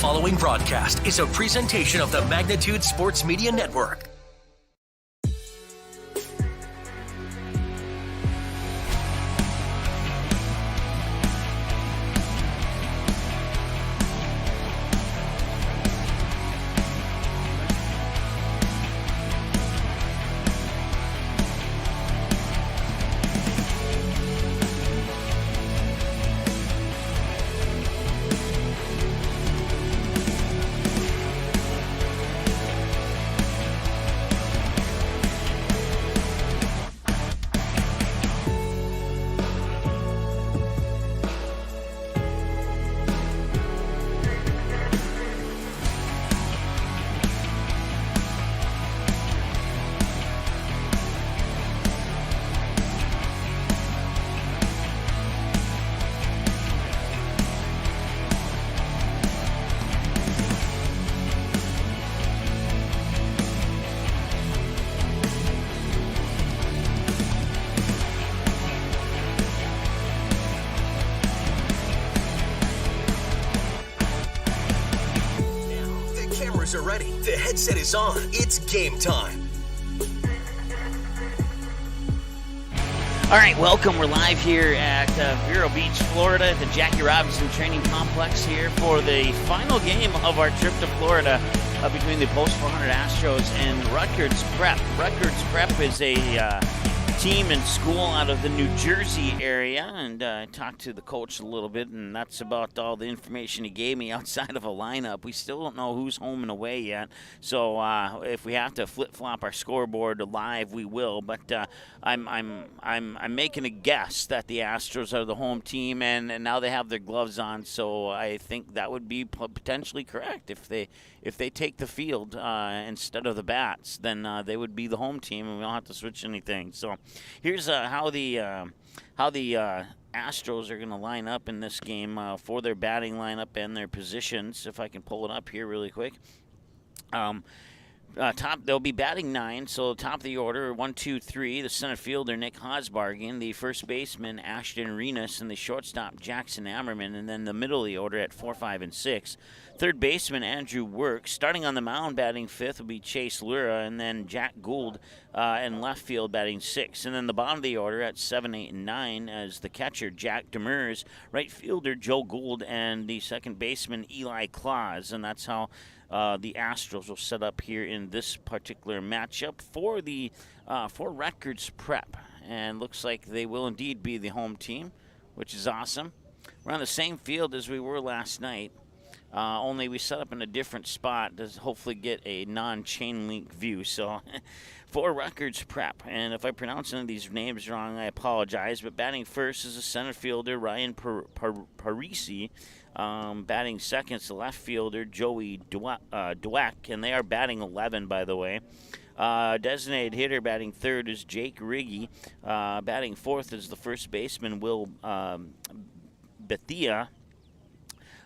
following broadcast is a presentation of the Magnitude Sports Media Network. Are ready. The headset is on. It's game time. All right, welcome. We're live here at Vero Beach, Florida, at the Jackie Robinson Training Complex here for the final game of our trip to Florida between the Post 400 Astros and Rutgers Prep. Rutgers Prep is a team and school out of the New Jersey area, and I talked to the coach a little bit, and that's about all the information he gave me outside of a lineup. We still don't know who's home and away yet, so if we have to flip-flop our scoreboard live, we will. But I'm making a guess that the Astros are the home team, and now they have their gloves on, so I think that would be potentially correct. If they take the field instead of the bats, then they would be the home team, and we don't have to switch anything. So here's how the Astros are going to line up in this game for their batting lineup and their positions. If I can pull it up here really quick. They'll be batting 9, so top of the order, 1, 2, 3. The center fielder, Nick Haasbargen. The first baseman, Ashton Arenas. And the shortstop, Jackson Ammerman. And then the middle of the order at 4, 5, and 6. Third baseman, Andrew Work. Starting on the mound, batting 5th, will be Chase Lura. And then Jack Gould in left field, batting 6. And then the bottom of the order at 7, 8, and 9 as the catcher, Jack Demers. Right fielder, Joe Gould. And the second baseman, Eli Claus. And that's how the Astros will set up here in this particular matchup for the for Rutgers Prep, and looks like they will indeed be the home team, which is awesome. We're on the same field as we were last night, only we set up in a different spot to hopefully get a non-chain link view. So for Rutgers Prep, and if I pronounce any of these names wrong, I apologize. But batting first is the center fielder Ryan Parisi. Batting second is the left fielder Joey Dweck, and they are batting 11, by the way. Designated hitter batting third is Jake Riggy. Batting fourth is the first baseman Will Bethia.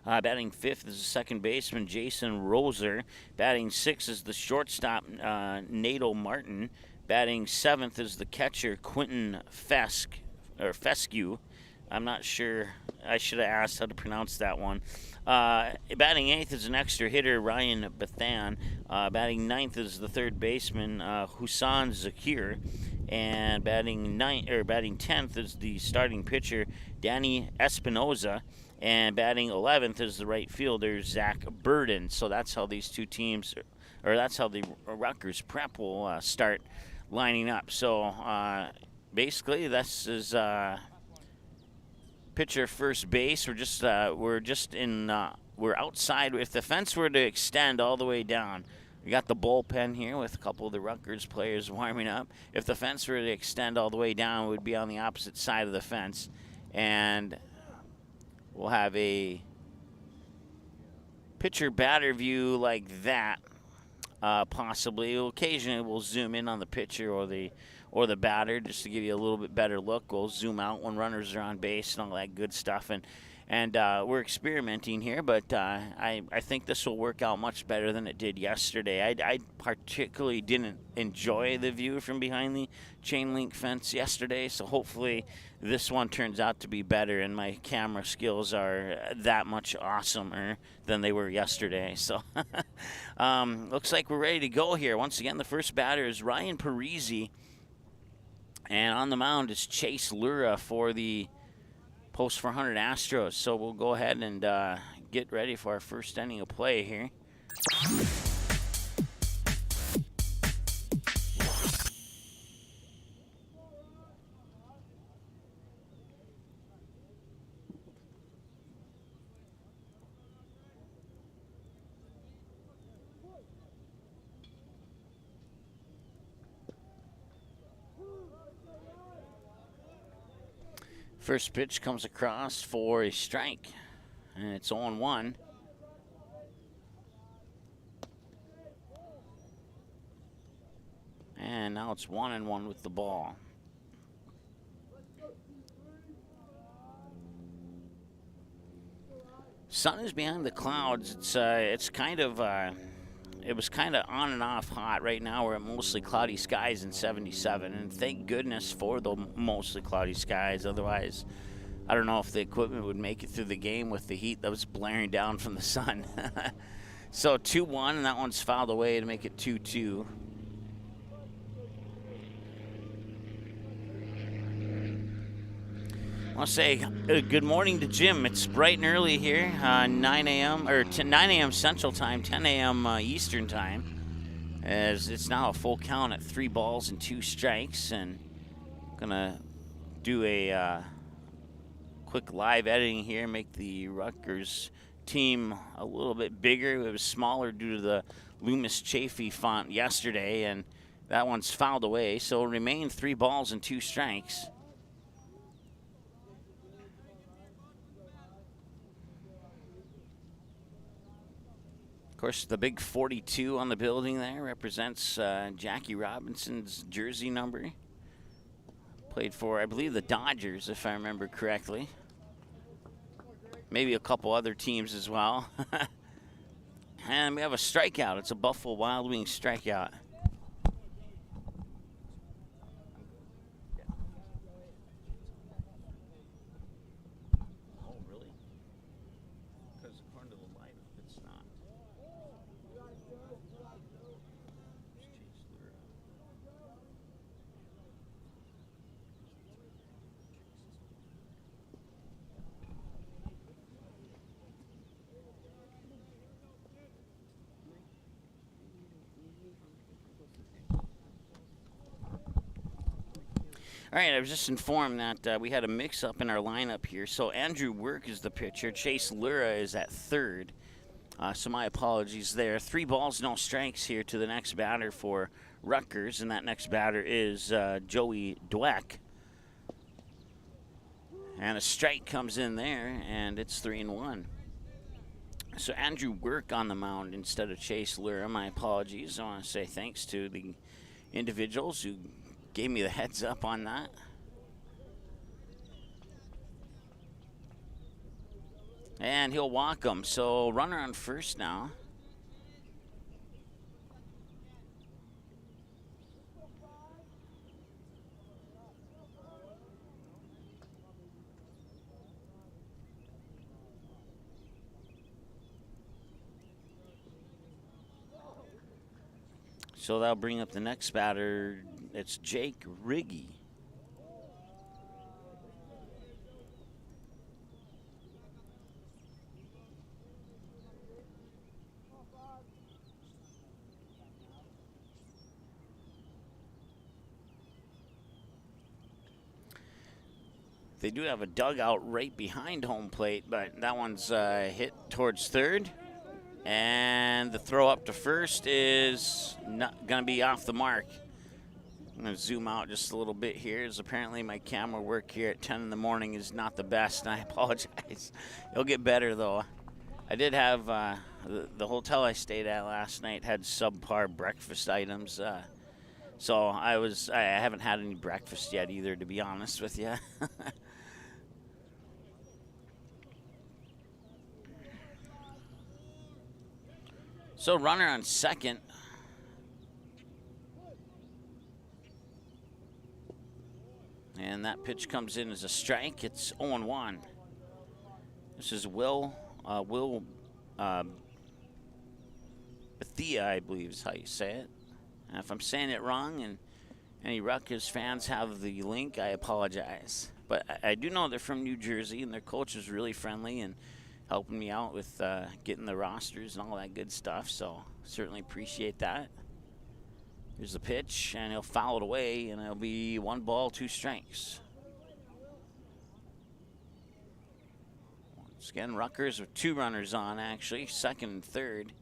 Batting fifth is the second baseman Jason Roser. Batting sixth is the shortstop Nato Martin. Batting seventh is the catcher Quentin Fescue. I'm not sure. I should have asked how to pronounce that one. Batting eighth is an extra hitter, Ryan Bethan. Batting ninth is the third baseman, Husan Zakir. And batting 10th is the starting pitcher, Danny Espinoza. And batting 11th is the right fielder, Zach Burden. So that's how these two teams, or that's how the Rutgers Prep will start lining up. So basically, this is pitcher first base. We're outside. If the fence were to extend all the way down, we got the bullpen here with a couple of the Rutgers players warming up. If the fence were to extend all the way down, it would be on the opposite side of the fence, and we'll have a pitcher batter view like that. Possibly, occasionally we'll zoom in on the pitcher or the batter just to give you a little bit better look. We'll zoom out when runners are on base and all that good stuff. And And we're experimenting here, but I think this will work out much better than it did yesterday. I particularly didn't enjoy the view from behind the chain link fence yesterday, so hopefully this one turns out to be better and my camera skills are that much awesomer than they were yesterday. So looks like we're ready to go here. Once again, the first batter is Ryan Parisi, and on the mound is Chase Lura for the Post 400 Astros. So we'll go ahead and get ready for our first inning of play here. First pitch comes across for a strike, and it's 0-1. And now it's 1-1 with the ball. Sun is behind the clouds. It's kind of it was kind of on and off hot. Right now we're at mostly cloudy skies in 77, and thank goodness for the mostly cloudy skies. Otherwise, I don't know if the equipment would make it through the game with the heat that was blaring down from the sun. So 2-1, and that one's fouled away to make it 2-2. I'll say good morning to Jim. It's bright and early here, 9 a.m. or 9 a.m. Central Time, 10 a.m. Eastern Time, as it's now a full count at 3 balls and 2 strikes, and gonna do a quick live editing here, make the Rutgers team a little bit bigger. It was smaller due to the Loomis Chafee font yesterday, and that one's fouled away. So remain 3 balls and 2 strikes. Of course, the big 42 on the building there represents Jackie Robinson's jersey number. Played for, I believe, the Dodgers, if I remember correctly. Maybe a couple other teams as well. And we have a strikeout. It's a Buffalo Wild Wings strikeout. All right, I was just informed that we had a mix-up in our lineup here. So Andrew Work is the pitcher. Chase Lura is at third. So my apologies there. 3 balls, no strikes here to the next batter for Rutgers, and that next batter is Joey Dweck. And a strike comes in there, and it's 3-1. So Andrew Work on the mound instead of Chase Lura. My apologies. I want to say thanks to the individuals who gave me the heads up on that. And he'll walk him. So runner on first now. So that'll bring up the next batter. It's Jake Riggy. They do have a dugout right behind home plate, but that one's hit towards third. And the throw up to first is not going to be off the mark. I'm going to zoom out just a little bit here, as apparently my camera work here at 10 in the morning is not the best, and I apologize. It'll get better, though. I did have the hotel I stayed at last night had subpar breakfast items, so I haven't had any breakfast yet either, to be honest with you. So runner on second. And that pitch comes in as a strike. It's 0-1. This is Will Bethia, I believe is how you say it. And if I'm saying it wrong and any Rutgers fans have the link, I apologize. But I do know they're from New Jersey, and their coach is really friendly and helping me out with getting the rosters and all that good stuff. So certainly appreciate that. Here's the pitch, and he'll foul it away, and it'll be 1 ball, 2 strikes. Once again, Rutgers with 2 runners on, actually, second and third.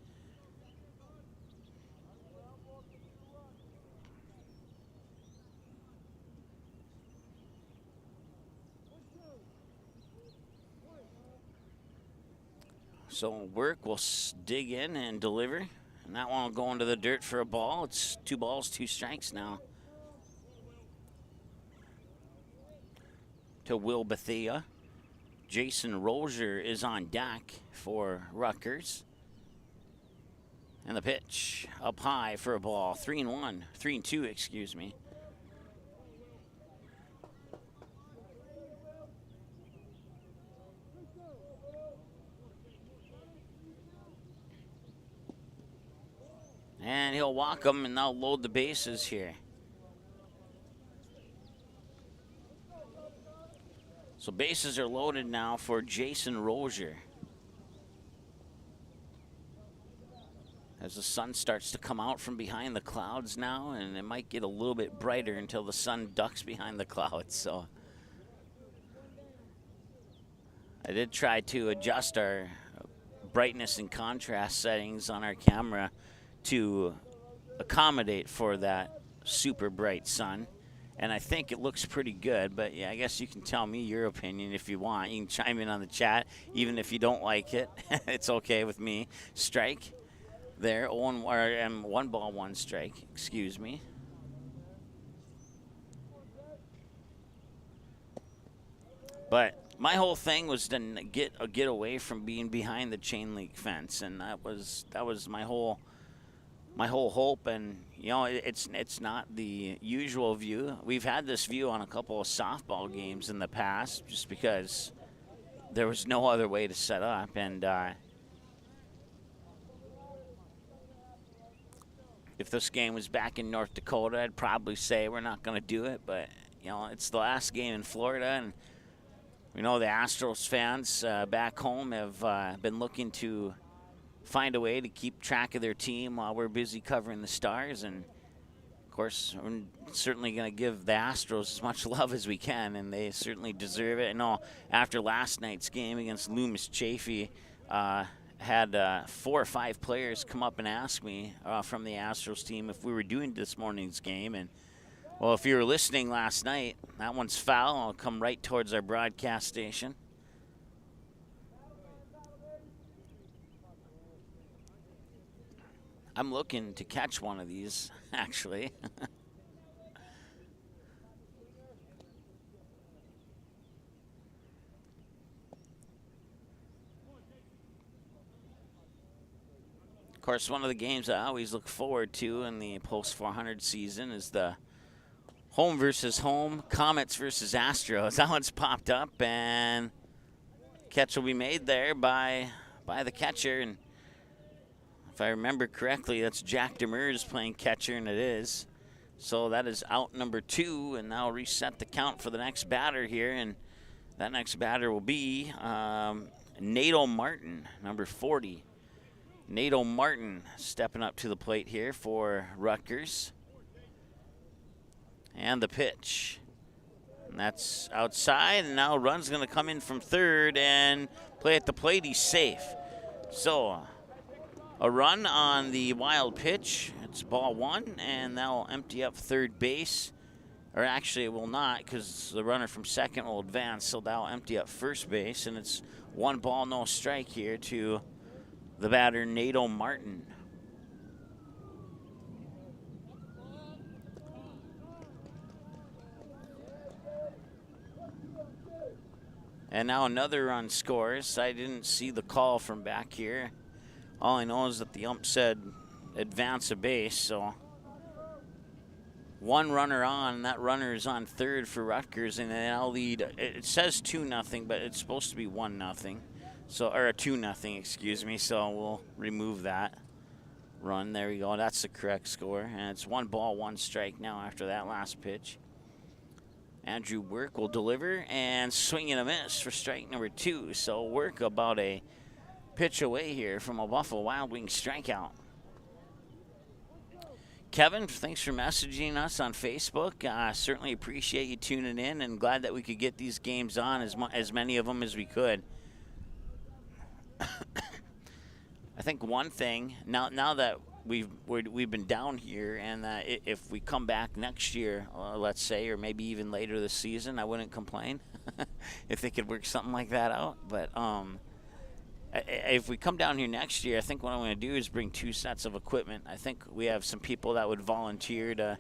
So Work will dig in and deliver. And that one will go into the dirt for a ball. It's 2 balls, 2 strikes now. To Will Bethia. Jason Rozier is on deck for Rutgers. And the pitch up high for a ball. 3-1. 3-2, excuse me. And he'll walk them, and they'll load the bases here. So bases are loaded now for Jason Rozier. As the sun starts to come out from behind the clouds now, and it might get a little bit brighter until the sun ducks behind the clouds. So I did try to adjust our brightness and contrast settings on our camera to accommodate for that super bright sun, and I think it looks pretty good. But yeah, I guess you can tell me your opinion if you want. You can chime in on the chat even if you don't like it. It's okay with me. Strike there. 1 ball, 1 strike, excuse me. But my whole thing was to get away from being behind the chain link fence, and that was my whole hope. And you know, it's not the usual view. We've had this view on a couple of softball games in the past just because there was no other way to set up. And if this game was back in North Dakota, I'd probably say we're not going to do it. But you know, it's the last game in Florida, and we know the Astros fans back home have been looking to find a way to keep track of their team while we're busy covering the Stars. And of course, we're certainly going to give the Astros as much love as we can, and they certainly deserve it. I know after last night's game against Loomis Chaffee, had 4 or 5 players come up and ask me from the Astros team if we were doing this morning's game. And well, if you were listening last night, that one's foul. I'll come right towards our broadcast station. I'm looking to catch one of these, actually. Of course, one of the games I always look forward to in the post-400 season is the home versus home, Comets versus Astros. That one's popped up, and catch will be made there by the catcher. And if I remember correctly, that's Jack Demers playing catcher, and it is. So that is out number 2, and now reset the count for the next batter here. And that next batter will be Nato Martin, number 40. Nato Martin stepping up to the plate here for Rutgers. And the pitch. And that's outside, and now run's going to come in from third and play at the plate. He's safe. So a run on the wild pitch. It's ball 1, and that'll empty up third base. Or actually, it will not, because the runner from second will advance, so that'll empty up first base. And it's 1 ball, no strike here to the batter, Nato Martin. And now another run scores. I didn't see the call from back here All I know is that the ump said advance a base, so one runner on, and that runner is on third for Rutgers, and then I'll lead. It says 2-0, but it's supposed to be 1-0. So, or a 2-0, excuse me. So we'll remove that run. There we go. That's the correct score. And it's 1 ball, 1 strike now after that last pitch. Andrew Work will deliver and swing and a miss for strike number 2. So Work about a pitch away here from a Buffalo Wild Wings strikeout. Kevin, thanks for messaging us on Facebook. Certainly appreciate you tuning in, and glad that we could get these games on, as many of them as we could. I think one thing, now that we've been down here, and if we come back next year, let's say, or maybe even later this season, I wouldn't complain if they could work something like that out. But if we come down here next year, I think what I'm going to do is bring 2 sets of equipment. I think we have some people that would volunteer to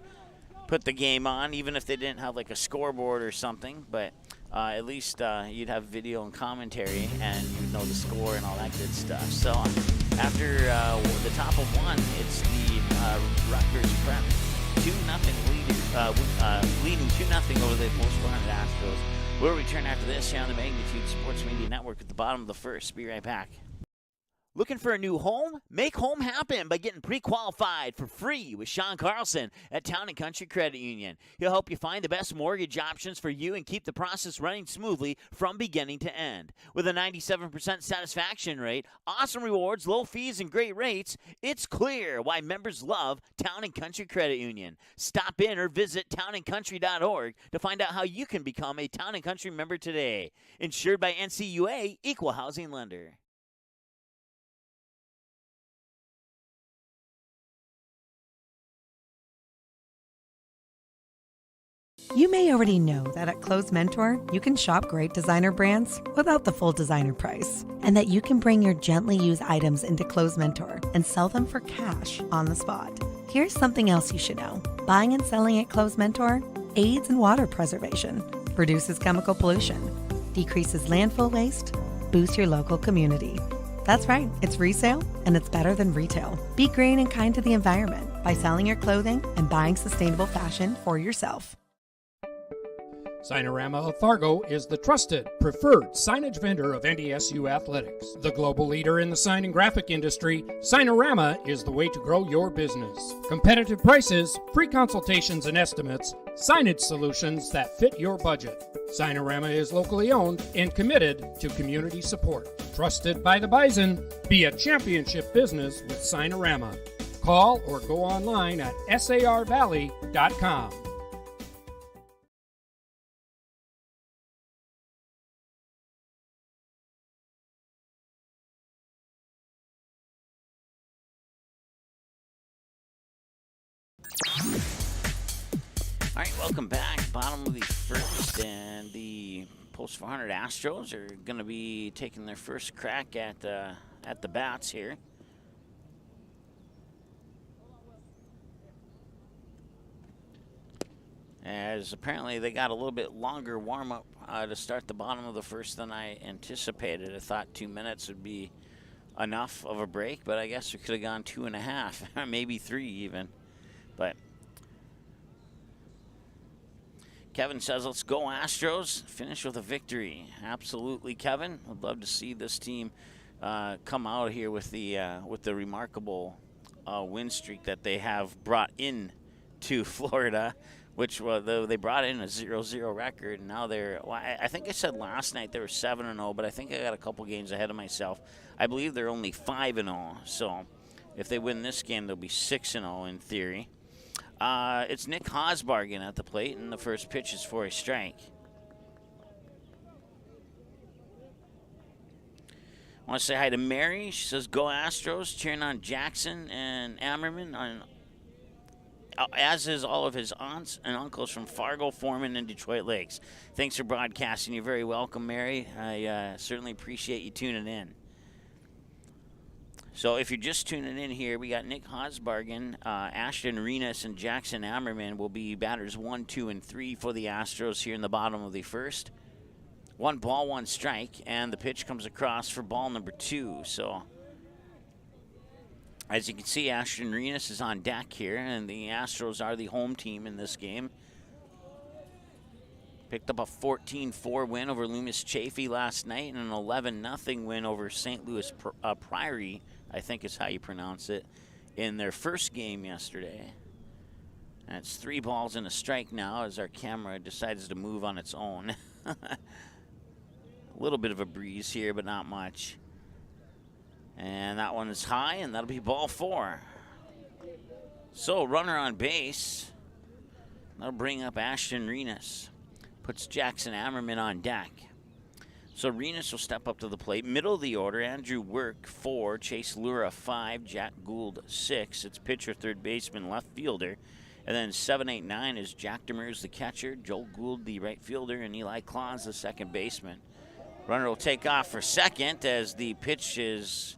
put the game on, even if they didn't have like a scoreboard or something. But at least you'd have video and commentary, and you'd know the score and all that good stuff. So after the top of 1, it's the Rutgers Prep 2-0 leading 2-0 over the Post 400 Astros. We'll return after this here on the Magnitude Sports Media Network at the bottom of the first. Be right back. Looking for a new home? Make home happen by getting pre-qualified for free with Sean Carlson at Town & Country Credit Union. He'll help you find the best mortgage options for you and keep the process running smoothly from beginning to end. With a 97% satisfaction rate, awesome rewards, low fees, and great rates, it's clear why members love Town & Country Credit Union. Stop in or visit townandcountry.org to find out how you can become a Town & Country member today. Insured by NCUA, Equal Housing Lender. You may already know that at Clothes Mentor, you can shop great designer brands without the full designer price, and that you can bring your gently used items into Clothes Mentor and sell them for cash on the spot. Here's something else you should know. Buying and selling at Clothes Mentor aids in water preservation, reduces chemical pollution, decreases landfill waste, boosts your local community. That's right, it's resale, and it's better than retail. Be green and kind to the environment by selling your clothing and buying sustainable fashion for yourself. Signarama of Fargo is the trusted, preferred signage vendor of NDSU athletics. The global leader in the sign and graphic industry, Signarama is the way to grow your business. Competitive prices, free consultations and estimates, signage solutions that fit your budget. Signarama is locally owned and committed to community support. Trusted by the Bison, be a championship business with Signarama. Call or go online at sarvalley.com. All right, welcome back. Bottom of the first, and the Post 400 Astros are going to be taking their first crack at the bats here. As apparently they got a little bit longer warm-up to start the bottom of the first than I anticipated. I thought 2 minutes would be enough of a break, but I guess we could have gone 2.5, maybe 3 even. But Kevin says, let's go Astros, finish with a victory. Absolutely, Kevin. I'd love to see this team come out here with the remarkable win streak that they have brought in to Florida, which they brought in a 0-0 record, and now they're, well, I think I said last night they were 7-0, but I think I got a couple games ahead of myself. I believe they're only 5-0, so if they win this game, they'll be 6-0 in theory. It's Nick Haasbargen at the plate, and the first pitch is for a strike. I want to say hi to Mary. She says, go Astros, cheering on Jackson and Ammerman, as is all of his aunts and uncles from Fargo, Foreman, and Detroit Lakes. Thanks for broadcasting. You're very welcome, Mary. I certainly appreciate you tuning in. So if you're just tuning in here, we got Nick Haasbargen, Ashton Renas, and Jackson Ammerman will be batters 1, 2, and 3 for the Astros here in the bottom of the first. 1 ball, 1 strike, and the pitch comes across for ball number 2. So As you can see, Ashton Renas is on deck here, and the Astros are the home team in this game. Picked up a 14-4 win over Loomis Chaffee last night and an 11-0 win over St. Louis Prairie, I think is how you pronounce it, in their first game yesterday. And it's 3 balls and a strike now as our camera decides to move on its own. A little bit of a breeze here, but not much. And that one is high, and that'll be ball 4. So, runner on base. That'll bring up Ashton Renas. Puts Jackson Ammerman on deck. So Renas will step up to the plate. Middle of the order, Andrew Work, 4. Chase Lura, 5. Jack Gould, 6. It's pitcher, third baseman, left fielder. And then 7, 8, 9 is Jack Demers, the catcher. Joel Gould, the right fielder. And Eli Claus, the second baseman. Runner will take off for second as the pitch is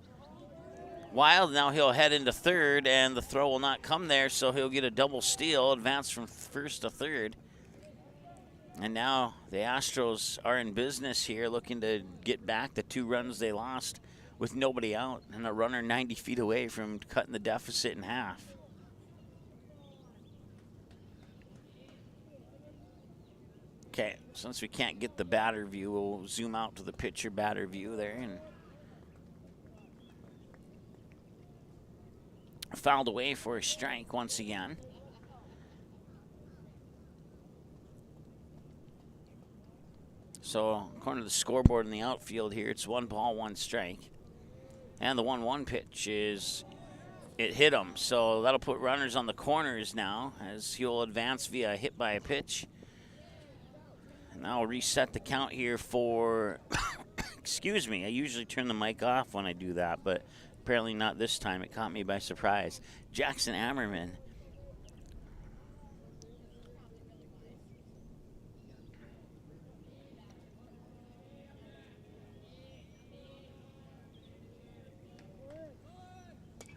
wild. Now he'll head into third, and the throw will not come there, so he'll get a double steal, advance from first to third. And now the Astros are in business here, looking to get back the 2 runs they lost with nobody out and a runner 90 feet away from cutting the deficit in half. Okay, since we can't get the batter view, we'll zoom out to the pitcher batter view there. And fouled away for a strike once again. So, according to the scoreboard in the outfield here, it's 1 ball, 1 strike. And the 1-1 pitch it hit him. So, that'll put runners on the corners now as he'll advance via a hit by a pitch. And I'll reset the count here for, excuse me, I usually turn the mic off when I do that, but apparently not this time. It caught me by surprise. Jackson Ammerman.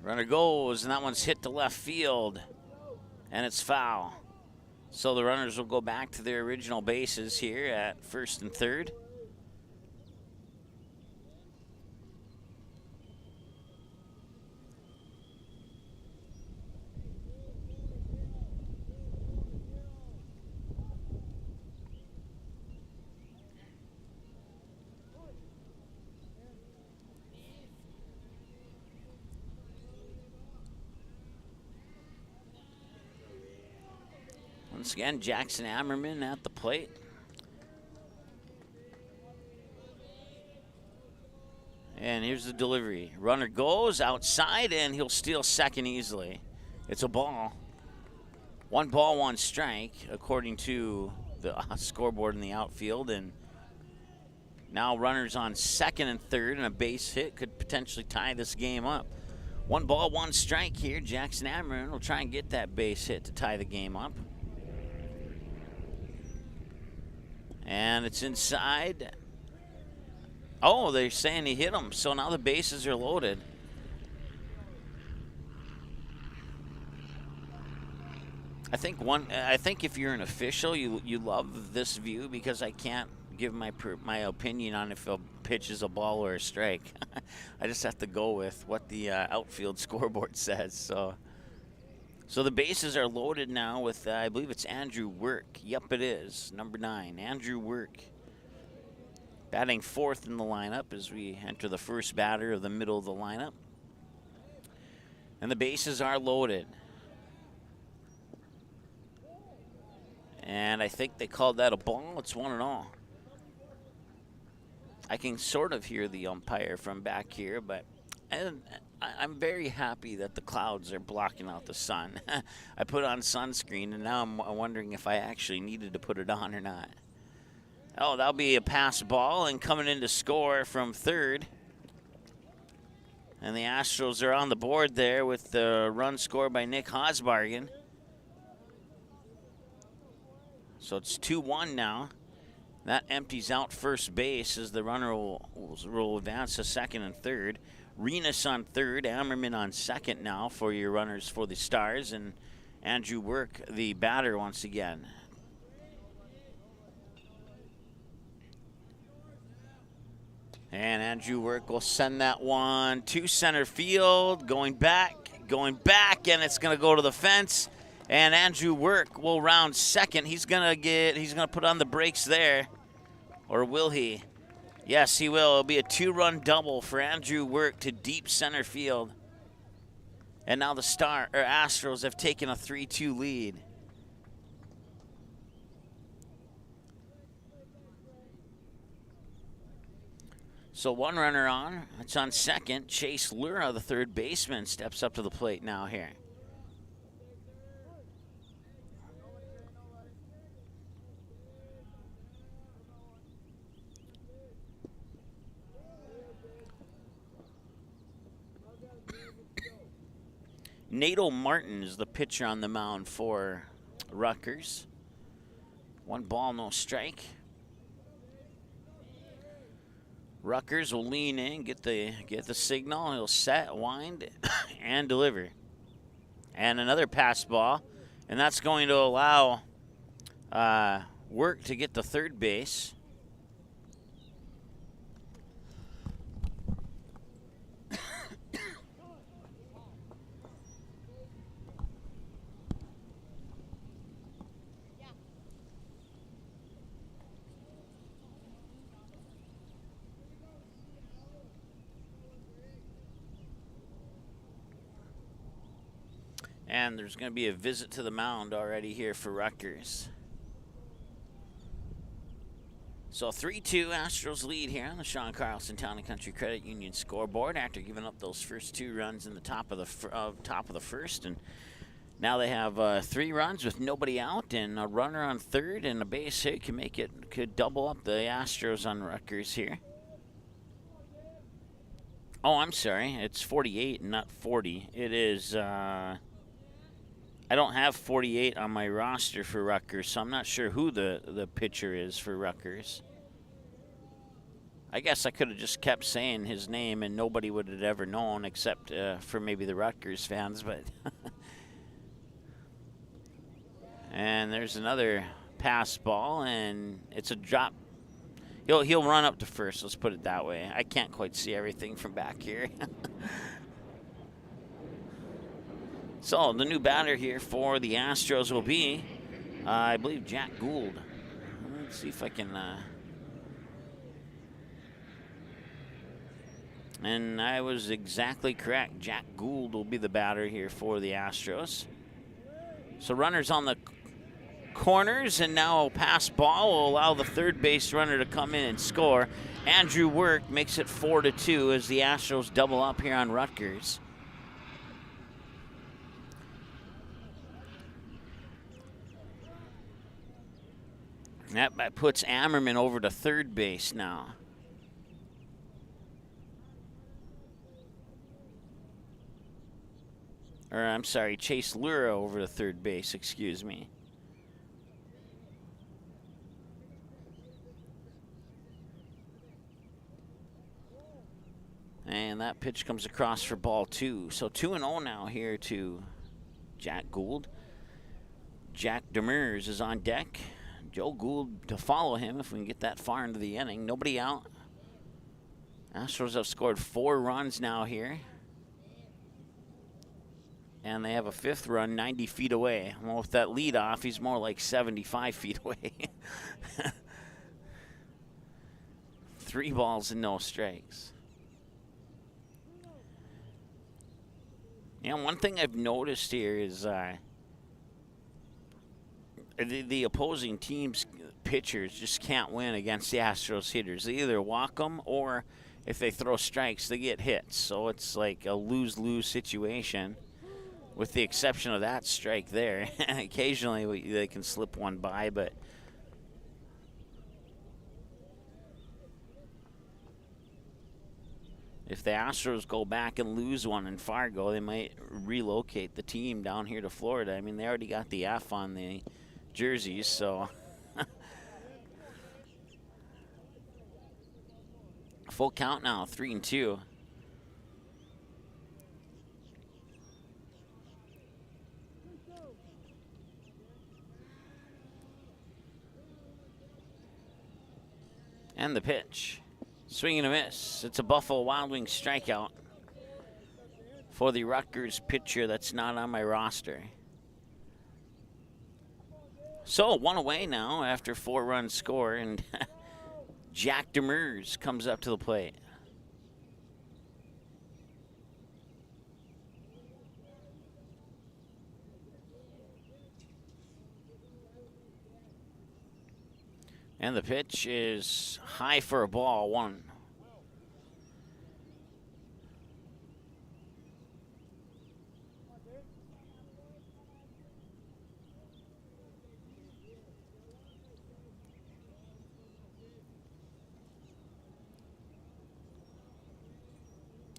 Runner goes, and that one's hit to left field, and it's foul. So the runners will go back to their original bases here at first and third. Once again, Jackson Ammerman at the plate. And here's the delivery. Runner goes outside, and he'll steal second easily. It's a ball. 1 ball, 1 strike, according to the scoreboard in the outfield. And now runners on second and third, and a base hit could potentially tie this game up. 1 ball, 1 strike here. Jackson Ammerman will try and get that base hit to tie the game up. And it's inside. Oh, they're saying he hit him, so now the bases are loaded. I think if you're an official, you love this view because I can't give my opinion on if a pitch is a ball or a strike. I just have to go with what the outfield scoreboard says. So the bases are loaded now with, I believe it's Andrew Work. Yep, it is. Number 9, Andrew Work. Batting 4th in the lineup as we enter the first batter of the middle of the lineup. And the bases are loaded. And I think they called that a ball. It's 1-0. I can sort of hear the umpire from back here, but I'm very happy that the clouds are blocking out the sun. I put on sunscreen, and now I'm wondering if I actually needed to put it on or not. Oh, that'll be a pass ball, and coming in to score from third. And the Astros are on the board there with the run scored by Nick Haasbargen. So it's 2-1 now. That empties out first base as the runner will advance to second and third. Renas on third, Ammerman on second now for your runners for the Stars, and Andrew Work, the batter, once again. And Andrew Work will send that one to center field, going back, and it's going to go to the fence. And Andrew Work will round second. He's going to put on the brakes there. Or will he? Yes, he will. It'll be a 2-run double for Andrew Work to deep center field. And now the Astros have taken a 3-2 lead. So 1 runner on. It's on second. Chase Lura, the third baseman, steps up to the plate now here. Nato Martin is the pitcher on the mound for Rutgers. 1 ball, no strike. Rutgers will lean in, get the signal. He'll set, wind, and deliver. And another pass ball, and that's going to allow Work to get to third base. And there's going to be a visit to the mound already here for Rutgers. So 3-2 Astros lead here on the Sean Carlson Town & Country Credit Union scoreboard after giving up those first 2 runs in the top of the first. And now they have 3 runs with nobody out and a runner on third and a base hit could double up the Astros on Rutgers here. Oh, I'm sorry. It's 48 and not 40. It is... I don't have 48 on my roster for Rutgers, so I'm not sure who the pitcher is for Rutgers. I guess I could have just kept saying his name and nobody would have ever known except for maybe the Rutgers fans, but... And there's another pass ball, and it's a drop. He'll run up to first, let's put it that way. I can't quite see everything from back here. So the new batter here for the Astros will be, I believe, Jack Gould. Let's see if I can... And I was exactly correct. Jack Gould will be the batter here for the Astros. So runners on the corners, and now a pass ball will allow the third base runner to come in and score. Andrew Work makes it 4-2 as the Astros double up here on Rutgers. That puts Ammerman over to third base now. Or, I'm sorry, Chase Lura over to third base, excuse me. And that pitch comes across for ball 2. So 2-0 now here to Jack Gould. Jack Demers is on deck. Joe Gould to follow him if we can get that far into the inning. Nobody out. Astros have scored 4 runs now here. And they have a 5th run 90 feet away. Well, with that lead off, he's more like 75 feet away. 3 balls and no strikes. And one thing I've noticed here is the opposing team's pitchers just can't win against the Astros hitters. They either walk them or if they throw strikes, they get hits. So it's like a lose-lose situation with the exception of that strike there. Occasionally they can slip one by, but if the Astros go back and lose one in Fargo, they might relocate the team down here to Florida. I mean, they already got the F on the jerseys, so full count now, 3-2. And the pitch. Swing and a miss. It's a Buffalo Wild Wings strikeout for the Rutgers pitcher that's not on my roster. So 1 away now after 4-run score, and Jack Demers comes up to the plate. And the pitch is high for a ball, 1.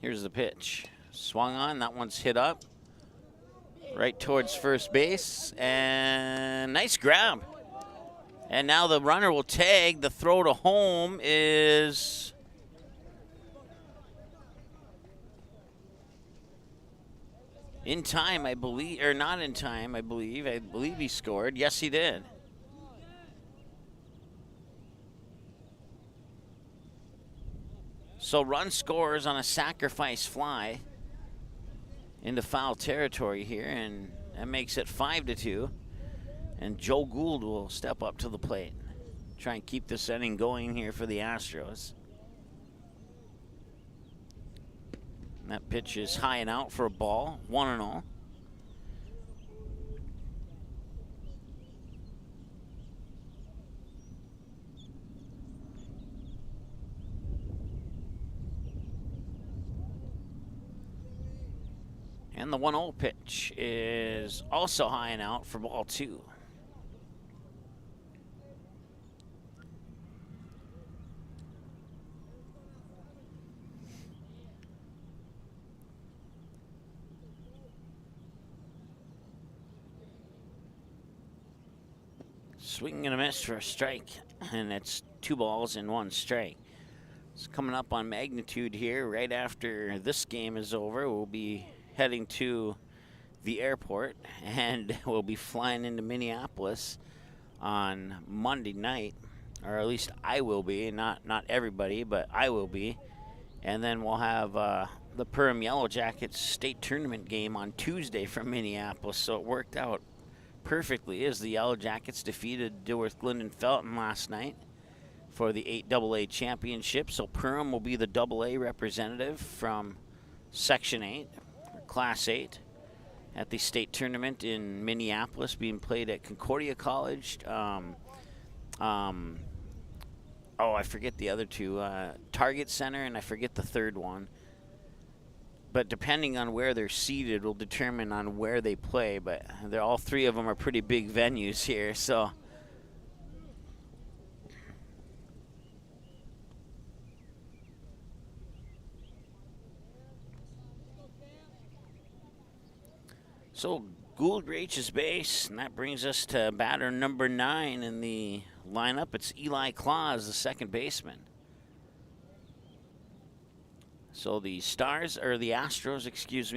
Here's the pitch. Swung on, that one's hit up. Right towards first base, and nice grab. And now the runner will tag. The throw to home is in time, I believe, or not in time, I believe. I believe he scored. Yes, he did. So run scores on a sacrifice fly into foul territory here, and that makes it 5-2. And Joe Gould will step up to the plate. Try and keep this inning going here for the Astros. And that pitch is high and out for a ball, 1-0. And the 1-0 pitch is also high and out for ball 2. Swing and a miss for a strike, and it's 2 balls and 1 strike. It's coming up on magnitude here. Right after this game is over, we'll be heading to the airport, and we'll be flying into Minneapolis on Monday night, or at least I will be. Not everybody, but I will be. And then we'll have the Perham Yellow Jackets state tournament game on Tuesday from Minneapolis, so it worked out perfectly as the Yellow Jackets defeated Dilworth Glendon Felton last night for the 8AA championship. So Perham will be the AA representative from Section 8, or Class 8, at the state tournament in Minneapolis, being played at Concordia College. I forget the other two. Target Center, and I forget the third one. But depending on where they're seated will determine on where they play. But they're, all 3 of them are pretty big venues here, so. So Gould reaches base, and that brings us to batter number 9 in the lineup. It's Eli Claus, the second baseman. So the Astros,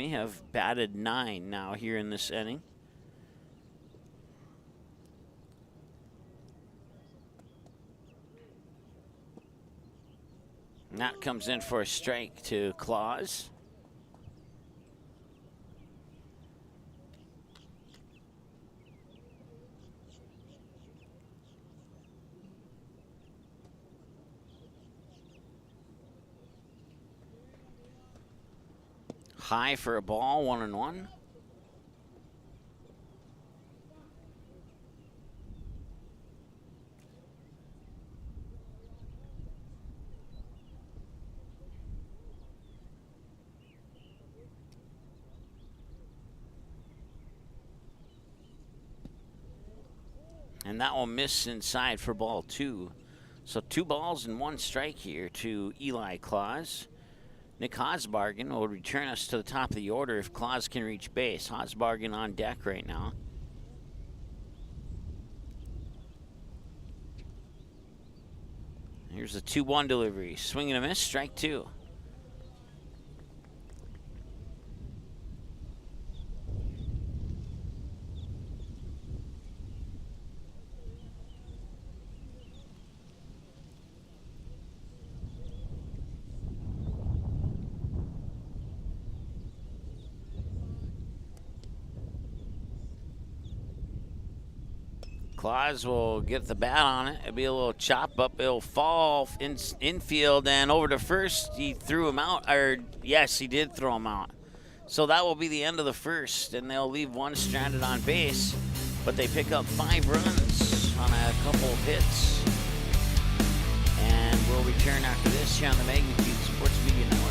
have batted 9 now here in this inning. And that comes in for a strike to Claus. High for a ball, 1-1. And that will miss inside for ball 2. So 2 balls and 1 strike here to Eli Claus. Nick Haasbargen will return us to the top of the order if Claus can reach base. Haasbargen on deck right now. Here's the 2-1 delivery. Swing and a miss, strike 2. Claus will get the bat on it. It'll be a little chop up. It'll fall infield and over to first. He threw him out. Or, yes, he did throw him out. So that will be the end of the first, and they'll leave one stranded on base. But they pick up 5 runs on a couple of hits. And we'll return after this here on the Magnitude Sports Media Network.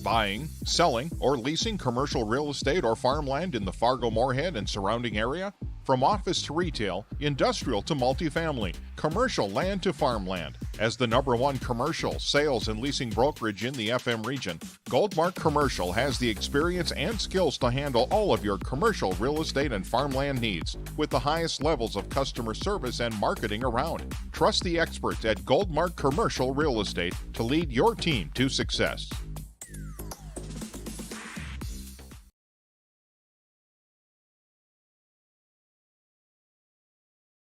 Buying, selling, or leasing commercial real estate or farmland in the Fargo-Moorhead and surrounding area? From office to retail, industrial to multifamily, commercial land to farmland. As the #1 commercial, sales, and leasing brokerage in the FM region, Goldmark Commercial has the experience and skills to handle all of your commercial real estate and farmland needs with the highest levels of customer service and marketing around. Trust the experts at Goldmark Commercial Real Estate to lead your team to success.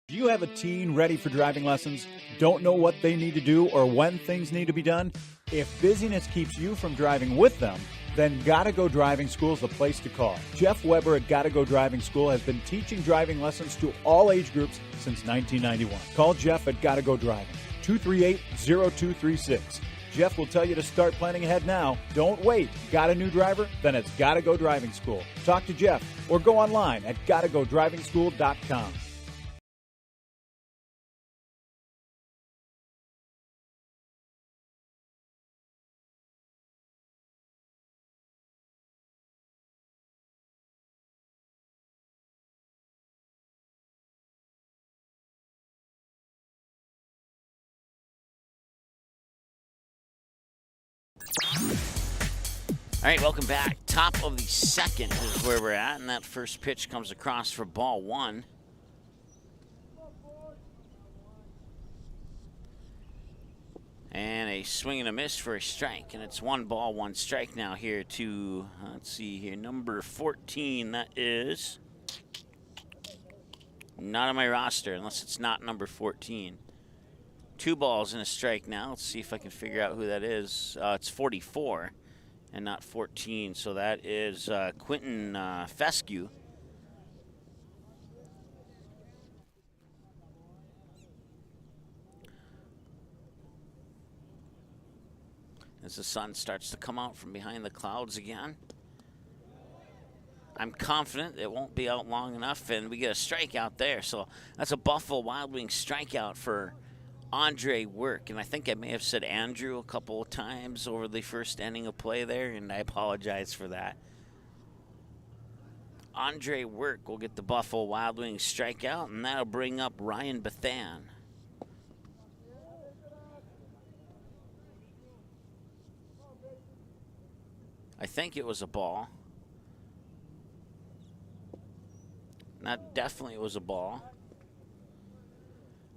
Do you have a teen ready for driving lessons? Don't know what they need to do or when things need to be done? If busyness keeps you from driving with them, then Gotta Go Driving School is the place to call. Jeff Weber at Gotta Go Driving School has been teaching driving lessons to all age groups since 1991. Call Jeff at Gotta Go Driving, 238-0236. Jeff will tell you to start planning ahead now. Don't wait. Got a new driver? Then it's Gotta Go Driving School. Talk to Jeff or go online at gottagodrivingschool.com. All right, welcome back. Top of the second is where we're at, and that first pitch comes across for ball 1. And a swing and a miss for a strike, and it's 1 ball, 1 strike now here to, let's see here, number 14. That is not on my roster unless it's not number 14. 2 balls and a strike now. Let's see if I can figure out who that is. It's 44. And not 14, so that is Quentin Fescue. As the sun starts to come out from behind the clouds again. I'm confident it won't be out long enough, and we get a strikeout there. So that's a Buffalo Wild Wings strikeout for Andre Work, and I think I may have said Andrew a couple of times over the first inning of play there, and I apologize for that. Andre Work will get the Buffalo Wild Wings strikeout, and that'll bring up Ryan Bethan. I think it was a ball. That definitely was a ball.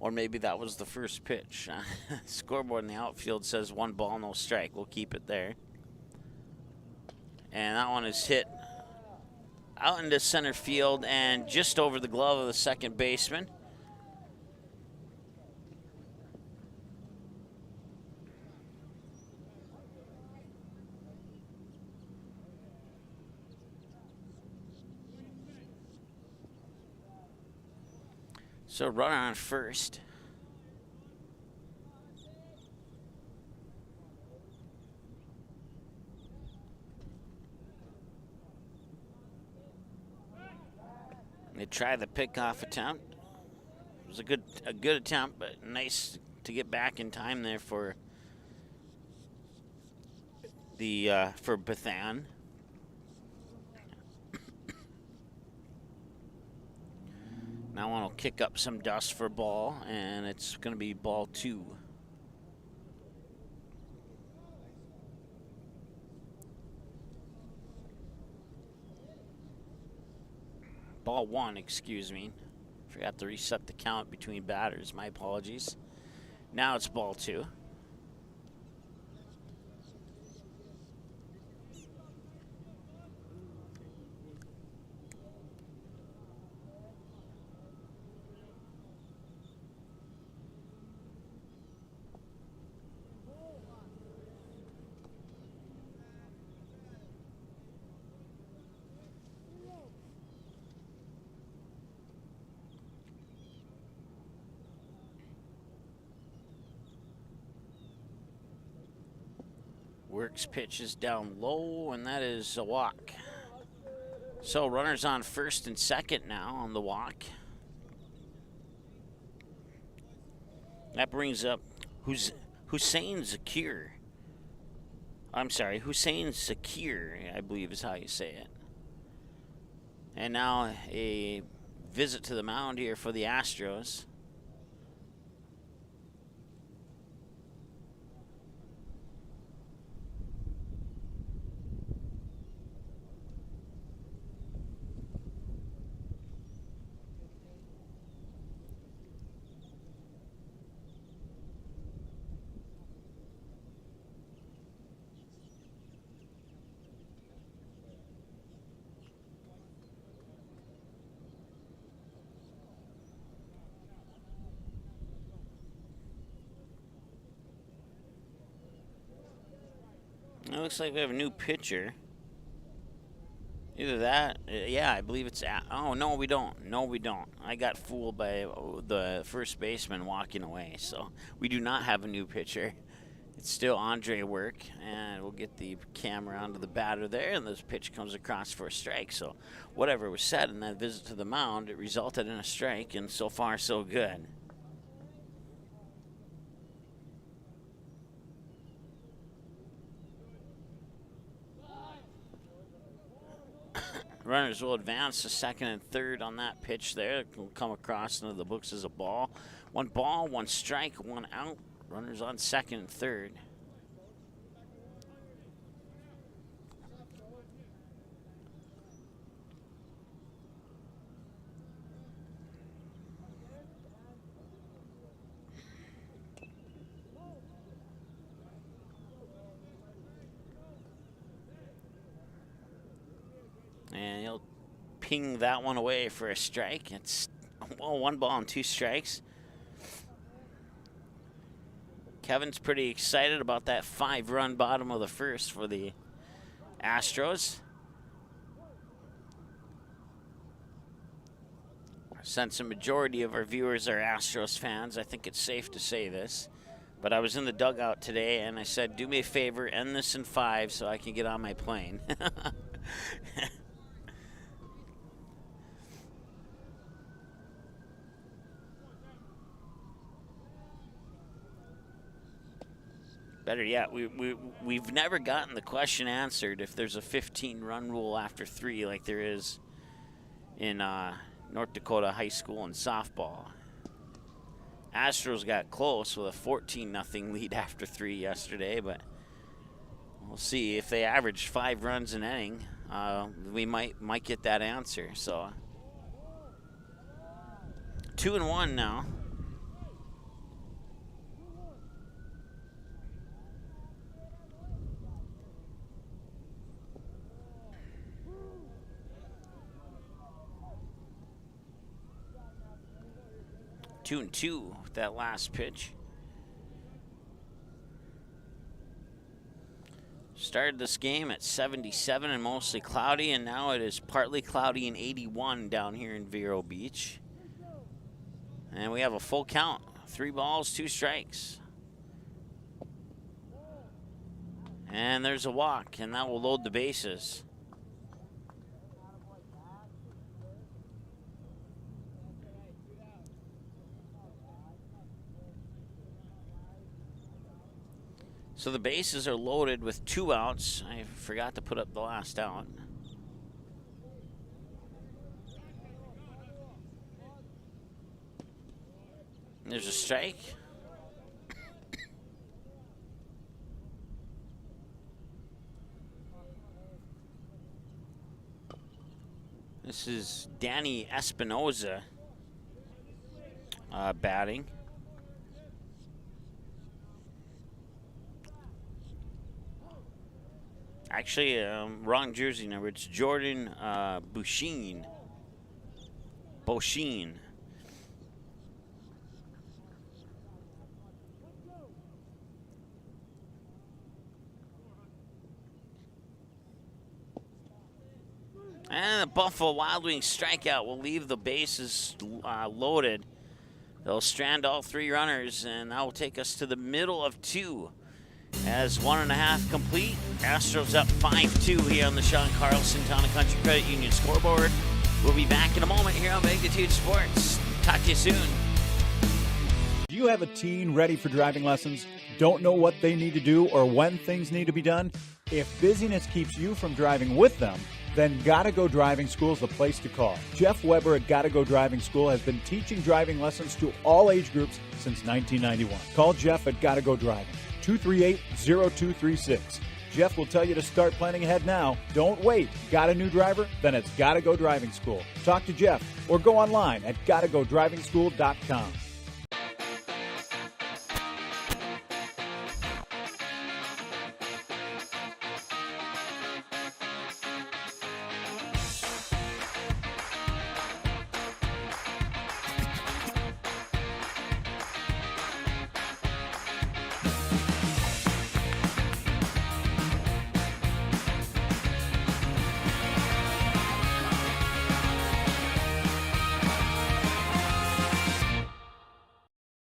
Or maybe that was the first pitch. Scoreboard in the outfield says 1 ball, no strike. We'll keep it there. And that one is hit out into center field and just over the glove of the second baseman. So runner on first. They tried the pickoff attempt. It was a good attempt, but nice to get back in time there for the for Bethan. Now one will kick up some dust for ball, and it's going to be ball 2. Ball 1, excuse me. Forgot to reset the count between batters. My apologies. Now it's ball 2. Works pitches down low, and that is a walk. So runners on first and second now on the walk. That brings up Hussein Zakir. I'm sorry, Hussein Zakir, I believe is how you say it. And now a visit to the mound here for the Astros. It looks like we have a new pitcher. Either that, yeah, I believe it's. Oh no, we don't. No, we don't. I got fooled by the first baseman walking away. So we do not have a new pitcher. It's still Andre work, and we'll get the camera onto the batter there, and this pitch comes across for a strike. So whatever was said in that visit to the mound, it resulted in a strike, and so far so good. Runners will advance to second and third on that pitch there. It will come across into the books as a ball. One strike, one out. Runners on second and third. And he'll ping that one away for a strike. It's, well, 1 ball and 2 strikes. Kevin's pretty excited about that 5-run bottom of the first for the Astros. Since a majority of our viewers are Astros fans, I think it's safe to say this. But I was in the dugout today, and I said, do me a favor, end this in 5 so I can get on my plane. Better yet, we've never gotten the question answered if there's a 15-run rule after 3 like there is in North Dakota high school and softball. Astros got close with a 14-0 lead after 3 yesterday, but we'll see. If they average 5 runs an inning, we might get that answer. So 2-1 now. Two and two with that last pitch. Started this game at 77 and mostly cloudy, and now it is partly cloudy and 81 down here in Vero Beach. And we have a full count. 3 balls, 2 strikes. And there's a walk, and that will load the bases. So the bases are loaded with 2 outs. I forgot to put up the last out. There's a strike. This is Danny Espinoza batting. Actually, wrong jersey number. It's Jordan Bouchine. And the Buffalo Wild Wings strikeout will leave the bases loaded. They'll strand all 3 runners, and that will take us to the middle of 2 As 1.5 complete, Astros up 5-2 here on the Sean Carlson Town and Country Credit Union scoreboard. We'll be back in a moment here on Magnitude Sports. Talk to you soon. Do you have a teen ready for driving lessons? Don't know what they need to do or when things need to be done? If busyness keeps you from driving with them, then Gotta Go Driving School is the place to call. Jeff Weber at Gotta Go Driving School has been teaching driving lessons to all age groups since 1991. Call Jeff at Gotta Go Driving, 238-0236. Jeff will tell you to start planning ahead now. Don't wait. Got a new driver? Then it's Gotta Go Driving School. Talk to Jeff or go online at gottagodrivingschool.com.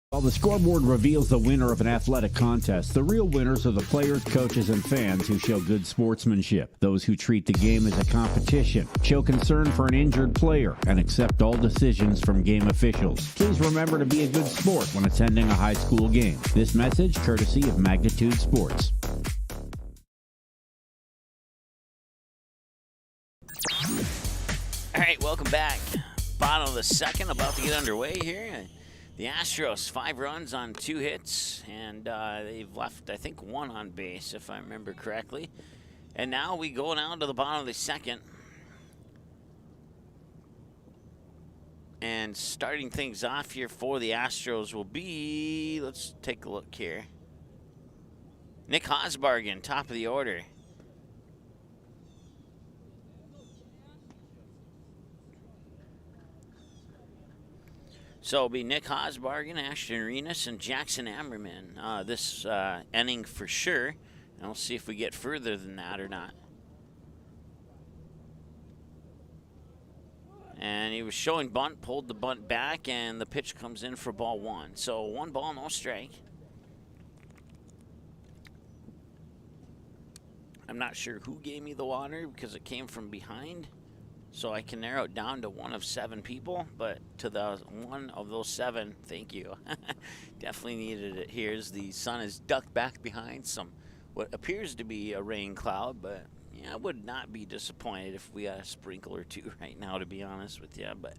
While the scoreboard reveals the winner of an athletic contest, the real winners are the players, coaches, and fans who show good sportsmanship. Those who treat the game as a competition, show concern for an injured player, and accept all decisions from game officials. Please remember to be a good sport when attending a high school game. This message courtesy of Magnitude Sports. All right, welcome back. Bottom of the second, about to get underway here. The Astros, 5 runs on 2 hits, and they've left, I think, 1 on base, if I remember correctly. And now we go down to the bottom of the second. And starting things off here for the Astros will be, let's take a look here. Nick Haasbargen, top of the order. So it'll be Nick Haasbargen, Ashton Arenas, and Jackson Ammerman this inning for sure. And we'll see if we get further than that or not. And he was showing bunt, pulled the bunt back, and the pitch comes in for ball 1. So 1 ball, no strike. I'm not sure who gave me the water because it came from behind. So I can narrow it down to 1 of 7 people, but to the 1 of those 7, thank you. Definitely needed it here as the sun is ducked back behind some what appears to be a rain cloud, but yeah, I would not be disappointed if we got a sprinkle or 2 right now, to be honest with you, but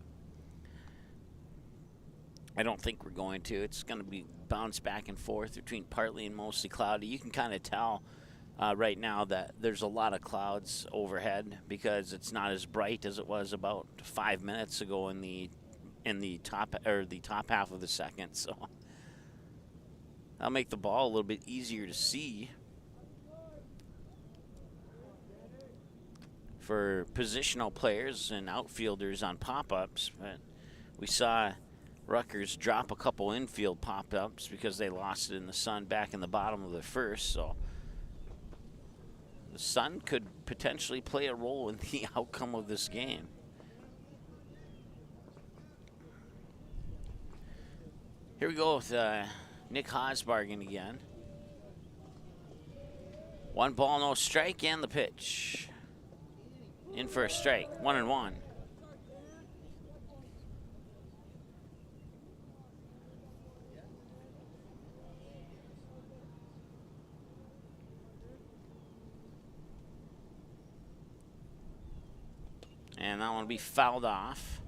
I don't think we're going to. It's going to be bounced back and forth between partly and mostly cloudy. You can kind of tell right now that there's a lot of clouds overhead because it's not as bright as it was about 5 minutes ago in the top half of the second. So that'll make the ball a little bit easier to see for positional players and outfielders on pop-ups. But we saw Rutgers drop a couple infield pop-ups because they lost it in the sun back in the bottom of the first. So the sun could potentially play a role in the outcome of this game. Here we go with Nick Haasbargen again. 1 ball, no strike, and the pitch. In for a strike, 1-1. And that one will be fouled off.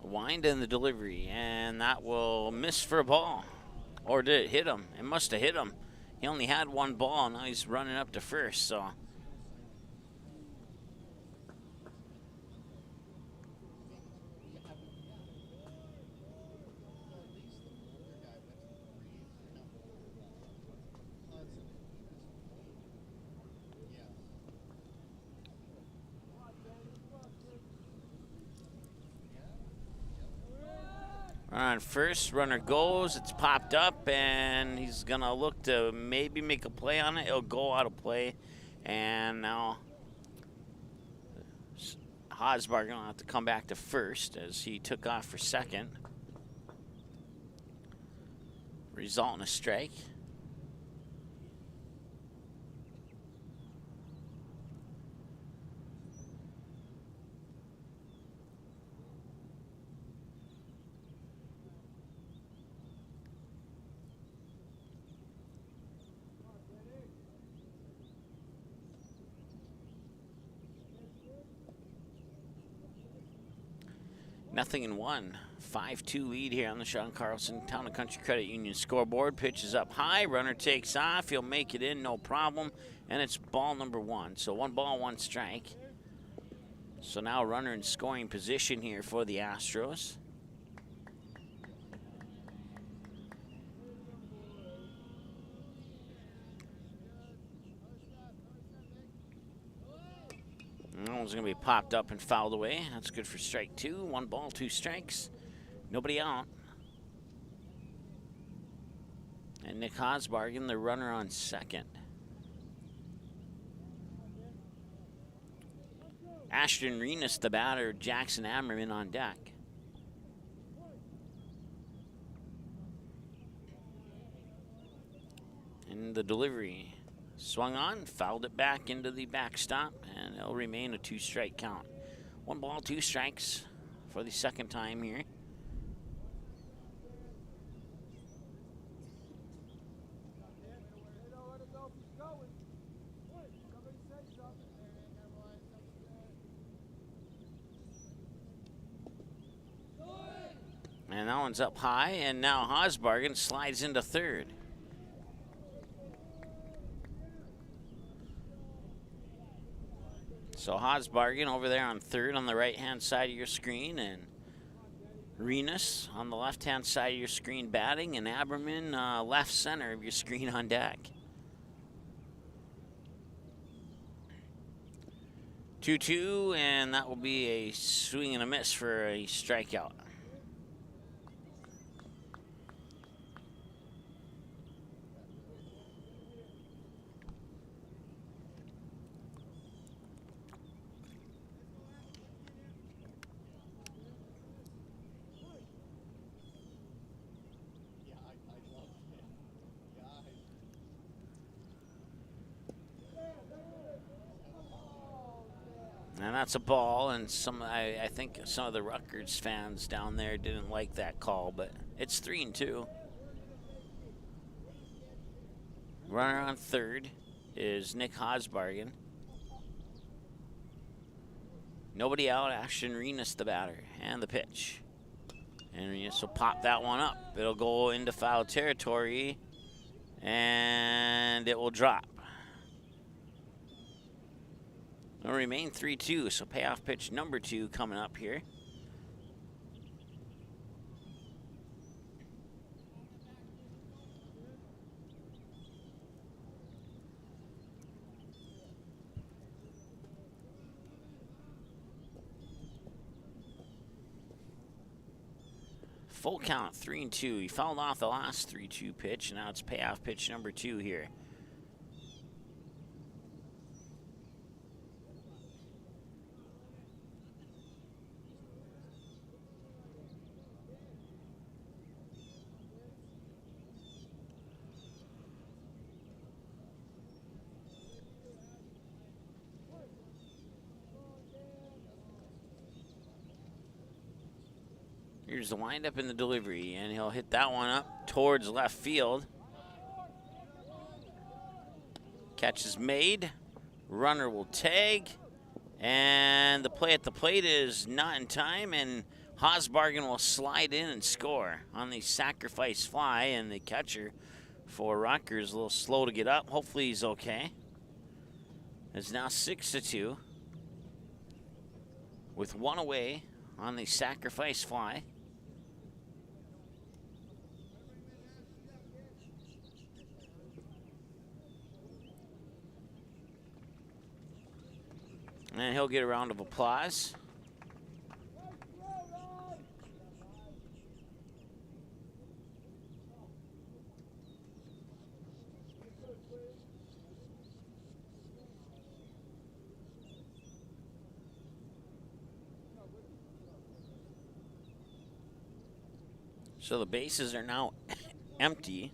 Wind in the delivery, and that will miss for a ball. Or did it hit him? It must have hit him. He only had 1 ball, now he's running up to first, so. Runner on first, runner goes, it's popped up, and he's gonna look to maybe make a play on it. It'll go out of play, and now Haasbargen will have to come back to first as he took off for second. Result in a strike. Nothing in one. 5-2 lead here on the Sean Carlson Town and Country Credit Union scoreboard. Pitch is up high. Runner takes off. He'll make it in, no problem. And it's ball number 1. So 1 ball, 1 strike. So now runner in scoring position here for the Astros. That one's going to be popped up and fouled away. That's good for strike 2. 1 ball, 2 strikes. Nobody out. And Nick Haasbargen, the runner on second. Ashton Renas, the batter. Jackson Ammerman on deck. And the delivery. Swung on, fouled it back into the backstop, and it'll remain a 2-strike count. 1 ball, 2 strikes for the second time here. And that one's up high, and now Haasbargen slides into third. So Haasbargen over there on third on the right-hand side of your screen, and Renas on the left-hand side of your screen batting, and Aberman left center of your screen on deck. 2-2, and that will be a swing and a miss for a strikeout. And that's a ball, and I think some of the Rutgers fans down there didn't like that call, but it's 3-2. Runner on third is Nick Haasbargen. Nobody out. Ashton Renas, the batter, and the pitch. And Renas will pop that one up. It'll go into foul territory, and it will drop. It'll remain 3-2, so payoff pitch number 2 coming up here. Full count, 3-2. He fouled off the last 3-2 pitch, and now it's payoff pitch number 2 here. Here's the windup and the delivery, and he'll hit that one up towards left field. Catch is made. Runner will tag, and the play at the plate is not in time, and Haasbargen will slide in and score on the sacrifice fly, and the catcher for Rutgers a little slow to get up. Hopefully he's okay. It's now 6-2 with 1 away on the sacrifice fly. And he'll get a round of applause. So the bases are now empty.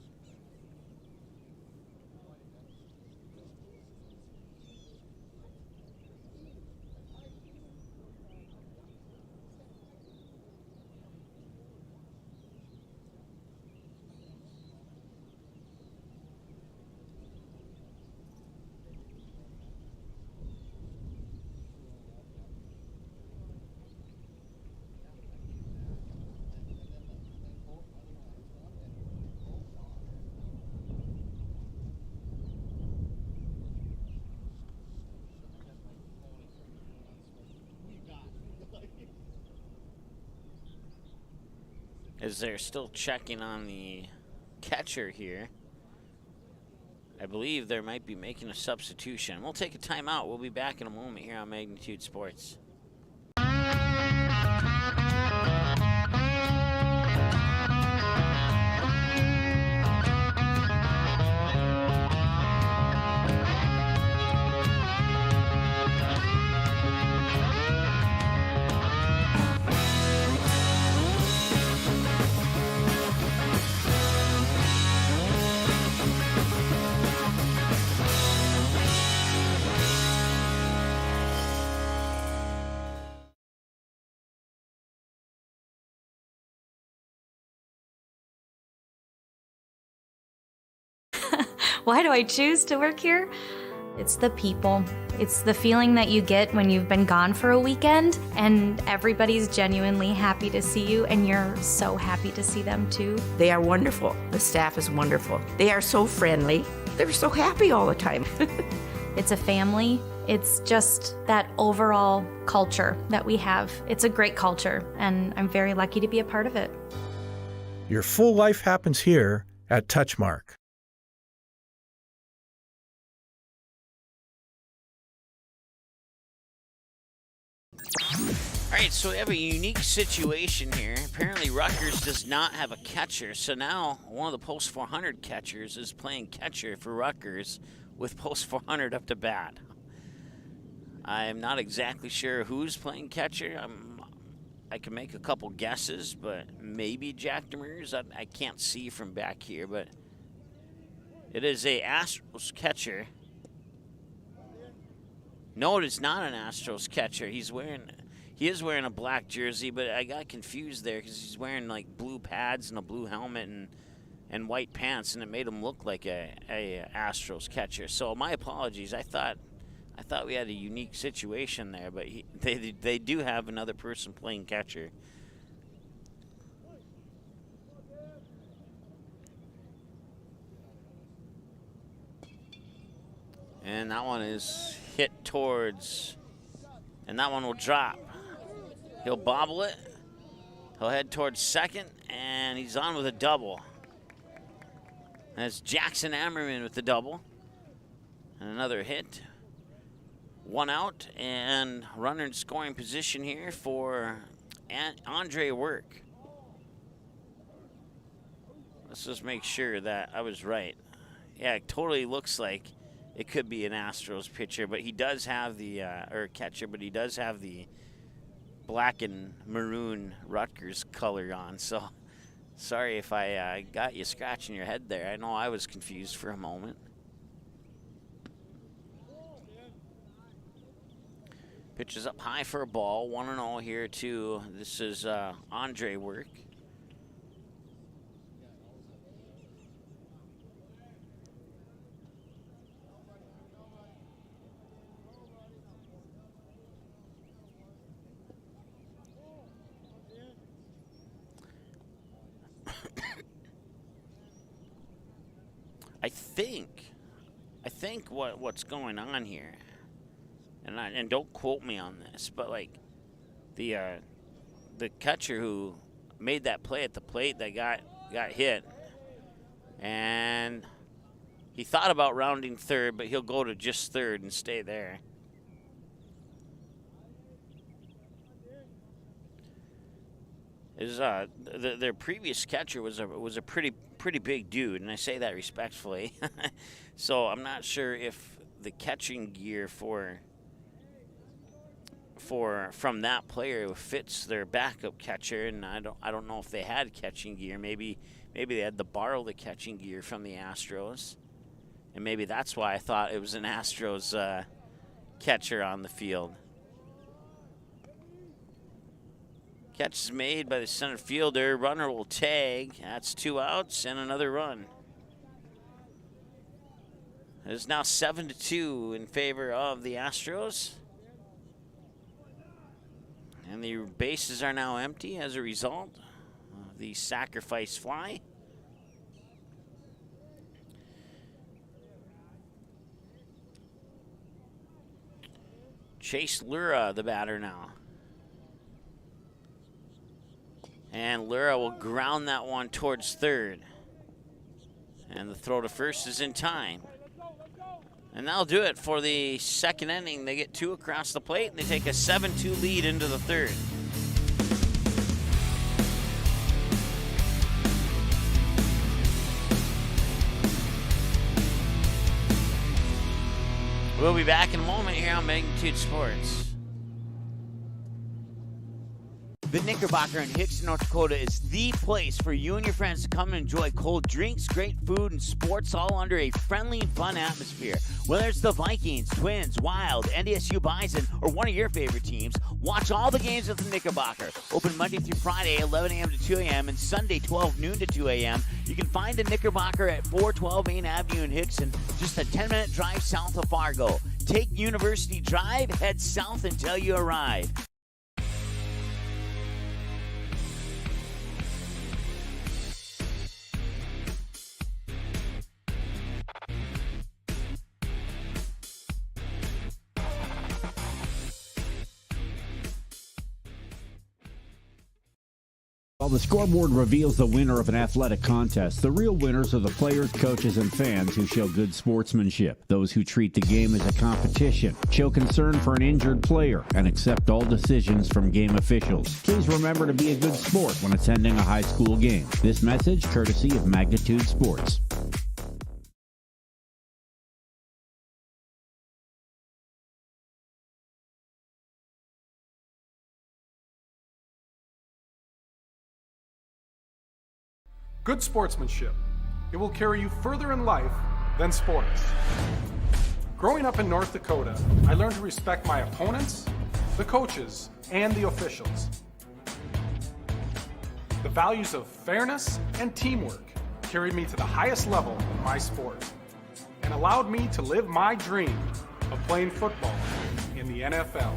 As they're still checking on the catcher here. I believe they might be making a substitution. We'll take a timeout. We'll be back in a moment here on Magnitude Sports. Why do I choose to work here? It's the people. It's the feeling that you get when you've been gone for a weekend and everybody's genuinely happy to see you and you're so happy to see them too. They are wonderful. The staff is wonderful. They are so friendly. They're so happy all the time. It's a family. It's just that overall culture that we have. It's a great culture and I'm very lucky to be a part of it. Your full life happens here at Touchmark. All right, so we have a unique situation here. Apparently Rutgers does not have a catcher, so now one of the post 400 catchers is playing catcher for Rutgers with post 400 up to bat. I'm not exactly sure who's playing catcher. I can make a couple guesses, but maybe Jack Demers. I can't see from back here, but it is a Astros catcher. No, it is not an Astros catcher. He is wearing a black jersey, but I got confused there because he's wearing like blue pads and a blue helmet and white pants, and it made him look like a Astros catcher. So my apologies. I thought we had a unique situation there, but they do have another person playing catcher. And that one is hit towards, and that one will drop. He'll bobble it. He'll head towards second, and he's on with a double. That's Jackson Ammerman with the double. And another hit. One out, and runner in scoring position here for Andre Work. Let's just make sure that I was right. Yeah, it totally looks like it could be an Astros pitcher, but he does have the, or catcher, but he does have the black and maroon Rutgers color on. So sorry if I got you scratching your head there. I know I was confused for a moment. Pitch is up high for a ball. 1-0 here too. This is Andre Work. I think what's going on here, and don't quote me on this, but like the catcher who made that play at the plate that got hit, and he thought about rounding third, but he'll go to just third and stay there. Their previous catcher was a pretty big dude, and I say that respectfully. So I'm not sure if the catching gear for from that player who fits their backup catcher, and I don't know if they had catching gear. Maybe they had to borrow the catching gear from the Astros, and maybe that's why I thought it was an Astros catcher on the field. Catch is made by the center fielder. Runner will tag. That's 2 outs and another run. It is now 7-2 in favor of the Astros. And the bases are now empty as a result of the sacrifice fly. Chase Lura, the batter now. And Lura will ground that one towards third. And the throw to first is in time. And that'll do it for the second inning. They get 2 across the plate, and they take a 7-2 lead into the third. We'll be back in a moment here on Magnitude Sports. The Knickerbocker in Hicks, North Dakota is the place for you and your friends to come and enjoy cold drinks, great food, and sports all under a friendly and fun atmosphere. Whether it's the Vikings, Twins, Wild, NDSU Bison, or one of your favorite teams, watch all the games at the Knickerbocker. Open Monday through Friday, 11 a.m. to 2 a.m., and Sunday, 12 noon to 2 a.m. You can find the Knickerbocker at 412 Main Avenue in Hickson, just a 10-minute drive south of Fargo. Take University Drive, head south until you arrive. While the scoreboard reveals the winner of an athletic contest, the real winners are the players, coaches, and fans who show good sportsmanship. Those who treat the game as a competition, show concern for an injured player, and accept all decisions from game officials. Please remember to be a good sport when attending a high school game. This message courtesy of Magnitude Sports. Good sportsmanship. It will carry you further in life than sports. Growing up in North Dakota, I learned to respect my opponents, the coaches, and the officials. The values of fairness and teamwork carried me to the highest level in my sport and allowed me to live my dream of playing football in the NFL.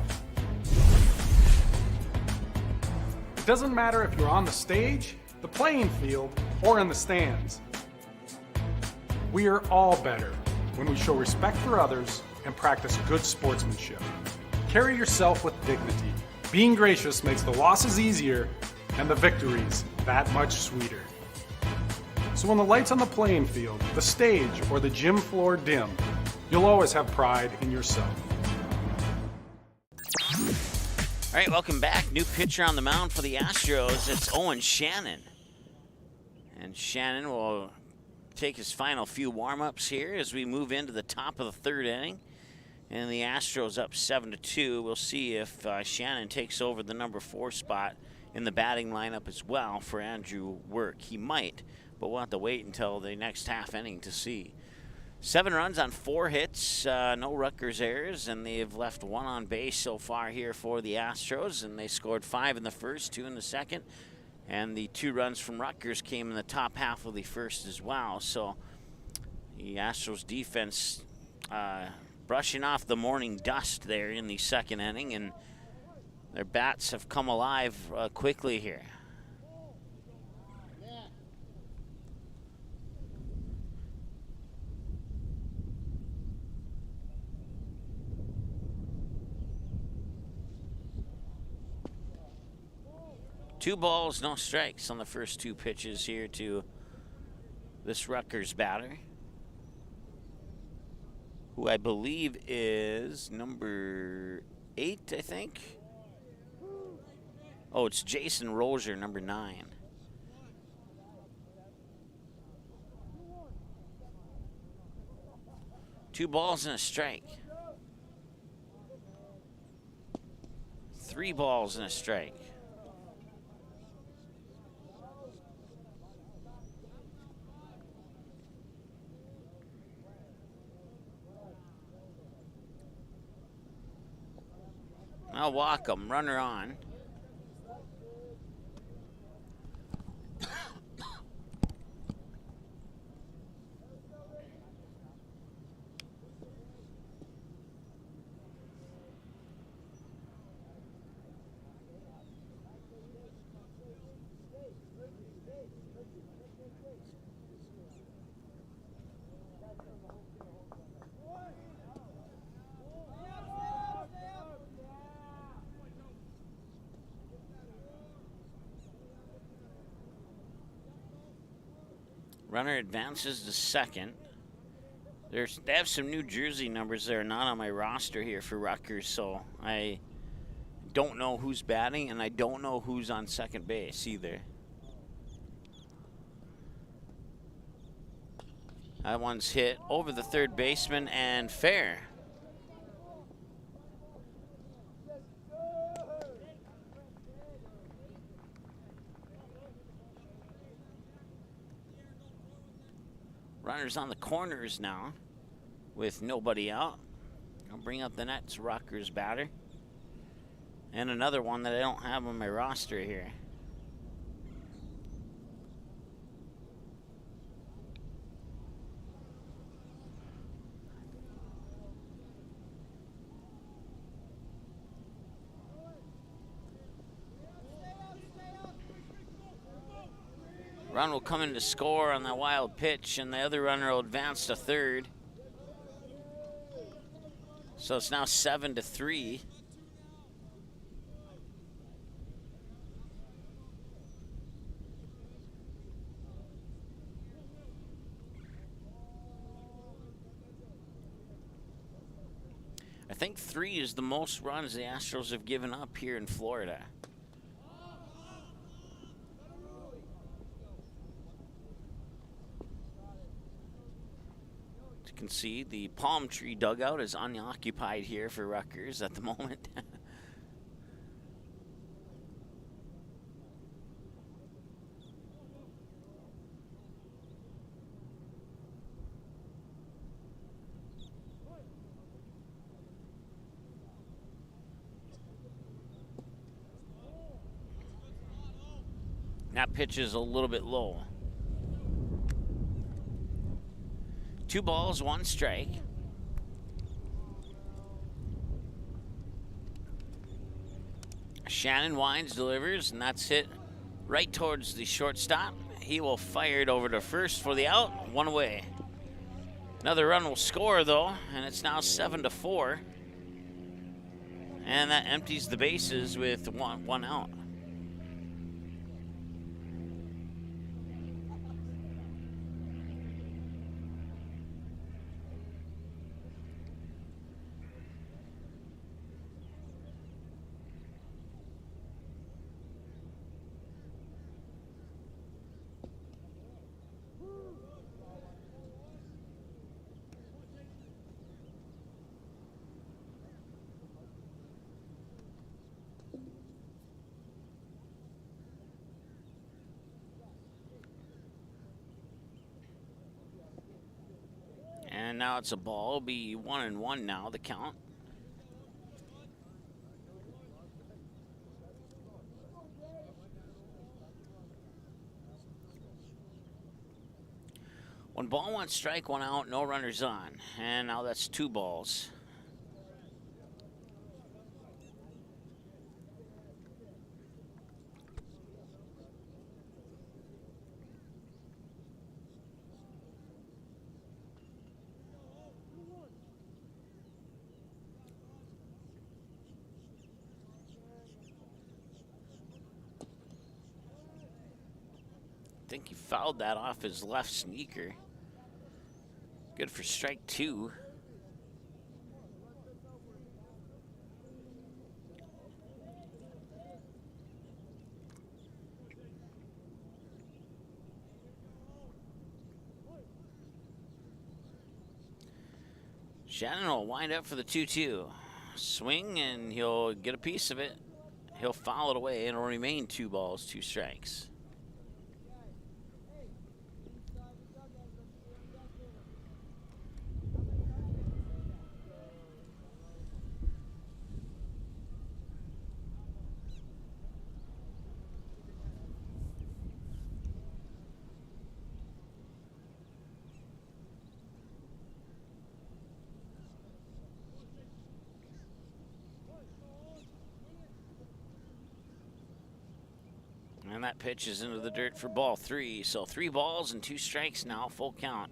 It doesn't matter if you're on the stage, the playing field, or in the stands. We are all better when we show respect for others and practice good sportsmanship. Carry yourself with dignity. Being gracious makes the losses easier and the victories that much sweeter. So when the lights on the playing field, the stage, or the gym floor dim, you'll always have pride in yourself. All right, welcome back. New pitcher on the mound for the Astros. It's Owen Shannon. And Shannon will take his final few warm-ups here as we move into the top of the third inning. And the Astros up 7-2. We'll see if Shannon takes over the number 4 spot in the batting lineup as well for Andrew Work. He might, but we'll have to wait until the next half inning to see. 7 runs on 4 hits, no Rutgers errors, and they've left 1 on base so far here for the Astros, and they scored 5 in the first, 2 in the second, and the 2 runs from Rutgers came in the top half of the first as well. So the Astros defense brushing off the morning dust there in the second inning, and their bats have come alive quickly here. Two balls, no strikes on the first 2 pitches here to this Rutgers batter, who I believe is number 8, I think. Oh, it's Jason Rozier, number 9. Two balls and a strike. 3 balls and a strike. I'll walk him, runner on. Runner advances to second. They have some new jersey numbers that are not on my roster here for Rutgers, so I don't know who's batting, and I don't know who's on second base either. That one's hit over the third baseman and fair. Runners on the corners now with nobody out. I'll bring up the Nets Rutgers batter. And another one that I don't have on my roster here. Run will come in to score on that wild pitch, and the other runner will advance to third. So it's now 7-3. I think 3 is the most runs the Astros have given up here in Florida. You can see the palm tree dugout is unoccupied here for Rutgers at the moment. That pitch is a little bit low. 2 balls, 1 strike. Shannon winds, delivers, and that's hit right towards the shortstop. He will fire it over to first for the out, 1 away. Another run will score though, and it's now 7-4. And that empties the bases with one out. And now it's a ball. It'll be 1-1 now, the count. One ball, 1 strike, 1 out, no runners on. And now that's 2 balls. I think he fouled that off his left sneaker. Good for strike 2. Shannon will wind up for the 2-2. Swing, and he'll get a piece of it. he'll foul it away, and it'll remain 2 balls, 2 strikes. And that pitch is into the dirt for ball 3. So 3 balls and 2 strikes now, full count.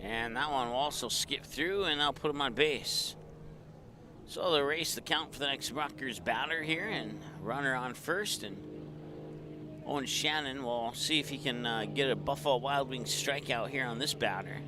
And that one will also skip through, and I'll put him on base. So they'll erase the count for the next Rutgers batter here, and runner on first, and Owen Shannon will see if he can get a Buffalo Wild Wings strikeout here on this batter.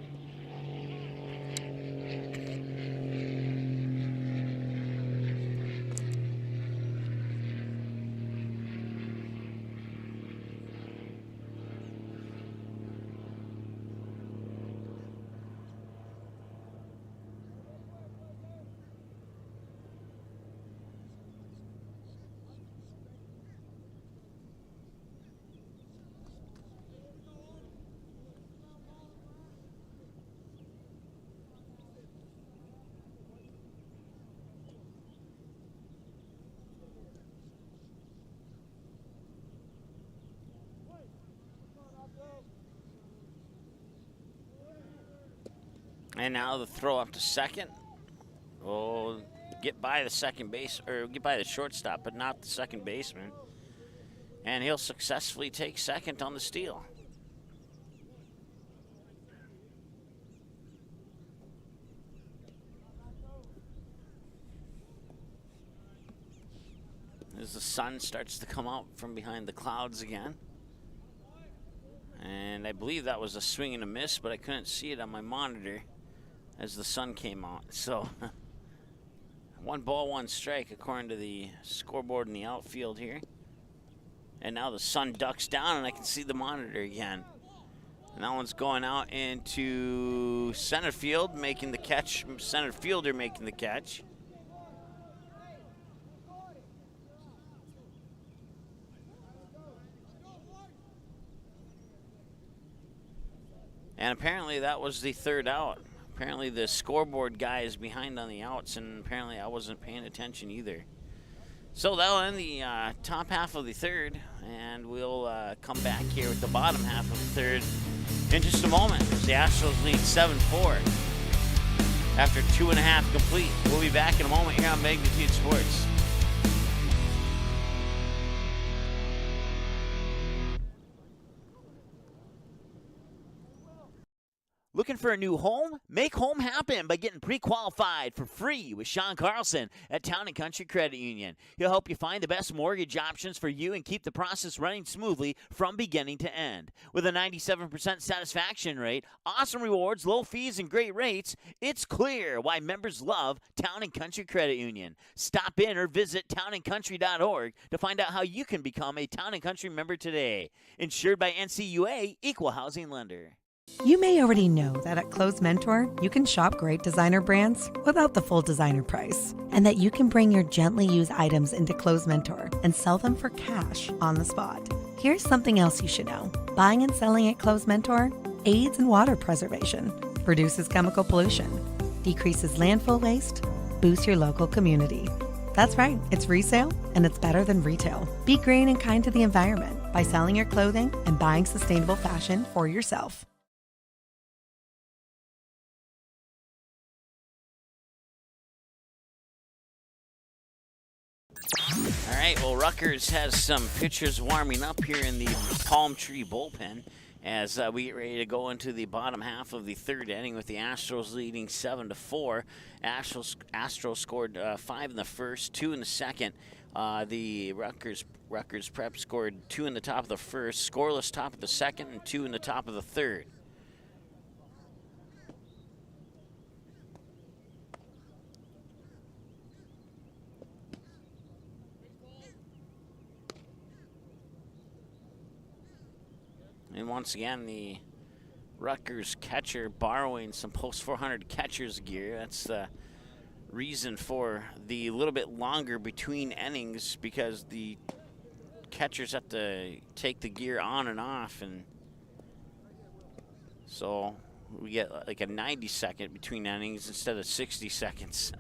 And now the throw up to second. Will get by the second base, or get by the shortstop, but not the second baseman. And he'll successfully take second on the steal. As the sun starts to come out from behind the clouds again. And I believe that was a swing and a miss, but I couldn't see it on my monitor as the sun came out. So 1 ball, 1 strike according to the scoreboard in the outfield here. And now the sun ducks down and I can see the monitor again. And that one's going out into center field, making the catch. Center fielder making the catch. And apparently that was the 3rd out. Apparently the scoreboard guy is behind on the outs, and apparently I wasn't paying attention either. So that'll end the top half of the 3rd, and we'll come back here with the bottom half of the 3rd in just a moment as the Astros lead 7-4 after 2.5 complete. We'll be back in a moment here on Magnitude Sports. Looking for a new home? Make home happen by getting pre-qualified for free with Sean Carlson at Town & Country Credit Union. He'll help you find the best mortgage options for you and keep the process running smoothly from beginning to end. With a 97% satisfaction rate, awesome rewards, low fees, and great rates, it's clear why members love Town & Country Credit Union. Stop in or visit townandcountry.org to find out how you can become a Town & Country member today. Insured by NCUA, Equal Housing Lender. You may already know that at Close Mentor, you can shop great designer brands without the full designer price, and that you can bring your gently used items into Close Mentor and sell them for cash on the spot. Here's something else you should know. Buying and selling at Close Mentor aids in water preservation, reduces chemical pollution, decreases landfill waste, boosts your local community. That's right, it's resale, and it's better than retail. Be green and kind to the environment by selling your clothing and buying sustainable fashion for yourself. All right, well, Rutgers has some pitchers warming up here in the Palm Tree bullpen as we get ready to go into the bottom half of the 3rd inning with the Astros leading 7-4. Astros scored 5 in the first, 2 in the second. The Rutgers Prep scored 2 in the top of the first, scoreless top of the second, and 2 in the top of the 3rd. And once again, the Rutgers catcher borrowing some post 400 catcher's gear. That's the reason for the little bit longer between innings, because the catchers have to take the gear on and off, and so we get like a 90-second between innings instead of 60 seconds.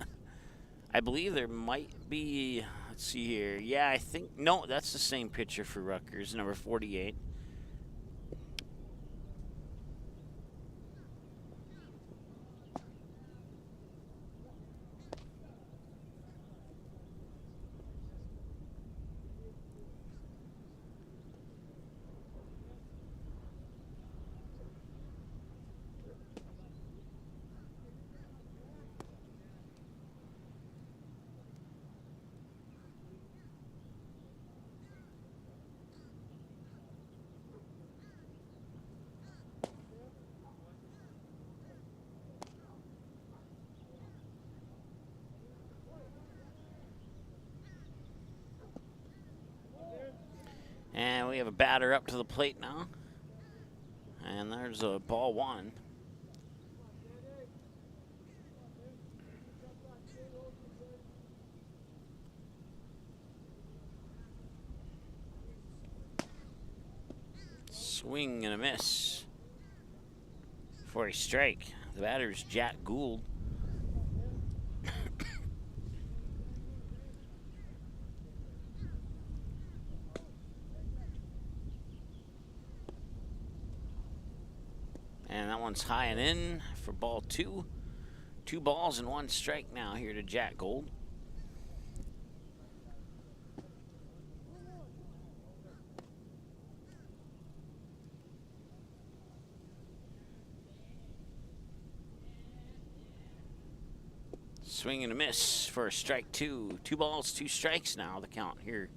I believe there might be, let's see here. Yeah, I think, no, that's the same pitcher for Rutgers, number 48. And we have a batter up to the plate now. And there's a ball one. Swing and a miss for a strike. The batter is Jack Gould. And that one's high and in for ball two. 2 balls and 1 strike now here to Jack Gould. Swing and a miss for a strike 2. 2 balls, 2 strikes now, the count here.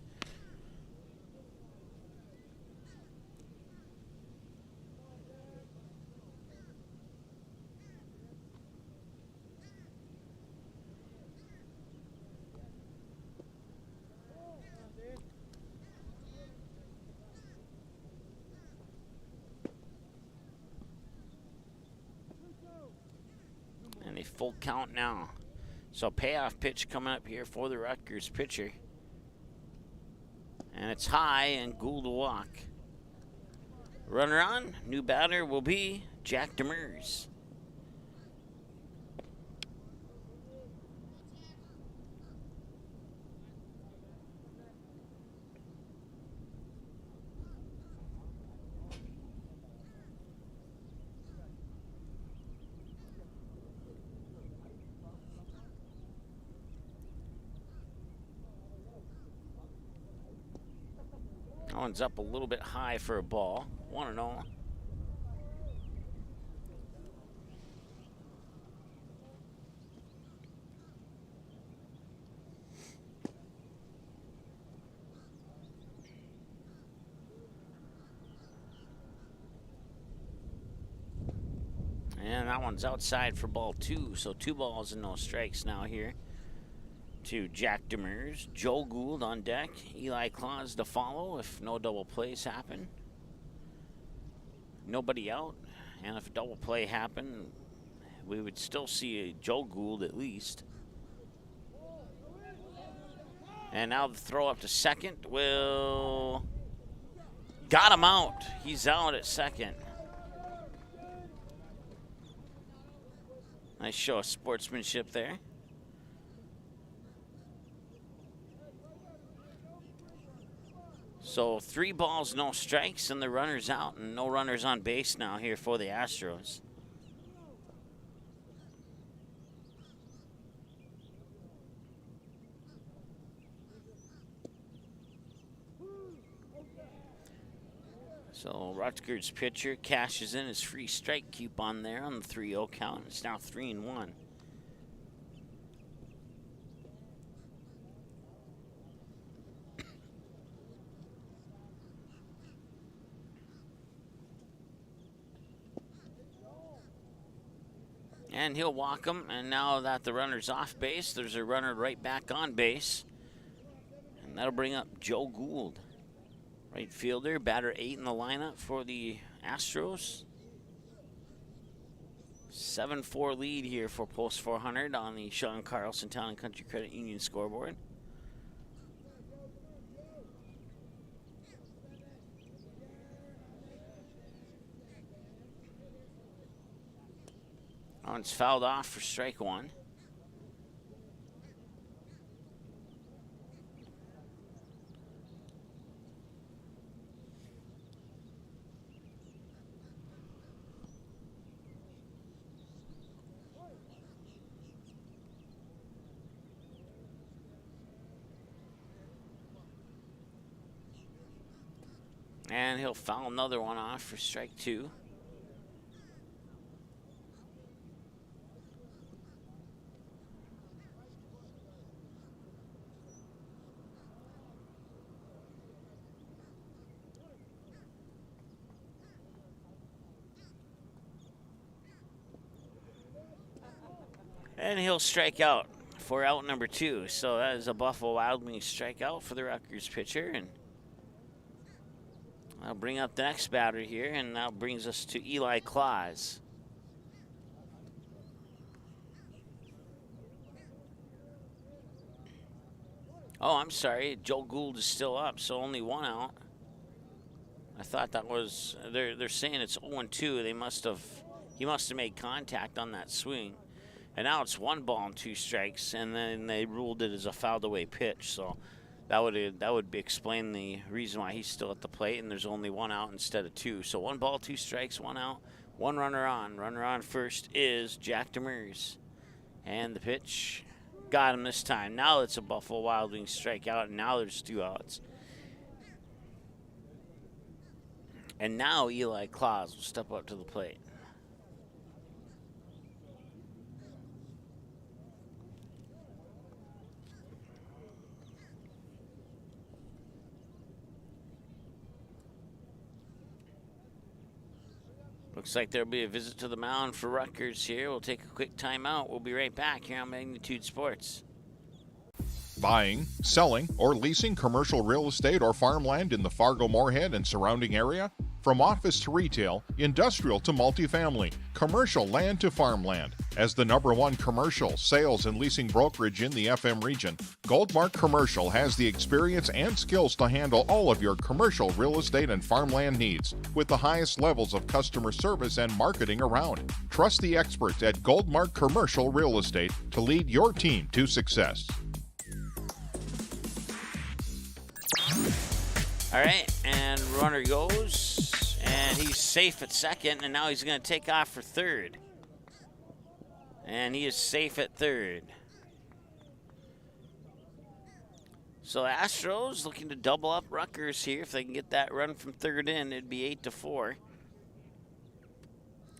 And a full count now. So payoff pitch coming up here for the Rutgers pitcher. And it's high, and Gould will walk. Runner on, new batter will be Jack Demers. That one's up a little bit high for a ball. 1-0. And that one's outside for ball 2. So 2 balls and no strikes now here to Jack Demers. Joe Gould on deck. Eli Claus to follow if no double plays happen. Nobody out. And if a double play happened, we would still see a Joe Gould at least. And now the throw up to second will... Got him out. He's out at second. Nice show of sportsmanship there. So 3 balls, no strikes, and the runner's out, and no runners on base now here for the Astros. So Rutgers pitcher cashes in his free strike coupon there on the 3-0 count. It's now 3-1. And he'll walk him, and now that the runner's off base, there's a runner right back on base. And that'll bring up Joe Gould Right fielder, batter 8 in the lineup for the Astros. 7-4 lead here for Post 400 on the Sean Carlson Town and Country Credit Union scoreboard. Oh, it's fouled off for strike one. And he'll foul another one off for strike two. And he'll strike out for out number 2. So that is a Buffalo Wild Wings strikeout for the Rutgers pitcher. And I'll bring up the next batter here, and that brings us to Eli Claus. Oh, I'm sorry. Joe Gould is still up, so only one out. I thought that was, they're saying it's 0-2. He must have made contact on that swing. And now it's 1 ball and 2 strikes, and then they ruled it as a fouled away pitch. So that would explain the reason why he's still at the plate, and there's only 1 out instead of 2. So 1 ball, 2 strikes, 1 out, 1 runner on. Runner on first is Jack Demers. And the pitch got him this time. Now it's a Buffalo Wild Wings strikeout, and now there's 2 outs. And now Eli Claus will step up to the plate. Looks like there'll be a visit to the mound for Rutgers here. We'll take a quick timeout. We'll be right back here on Magnitude Sports. Buying, selling, or leasing commercial real estate or farmland in the Fargo-Moorhead and surrounding area? From office to retail, industrial to multifamily, commercial land to farmland. As the #1 commercial sales and leasing brokerage in the FM region, Goldmark Commercial has the experience and skills to handle all of your commercial real estate and farmland needs with the highest levels of customer service and marketing around. Trust the experts at Goldmark Commercial Real Estate to lead your team to success. All right, and runner goes, and he's safe at second, and now he's going to take off for third. And he is safe at third. So Astros looking to double up Rutgers here. If they can get that run from third in, it'd be 8-4.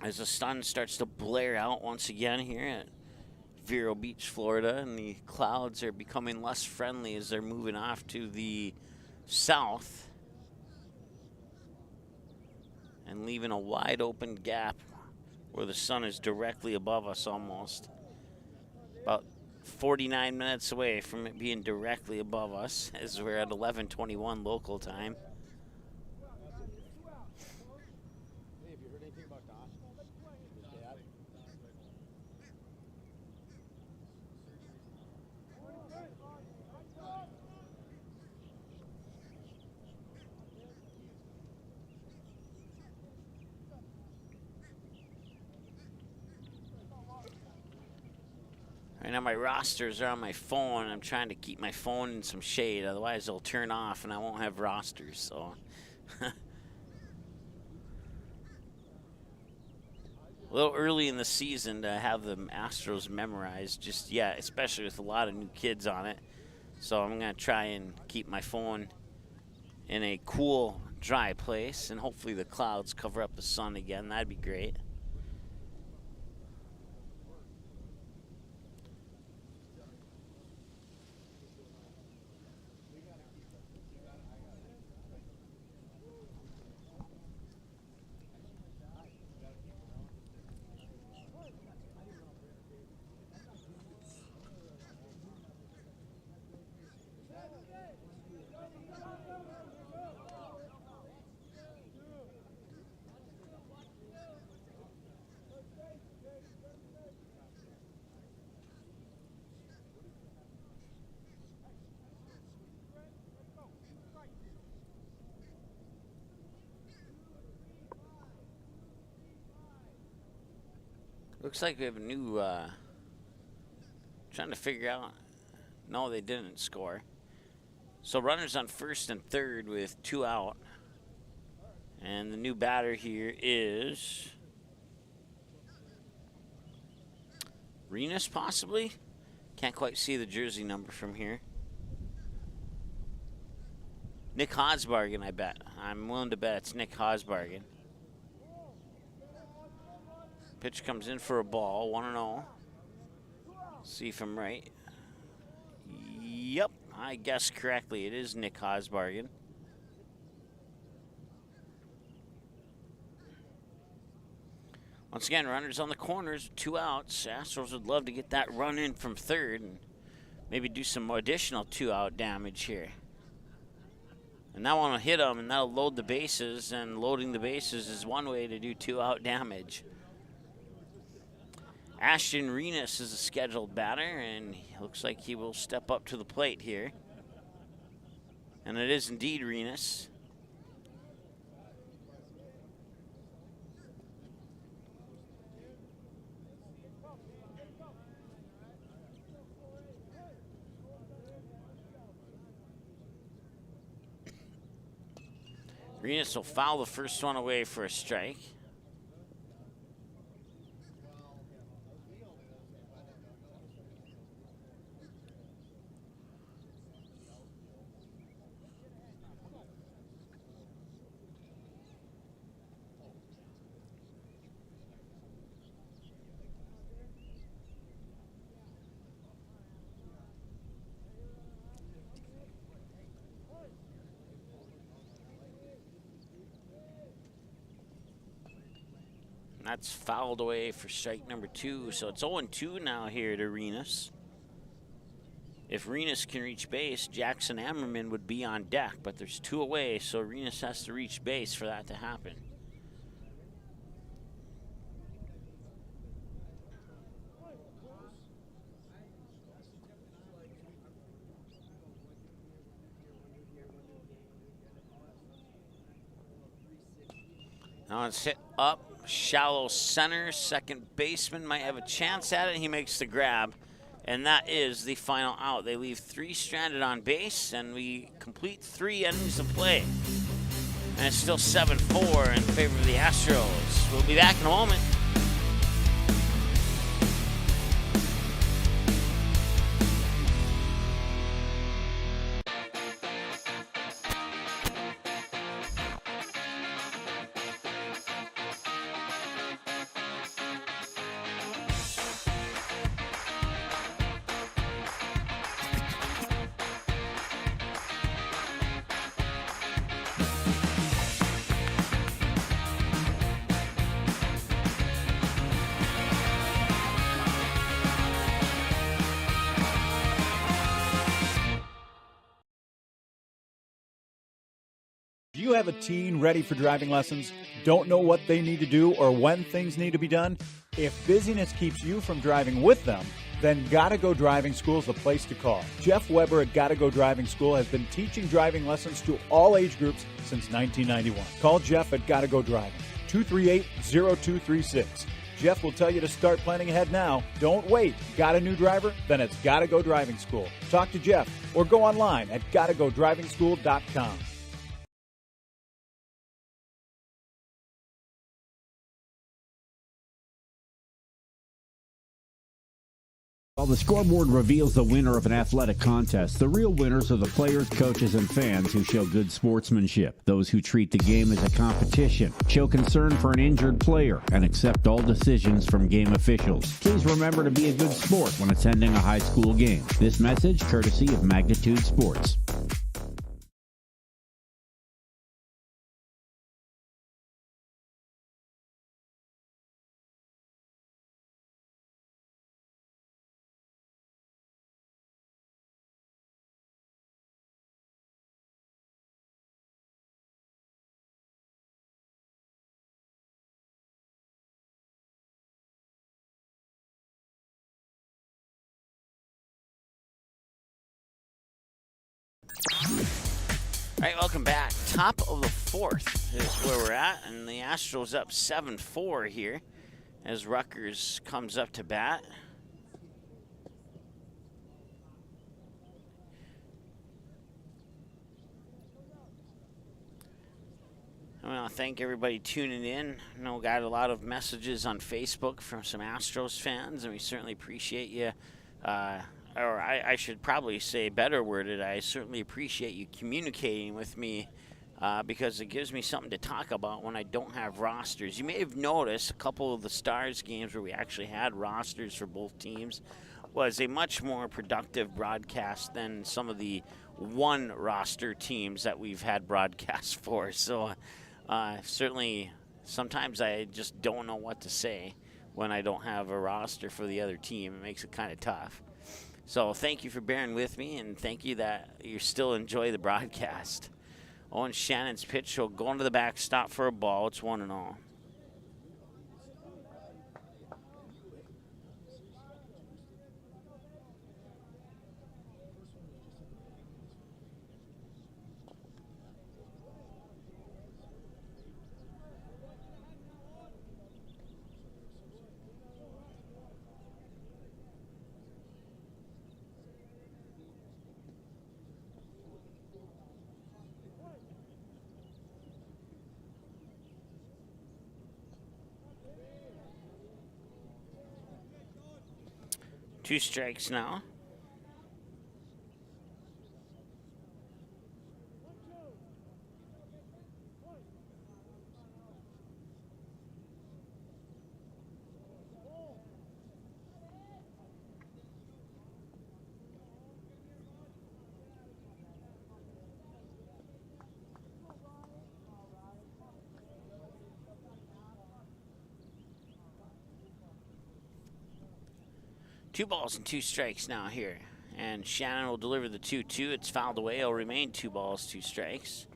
As the sun starts to blare out once again here at Vero Beach, Florida, and the clouds are becoming less friendly as they're moving off to the south and leaving a wide open gap where the sun is directly above us almost. About 49 minutes away from it being directly above us as we're at 11:21 local time. Right now my rosters are on my phone. I'm trying to keep my phone in some shade, otherwise it'll turn off and I won't have rosters. So a little early in the season to have the Astros memorized just yet, especially with a lot of new kids on it. So I'm going to try and keep my phone in a cool, dry place, and hopefully the clouds cover up the sun again. That'd be great. Looks like we have a new, trying to figure out. No, they didn't score. So runners on first and third with 2 out. And the new batter here is Renus, possibly? Can't quite see the jersey number from here. Nick Haasbargen, I bet. I'm willing to bet it's Nick Haasbargen. Pitch comes in for a ball, 1-0. See if I'm right. Yep, I guessed correctly. It is Nick Haasbargen. Once again, runners on the corners, 2 outs. Astros would love to get that run in from third and maybe do some additional 2-out damage here. And now I want to hit them, and that'll load the bases, and loading the bases is one way to do 2-out damage. Ashton Renus is a scheduled batter, and looks like he will step up to the plate here. And it is indeed Renus. Renus will foul the first one away for a strike. That's fouled away for strike number 2. So it's 0-2 now here to Renus. If Renus can reach base, Jackson Ammerman would be on deck, but there's 2 away, so Renus has to reach base for that to happen. Now it's hit up. Shallow center, second baseman might have a chance at it. He makes the grab, and that is the final out. They leave 3 stranded on base, and we complete 3 innings of play. And it's still 7-4 in favor of the Astros. We'll be back in a moment. Do you have a teen ready for driving lessons? Don't know what they need to do or when things need to be done? If busyness keeps you from driving with them, then Gotta Go Driving School is the place to call. Jeff Weber at Gotta Go Driving School has been teaching driving lessons to all age groups since 1991. Call Jeff at Gotta Go Driving, 238-0236. Jeff will tell you to start planning ahead now. Don't wait. Got a new driver? Then it's Gotta Go Driving School. Talk to Jeff or go online at gottagodrivingschool.com. While the scoreboard reveals the winner of an athletic contest, the real winners are the players, coaches, and fans who show good sportsmanship. Those who treat the game as a competition, show concern for an injured player, and accept all decisions from game officials. Please remember to be a good sport when attending a high school game. This message courtesy of Magnitude Sports. All right, welcome back. Top of the 4th is where we're at, and the Astros up 7-4 here. as Rutgers comes up to bat. I want to thank everybody tuning in. I know we got a lot of messages on Facebook from some Astros fans, and we certainly appreciate you. Or I should probably say better worded, I certainly appreciate you communicating with me because it gives me something to talk about when I don't have rosters. You may have noticed a couple of the Stars games where we actually had rosters for both teams was a much more productive broadcast than some of the one roster teams that we've had broadcasts for. So certainly sometimes I just don't know what to say when I don't have a roster for the other team. It makes it kind of tough. So thank you for bearing with me, and thank you that you still enjoy the broadcast. Owen Shannon's pitch will go into the backstop for a ball. It's 1-0. Two strikes now. Two balls and two strikes now here. And Shannon will deliver the 2-2. It's fouled away. It'll remain 2 balls, 2 strikes.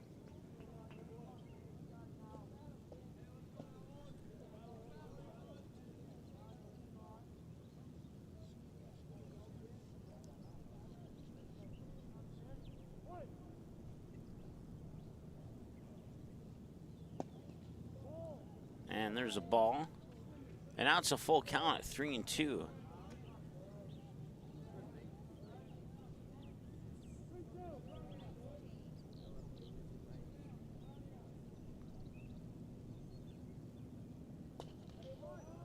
And there's a ball. And now it's a full count at 3-2.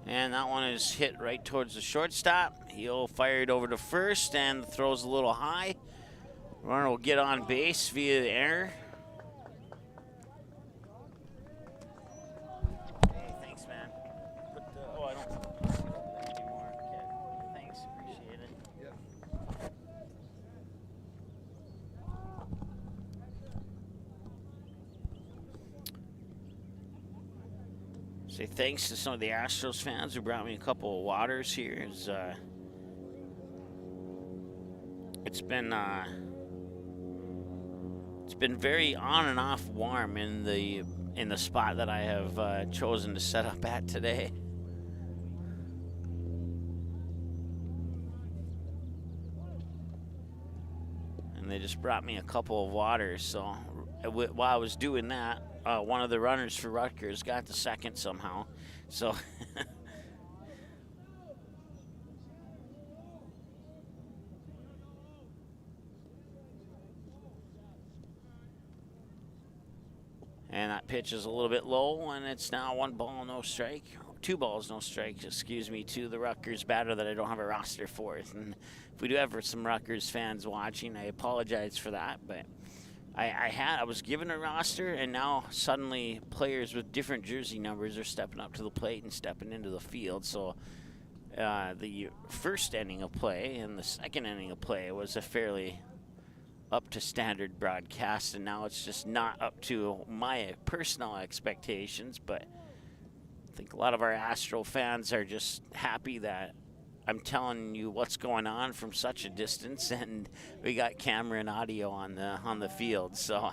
And that one is hit right towards the shortstop. He'll fire it over to first, and the throw's a little high. Runner will get on base via the error. Hey, thanks, man. I don't anymore. Okay. Thanks, appreciate it. Say thanks to some of the Astros fans who brought me a couple of waters here. It's been very on and off warm in the spot that I have chosen to set up at today. And they just brought me a couple of waters, so while I was doing that, one of the runners for Rutgers got the second somehow. So and that pitch is a little bit low, and it's now 1 ball, no strike. 2 balls, no strikes, excuse me, to the Rutgers batter that I don't have a roster for. And if we do have some Rutgers fans watching, I apologize for that, but I was given a roster, and now suddenly players with different jersey numbers are stepping up to the plate and stepping into the field. So the first inning of play and the second inning of play was a fairly up to standard broadcast, and now it's just not up to my personal expectations. But I think a lot of our Astro fans are just happy that I'm telling you what's going on from such a distance, and we got camera and audio on the field. So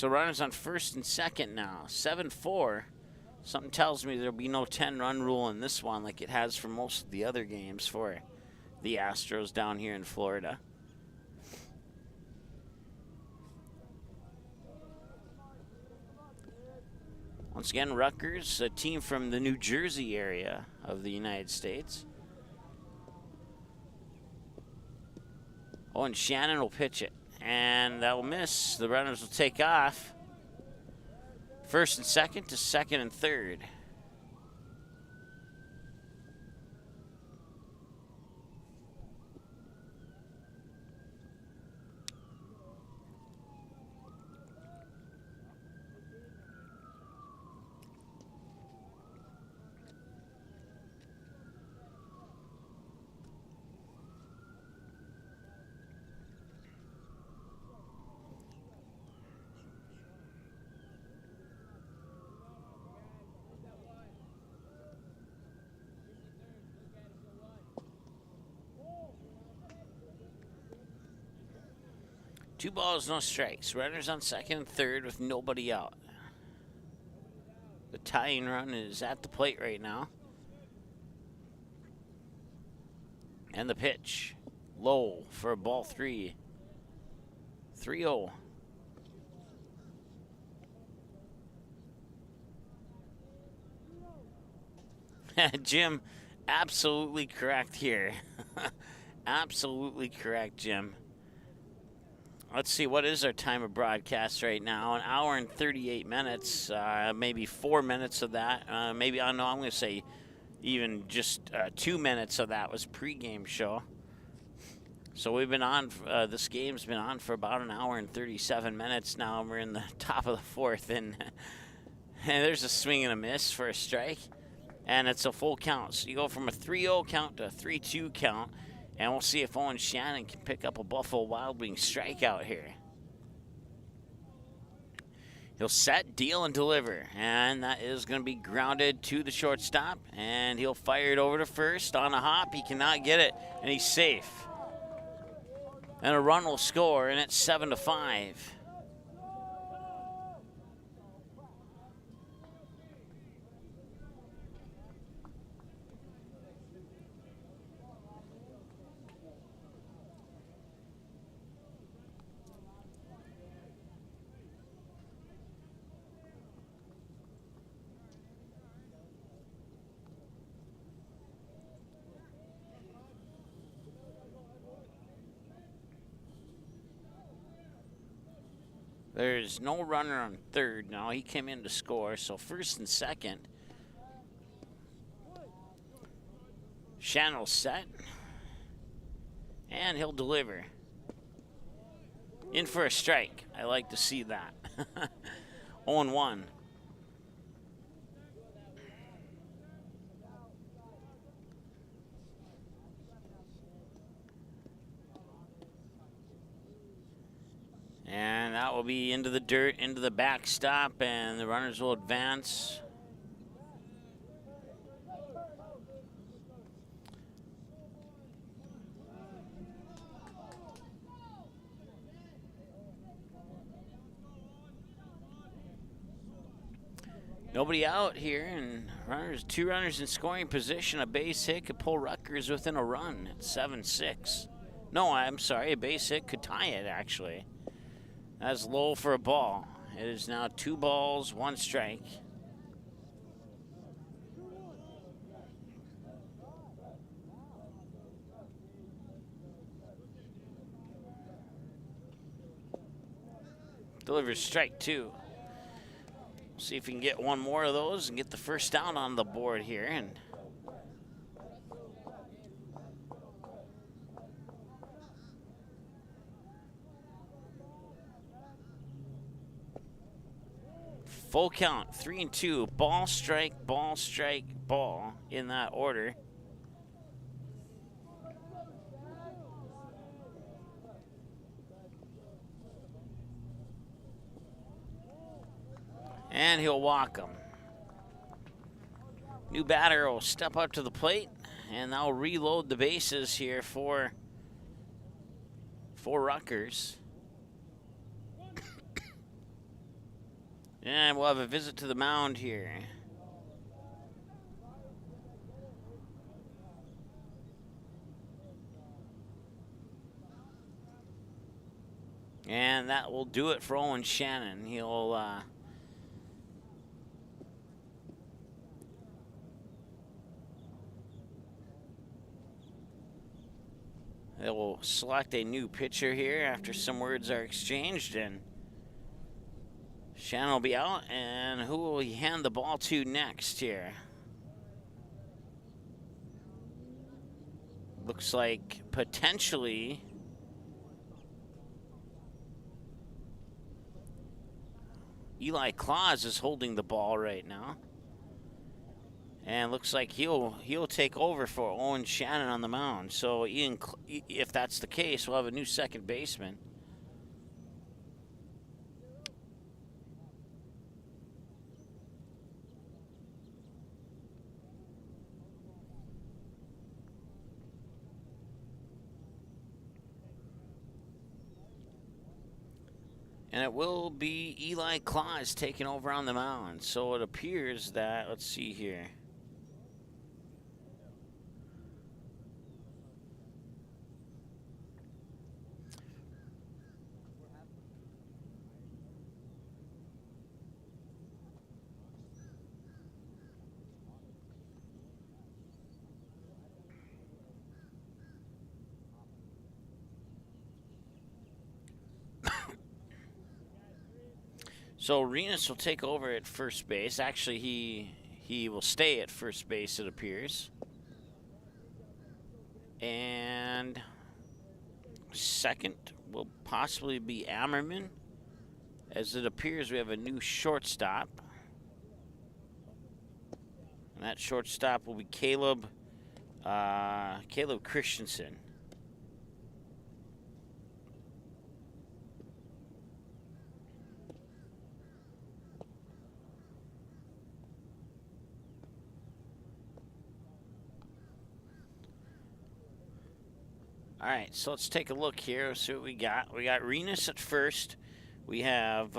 runners on first and second now. 7-4. Something tells me there'll be no 10-run rule in this one like it has for most of the other games for the Astros down here in Florida. Once again, Rutgers, a team from the New Jersey area of the United States. Oh, and Shannon will pitch it. And that will miss. The runners will take off. First and second to second and third. Two balls, no strikes. Runners on second and third with nobody out. The tying run is at the plate right now. And the pitch. Low for a ball 3. 3-0. Jim, absolutely correct here. Absolutely correct, Jim. Let's see, what is our time of broadcast right now? An hour and 38 minutes, maybe 4 minutes of that. Maybe, I don't know, I'm going to say even just 2 minutes of that was pregame show. So we've been on, this game's been on for about an hour and 37 minutes now, and we're in the top of the fourth, and there's a swing and a miss for a strike, and it's a full count. So you go from a 3-0 count to a 3-2 count. And we'll see if Owen Shannon can pick up a Buffalo Wild Wings strikeout here. He'll set, deal, and deliver. And that is going to be grounded to the shortstop. And he'll fire it over to first on a hop. He cannot get it, and he's safe. And a run will score, and it's 7-5. There's no runner on third now. He came in to score, so first and second. Shannon will set. And he'll deliver. In for a strike. I like to see that. 0-1. And that will be into the dirt, into the backstop, and the runners will advance. Nobody out here, and two runners in scoring position. A base hit could pull Rutgers within a run at 7-6. No, I'm sorry, a base hit could tie it, actually. That's low for a ball. It is now 2 balls, 1 strike. Delivers strike 2. See if we can get one more of those and get the first down on the board here. Full count, 3-2. Ball, strike, ball in that order. And he'll walk him. New batter will step up to the plate, and they'll reload the bases here for Rutgers. And we'll have a visit to the mound here. And that will do it for Owen Shannon. He'll They will select a new pitcher here after some words are exchanged, and Shannon will be out, and who will he hand the ball to next here? Looks like potentially Eli Claus is holding the ball right now. And looks like he'll take over for Owen Shannon on the mound. So if that's the case, we'll have a new second baseman. And it will be Eli Claus taking over on the mound. So it appears that, let's see here. So Renus will take over at first base. Actually, he will stay at first base, it appears. And second will possibly be Ammerman. As it appears, we have a new shortstop. And that shortstop will be Caleb Christensen. All right, so let's take a look here, see what we got. We got Renus at first. We have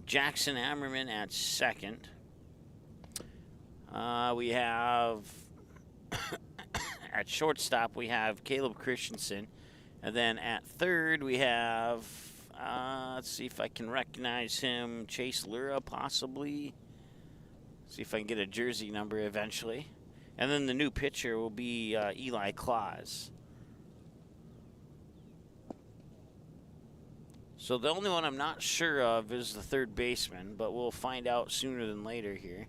Jackson Ammerman at second. We have, at shortstop, we have Caleb Christensen. And then at third, we have, let's see if I can recognize him, Chase Lura, possibly. See if I can get a jersey number eventually. And then the new pitcher will be Eli Claus. So the only one I'm not sure of is the third baseman, but we'll find out sooner than later here.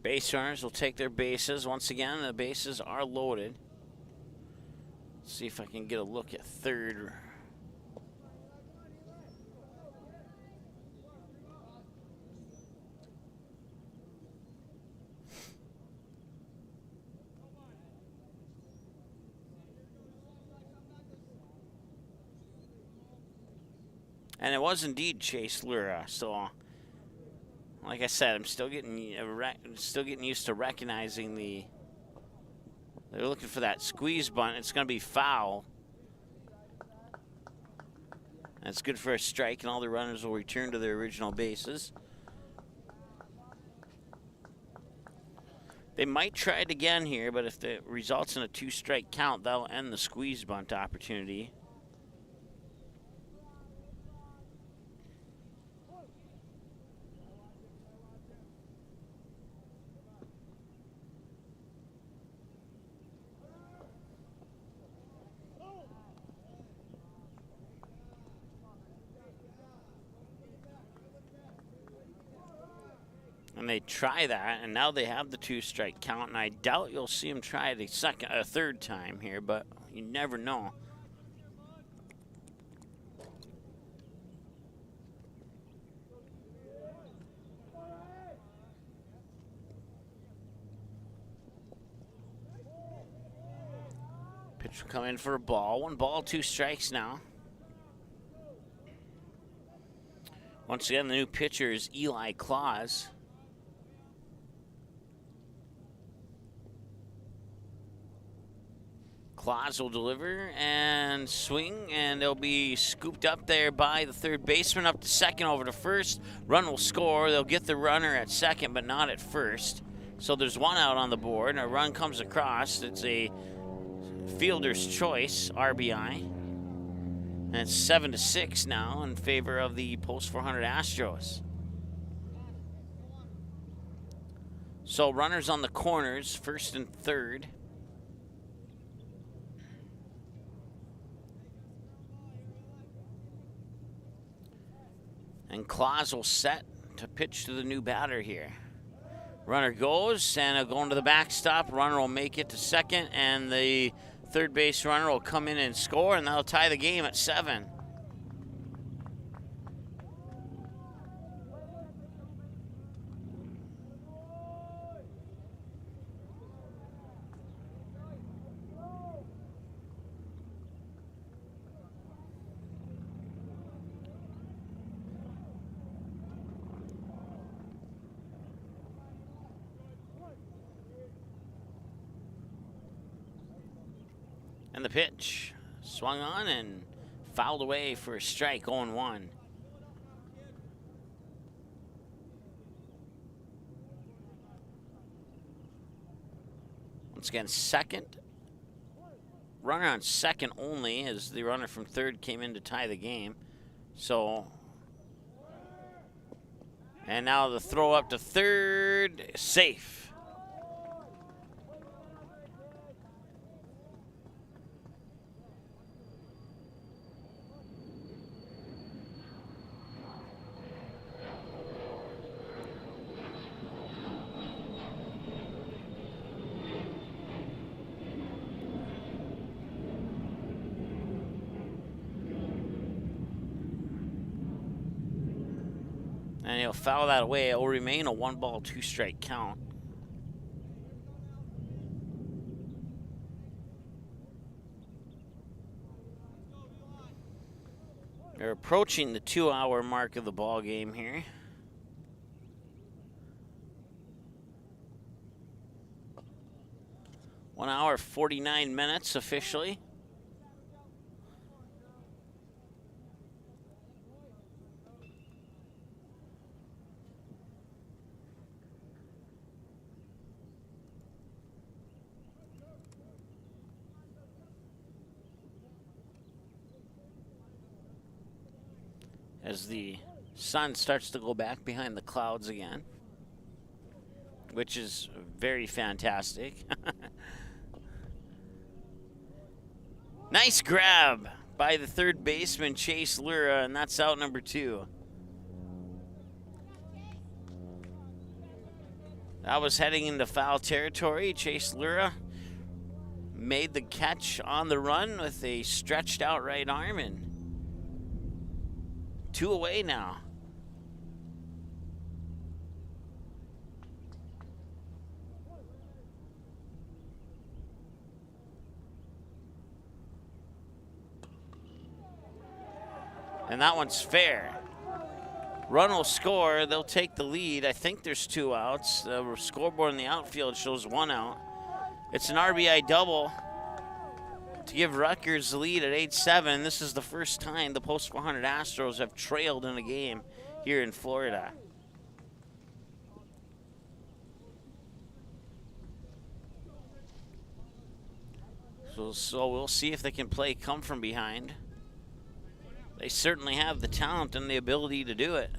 Base runners will take their bases. Once again, the bases are loaded. Let's see if I can get a look at third. And it was indeed Chase Lura. So, like I said, I'm still getting used to recognizing the. They're looking for that squeeze bunt. It's going to be foul. That's good for a strike, and all the runners will return to their original bases. They might try it again here, but if it results in a 2-strike count, that'll end the squeeze bunt opportunity. And they try that, and now they have the 2-strike count, and I doubt you'll see them try it a third time here, but you never know. Pitch will come in for a ball. 1 ball, 2 strikes now. Once again, the new pitcher is Eli Claus. Claus will deliver and swing, and they'll be scooped up there by the third baseman, up to second, over to first. Run will score. They'll get the runner at second, but not at first. So there's 1 out on the board, and a run comes across. It's a fielder's choice, RBI. And it's 7-6 now in favor of the post 400 Astros. So runners on the corners, first and third. And Claus will set to pitch to the new batter here. Runner goes, and going to the backstop. Runner will make it to second, and the third base runner will come in and score, and that'll tie the game at 7. And the pitch swung on and fouled away for a strike, 0-1. Once again, second. Runner on second only as the runner from third came in to tie the game. So, and now the throw up to third, safe. And he'll foul that away. It will remain a 1-ball, 2-strike count. They're approaching the 2-hour mark of the ball game here. One hour, 49 minutes officially. As the sun starts to go back behind the clouds again, which is very fantastic. Nice grab by the third baseman, Chase Lura, and that's out number 2. That was heading into foul territory. Chase Lura made the catch on the run with a stretched out right arm, and 2 away now. And that one's fair. Run will score. They'll take the lead. I think there's 2 outs. The scoreboard in the outfield shows 1 out. It's an RBI double to give Rutgers the lead at 8-7. This is the first time the post 400 Astros have trailed in a game here in Florida. So we'll see if they can play come from behind. They certainly have the talent and the ability to do it.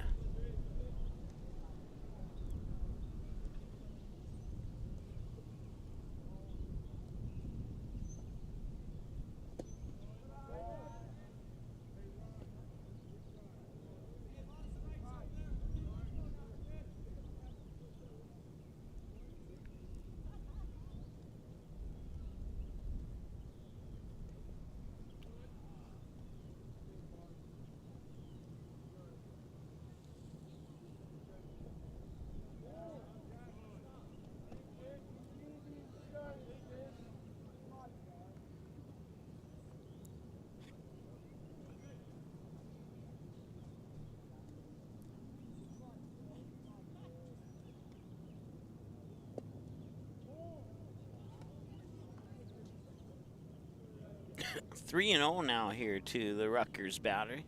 Three 3-0 now here to the Rutgers batter.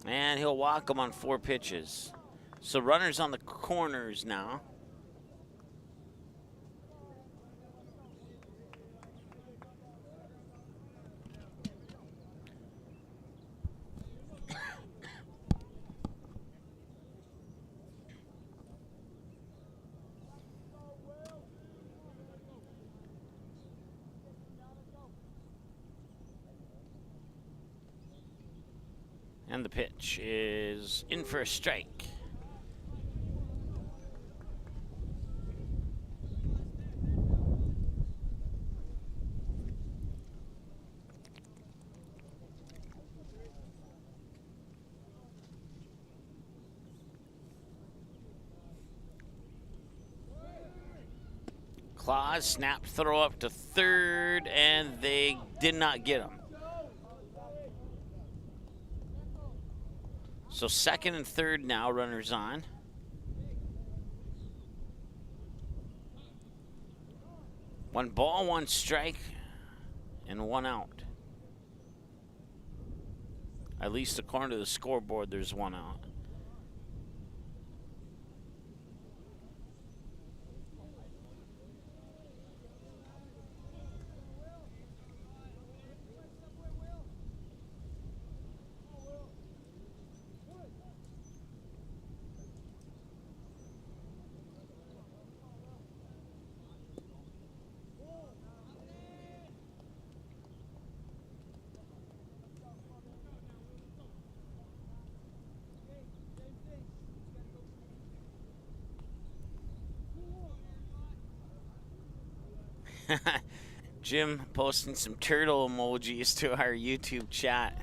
And he'll walk them on 4 pitches. So runners on the corners now. And the pitch is in for a strike. Claus snap throw up to third, and they did not get him. So second and third now, runners on. One ball, one strike, and one out. At least according to the scoreboard, there's one out. Jim posting some turtle emojis to our YouTube chat.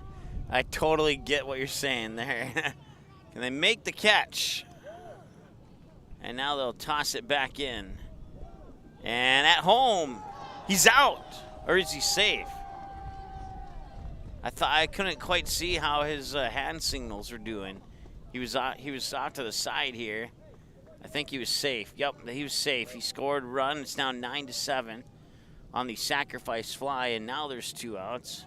I totally get what you're saying there. Can they make the catch? And now they'll toss it back in. And at home, he's out. Or is he safe? I couldn't quite see how his hand signals were doing. He was off to the side here. I think he was safe. Yep, he was safe. He scored a run. It's now 9-7 on the sacrifice fly, and now there's 2 outs.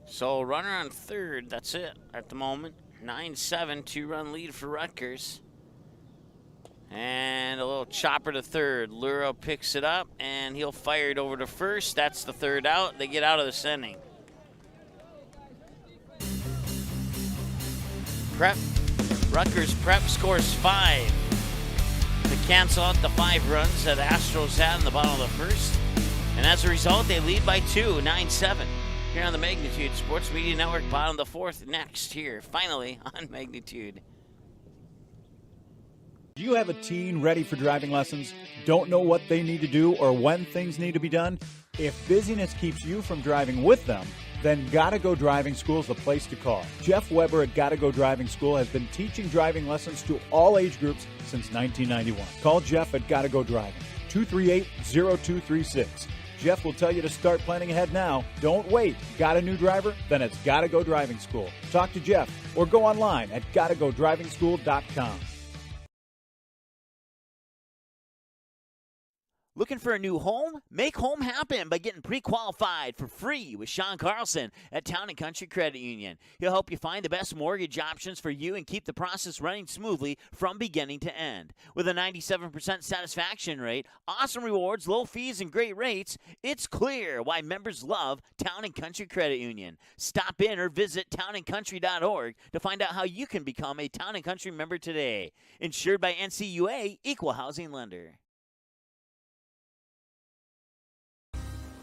So runner on third, that's it at the moment. 9-7, 2-run lead for Rutgers. And a little chopper to third. Luro picks it up, and he'll fire it over to first. That's the third out. They get out of this inning. Rutgers Prep scores 5 to cancel out the 5 runs that Astros had in the bottom of the first. And as a result, they lead by 2, 9-7. Here on the Magnitude Sports Media Network, bottom of the 4th, next here, finally on Magnitude. Do you have a teen ready for driving lessons? Don't know what they need to do or when things need to be done? If busyness keeps you from driving with them, then Gotta Go Driving School is the place to call. Jeff Weber at Gotta Go Driving School has been teaching driving lessons to all age groups since 1991. Call Jeff at Gotta Go Driving, 238-0236. Jeff will tell you to start planning ahead now. Don't wait. Got a new driver? Then it's Gotta Go Driving School. Talk to Jeff or go online at gottagodrivingschool.com. Looking for a new home? Make home happen by getting pre-qualified for free with Sean Carlson at Town & Country Credit Union. He'll help you find the best mortgage options for you and keep the process running smoothly from beginning to end. With a 97% satisfaction rate, awesome rewards, low fees, and great rates, it's clear why members love Town & Country Credit Union. Stop in or visit townandcountry.org to find out how you can become a Town & Country member today. Insured by NCUA, Equal Housing Lender.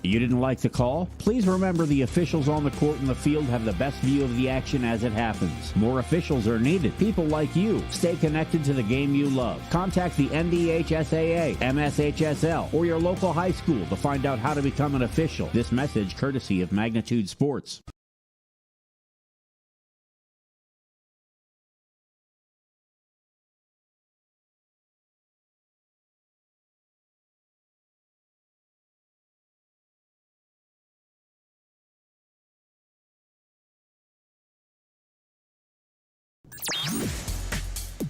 You didn't like the call? Please remember the officials on the court and the field have the best view of the action as it happens. More officials are needed. People like you. Stay connected to the game you love. Contact the NDHSAA, MSHSL, or your local high school to find out how to become an official. This message courtesy of Magnitude Sports.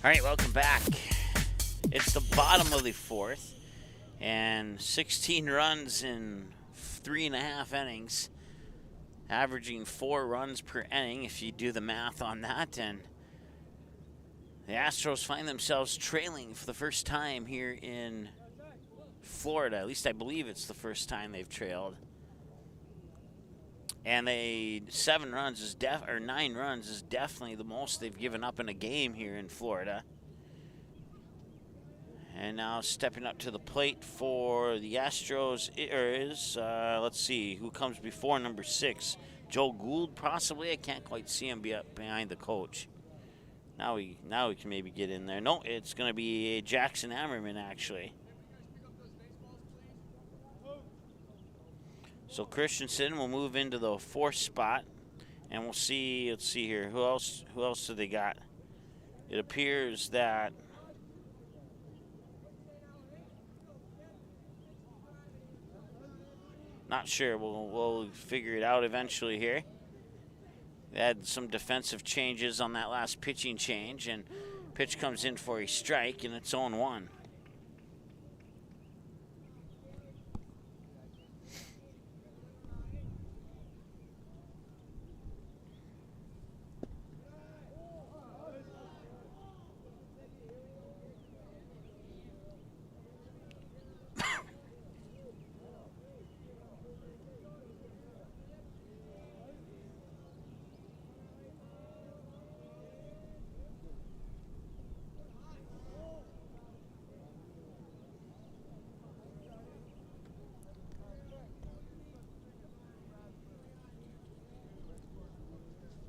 All right, welcome back. It's the bottom of the fourth, and 16 runs in 3.5 innings, averaging 4 runs per inning if you do the math on that. And the Astros find themselves trailing for the first time here in Florida. At least I believe it's the first time they've trailed. And 9 runs is definitely the most they've given up in a game here in Florida. And now stepping up to the plate for the Astros is, let's see, who comes before number 6? Joe Gould, possibly. I can't quite see him behind the coach. Now we can maybe get in there. No, it's going to be Jackson Ammerman, actually. So Christensen will move into the 4th spot, and we'll see. Let's see here. Who else do they got? It appears that not sure. We'll figure it out eventually here. They had some defensive changes on that last pitching change, and pitch comes in for a strike, and it's 0-1.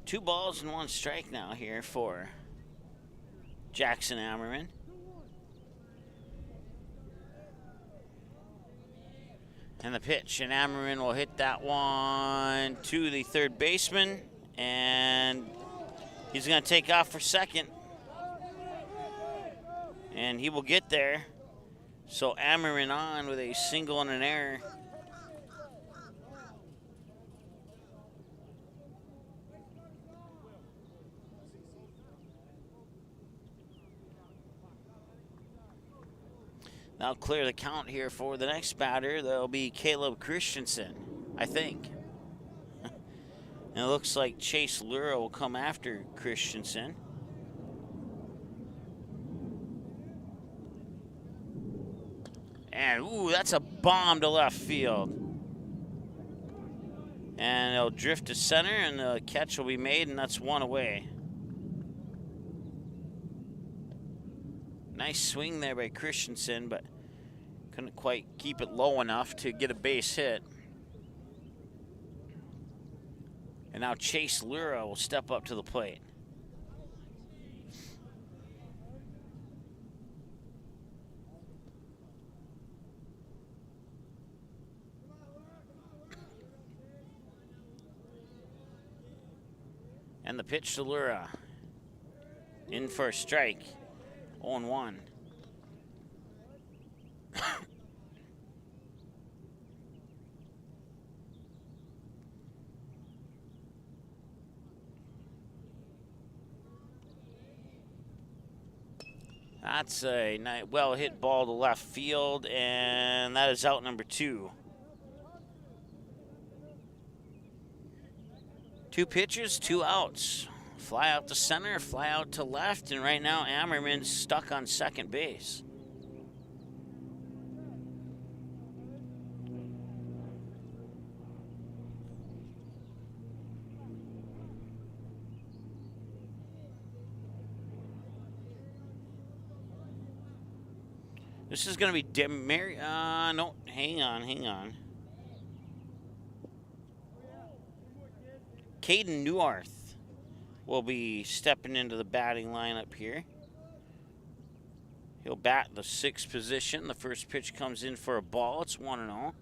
Two balls and 1 strike now here for Jackson Ammerman. And the pitch, and Ammerman will hit that one to the third baseman, and he's going to take off for second. And he will get there. So Ammerman on with a single and an error. Now clear the count here for the next batter. That'll be Caleb Christensen, I think. And it looks like Chase Lura will come after Christensen. And, ooh, that's a bomb to left field. And it'll drift to center, and the catch will be made, and that's 1 away. Nice swing there by Christensen, but couldn't quite keep it low enough to get a base hit. And now Chase Lura will step up to the plate. And the pitch to Lura. In for a strike. 0-1. That's a well-hit ball to left field, and that is out number 2. 2 pitches, 2 outs. Fly out to center, fly out to left, and right now Ammerman's stuck on second base. This is going to be no, hang on. Caden Newarth will be stepping into the batting lineup here. He'll bat the 6th position. The first pitch comes in for a ball. It's 1-0.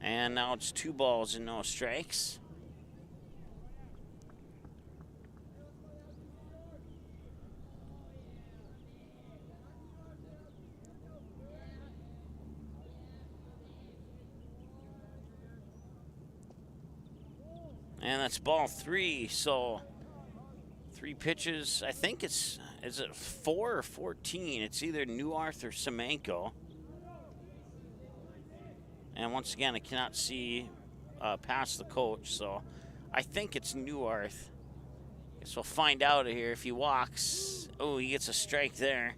And now it's 2 balls and no strikes. And that's ball 3, so 3 pitches. I think is it 4 or 14? It's either Neuarth or Semenko. And once again, I cannot see past the coach, so I think it's Neuarth. Guess we'll find out here if he walks. Oh, he gets a strike there.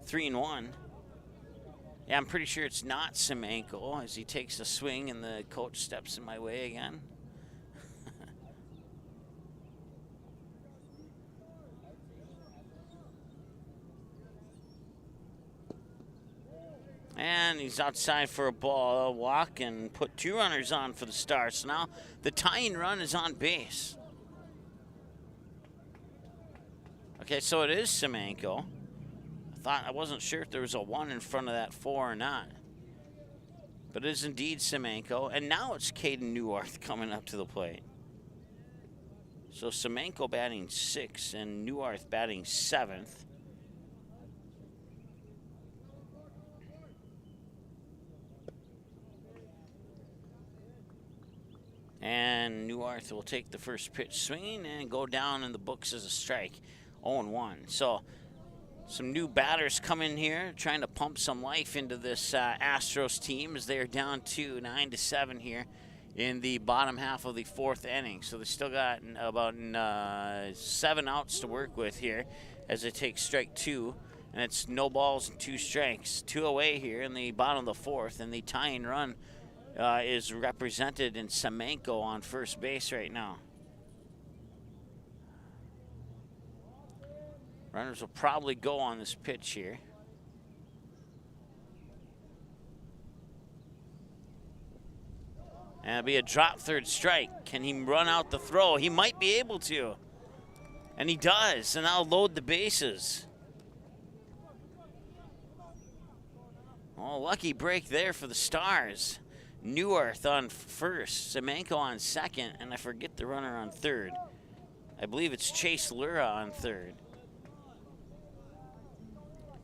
3-1. Yeah, I'm pretty sure it's not Semenko as he takes a swing and the coach steps in my way again. And he's outside for a ball, a walk, and put 2 runners on for the Stars. So now the tying run is on base. Okay, so it is Semenko. I wasn't sure if there was a 1 in front of that 4 or not. But it is indeed Semenko. And now it's Caden Neuarth coming up to the plate. So Semenko batting 6th and Neuarth batting 7th. And Neuarth will take the first pitch swinging and go down in the books as a strike. 0-1. So some new batters come in here trying to pump some life into this Astros team as they are down 9-7 here in the bottom half of the 4th inning. So they still got about 7 outs to work with here as they take strike 2. And it's no balls and 2 strikes. 2 away here in the bottom of the 4th, and the tying run is represented in Semenko on first base right now. Runners will probably go on this pitch here. And it'll be a drop third strike. Can he run out the throw? He might be able to. And he does, and I'll load the bases. Oh, lucky break there for the Stars. Neuarth on first, Semenko on second, and I forget the runner on third. I believe it's Chase Lura on third.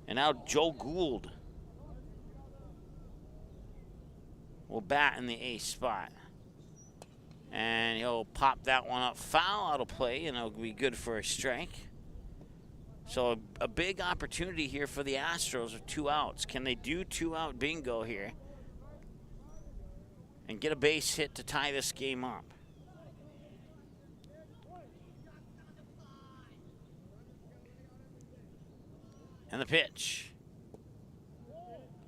And now Joe Gould will bat in the ace spot. And he'll pop that one up foul out of play, and it'll be good for a strike. So a big opportunity here for the Astros with 2 outs. Can they do 2-out bingo here and get a base hit to tie this game up? And the pitch.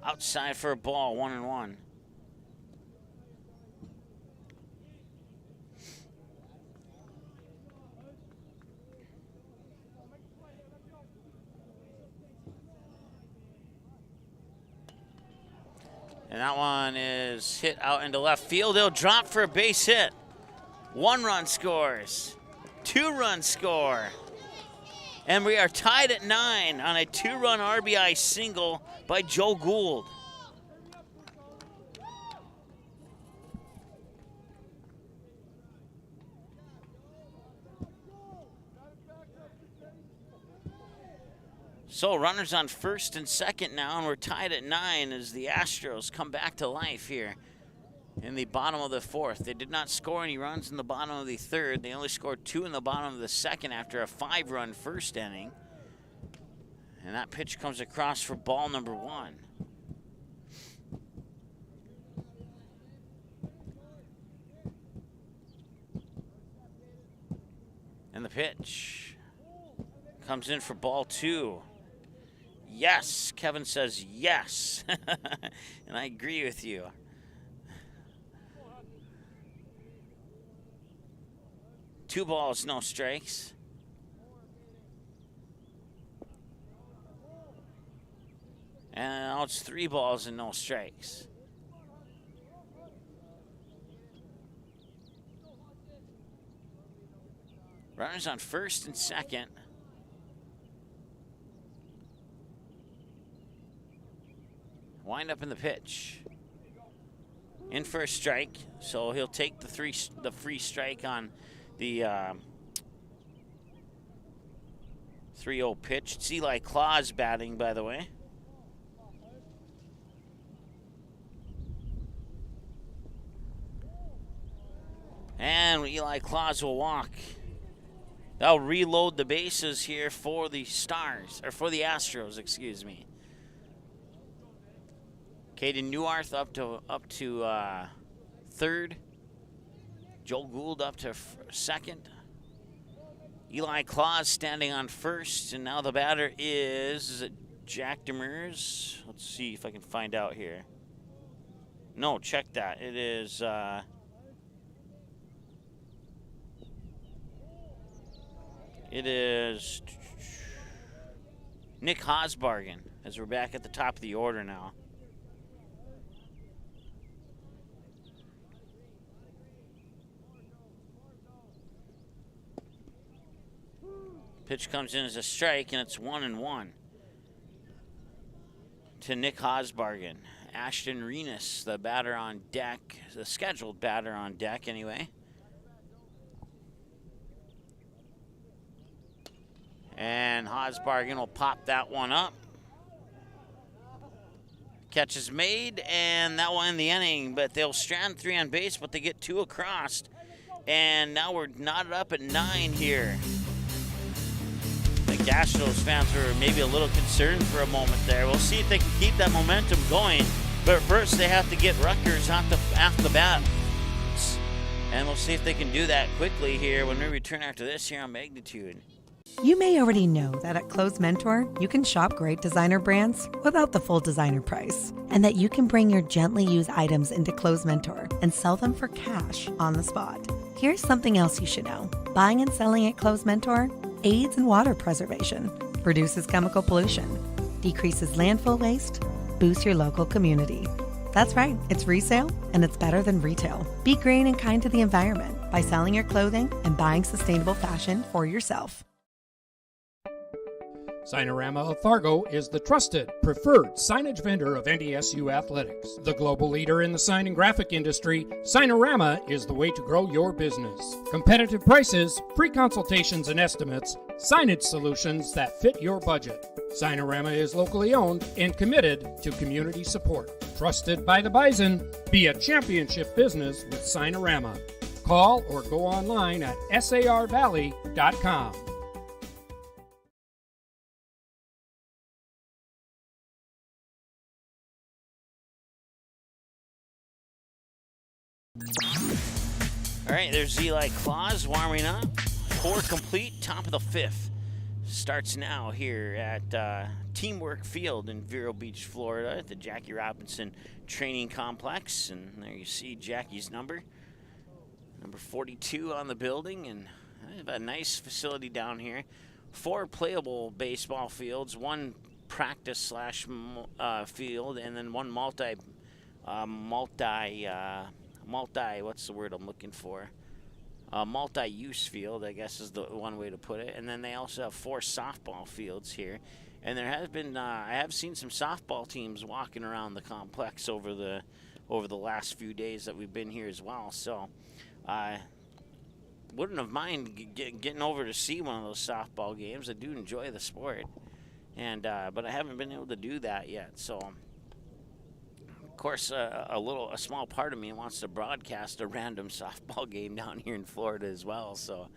Outside for a ball, 1-1. And that one is hit out into left field. He'll drop for a base hit. 1 run scores. 2 run score. And we are tied at 9 on a 2-run RBI single by Joe Gould. So runners on first and second now, and we're tied at 9 as the Astros come back to life here in the bottom of the 4th. They did not score any runs in the bottom of the 3rd. They only scored 2 in the bottom of the 2nd after a 5-run first inning. And that pitch comes across for ball number 1. And the pitch comes in for ball 2. Yes, Kevin says yes. And I agree with you. Two balls, no strikes. And now it's 3 balls and no strikes. Runners on first and second. Wind up in the pitch. In for a strike, so he'll take the free strike on the 3-0 pitch. It's Eli Claus batting, by the way. And Eli Claus will walk. They'll reload the bases here for the Stars, or for the Astros, excuse me. Caden Newarth up to third. Joel Gould up to second. Eli Claus standing on first, and now the batter is it Jack Demers? Let's see if I can find out here. No, check that. It is Nick Haasbargen, as we're back at the top of the order now. Pitch comes in as a strike, and it's 1-1 to Nick Haasbargen. Ashton Renus, the batter on deck, the scheduled batter on deck anyway. And Haasbargen will pop that one up. Catch is made, and that will end the inning, but they'll strand 3 on base, but they get 2 across. And now we're knotted up at 9 here. The Astros fans were maybe a little concerned for a moment there. We'll see if they can keep that momentum going. But first, they have to get Rutgers off the bat. And we'll see if they can do that quickly here when we return after this here on Magnitude. You may already know that at Close Mentor, you can shop great designer brands without the full designer price, and that you can bring your gently used items into Close Mentor and sell them for cash on the spot. Here's something else you should know. Buying and selling at Close Mentor aids in water preservation, reduces chemical pollution, decreases landfill waste, boosts your local community. That's right, it's resale, and it's better than retail. Be green and kind to the environment by selling your clothing and buying sustainable fashion for yourself. Signarama of Fargo is the trusted, preferred signage vendor of NDSU athletics. The global leader in the sign and graphic industry, Signarama is the way to grow your business. Competitive prices, free consultations and estimates, signage solutions that fit your budget. Signarama is locally owned and committed to community support. Trusted by the Bison, be a championship business with Signarama. Call or go online at sarvalley.com. All right, there's Eli Claus warming up. 4 complete, top of the 5th. Starts now here at Teamwork Field in Vero Beach, Florida, at the Jackie Robinson Training Complex. And there you see Jackie's number 42 on the building. And I have a nice facility down here. 4 playable baseball fields, 1 practice / field, and then 1 what's the word I'm looking for? Multi-use field, I guess is the one way to put it. And then they also have 4 softball fields here. And there has been, I have seen some softball teams walking around the complex over the last few days that we've been here as well. So I wouldn't have mind getting over to see one of those softball games. I do enjoy the sport, and but I haven't been able to do that yet. So. Of course, a small part of me wants to broadcast a random softball game down here in Florida as well. So,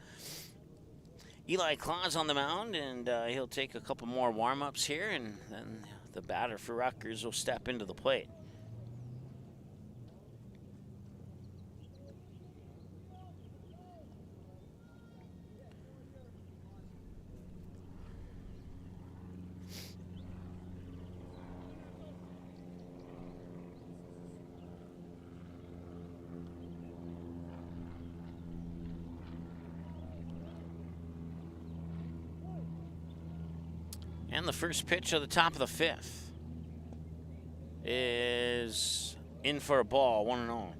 Eli Claus on the mound, and he'll take a couple more warm-ups here, and then the batter for Rutgers will step into the plate. And the first pitch of the top of the 5th is in for a ball, 1-0.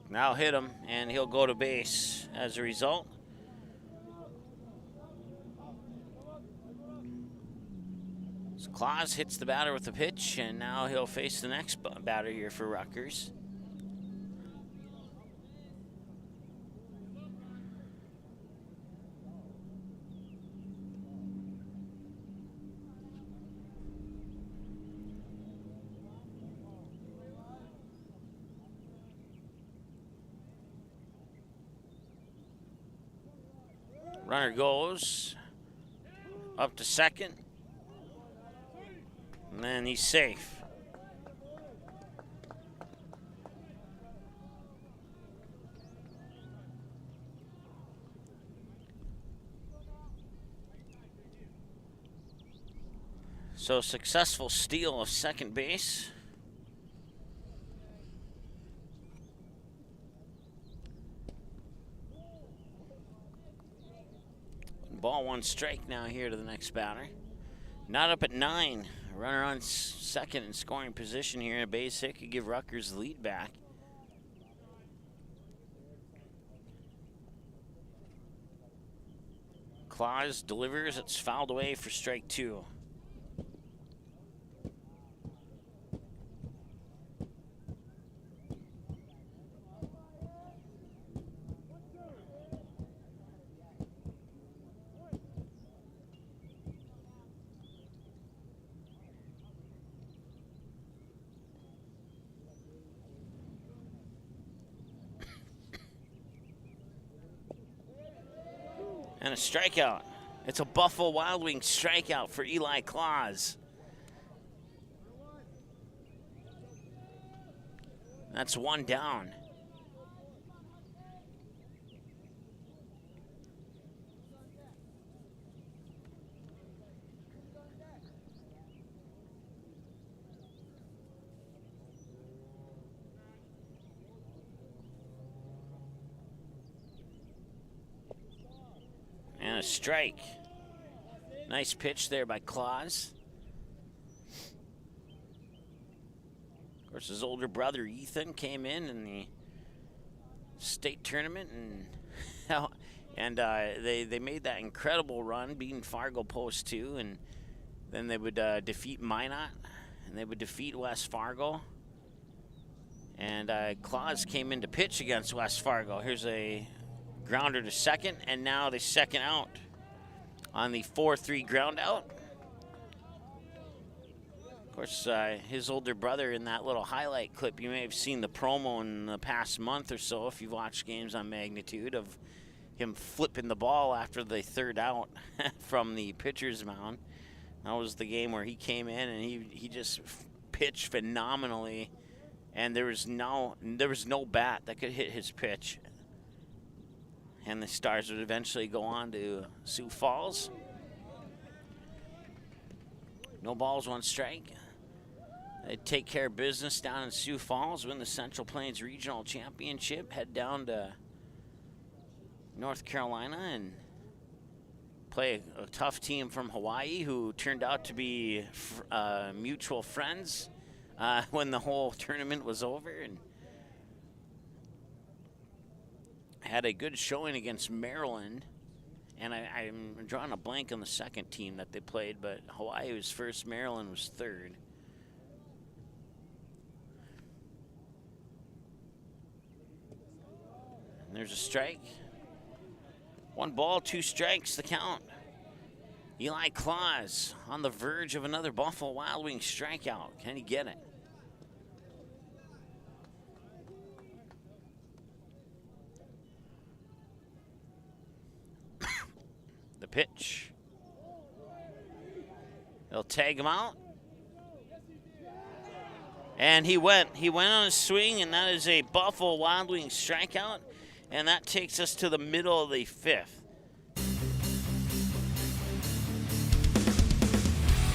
Now hit him, and he'll go to base as a result. So Claus hits the batter with the pitch, and now he'll face the next batter here for Rutgers. Runner goes up to second. And then he's safe. So successful steal of second base. Ball 1 strike now here to the next batter. Not up at 9. Runner on second in scoring position here. A base hit could give Rutgers the lead back. Claus delivers. It's fouled away for strike 2. And a strikeout. It's a Buffalo Wild Wings strikeout for Eli Claus. That's 1 down. And a strike. Nice pitch there by Claus. Of course, his older brother Ethan came in the state tournament, and they made that incredible run, beating Fargo Post 2, and then they would defeat Minot, and they would defeat West Fargo. And Claus came in to pitch against West Fargo. Here's a grounder to second, and now the second out on the 4-3 ground out. Of course, his older brother in that little highlight clip, you may have seen the promo in the past month or so if you've watched games on Magnitude, of him flipping the ball after the third out from the pitcher's mound. That was the game where he came in and he just pitched phenomenally, and there was no bat that could hit his pitch. And the Stars would eventually go on to Sioux Falls. No balls, 1 strike. They'd take care of business down in Sioux Falls, win the Central Plains Regional Championship, head down to North Carolina and play a tough team from Hawaii who turned out to be mutual friends when the whole tournament was over, and had a good showing against Maryland. And I'm drawing a blank on the second team that they played, but Hawaii was first, Maryland was third. And there's a strike. 1 ball, 2 strikes, the count. Eli Claus on the verge of another Buffalo Wild Wings strikeout. Can he get it? The pitch. They'll tag him out. And he went on a swing, and that is a Buffalo Wild Wings strikeout. And that takes us to the middle of the 5th.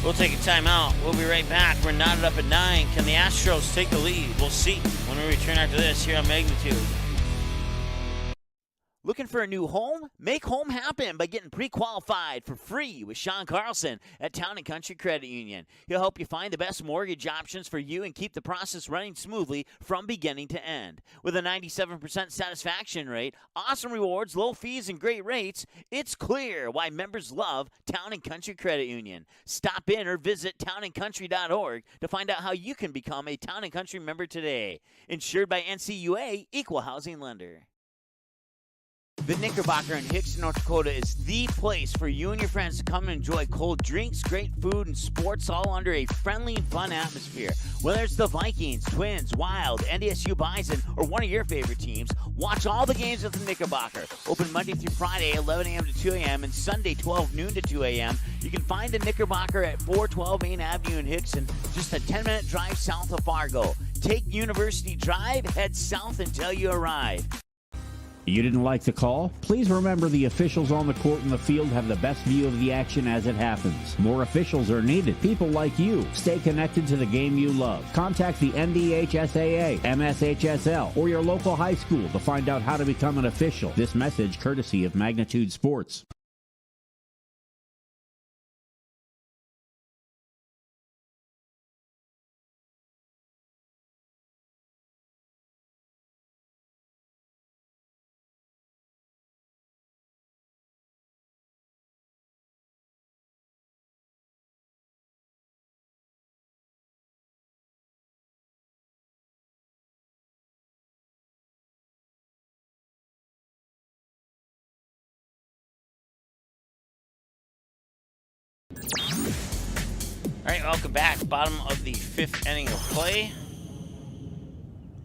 We'll take a timeout. We'll be right back. We're knotted up at 9. Can the Astros take the lead? We'll see when we return after this here on Magnitude. Looking for a new home? Make home happen by getting pre-qualified for free with Sean Carlson at Town & Country Credit Union. He'll help you find the best mortgage options for you and keep the process running smoothly from beginning to end. With a 97% satisfaction rate, awesome rewards, low fees, and great rates, it's clear why members love Town & Country Credit Union. Stop in or visit townandcountry.org to find out how you can become a Town & Country member today. Insured by NCUA, Equal Housing Lender. The Knickerbocker in Hickson, North Dakota is the place for you and your friends to come and enjoy cold drinks, great food, and sports all under a friendly and fun atmosphere. Whether it's the Vikings, Twins, Wild, NDSU Bison, or one of your favorite teams, watch all the games at the Knickerbocker. Open Monday through Friday, 11 a.m. to 2 a.m., and Sunday, 12 noon to 2 a.m. You can find the Knickerbocker at 412 Main Avenue in Hickson, just a 10-minute drive south of Fargo. Take University Drive, head south until you arrive. You didn't like the call? Please remember the officials on the court and the field have the best view of the action as it happens. More officials are needed. People like you. Stay connected to the game you love. Contact the NDHSAA, MSHSL, or your local high school to find out how to become an official. This message courtesy of Magnitude Sports. All right, welcome back. Bottom of the 5th inning of play.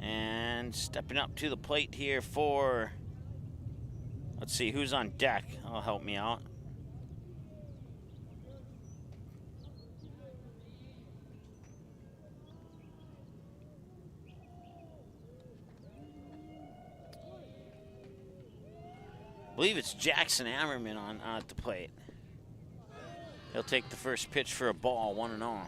And stepping up to the plate here for, let's see, who's on deck. That'll help me out. I believe it's Jackson Ammerman on at the plate. He'll take the first pitch for a ball, 1-0.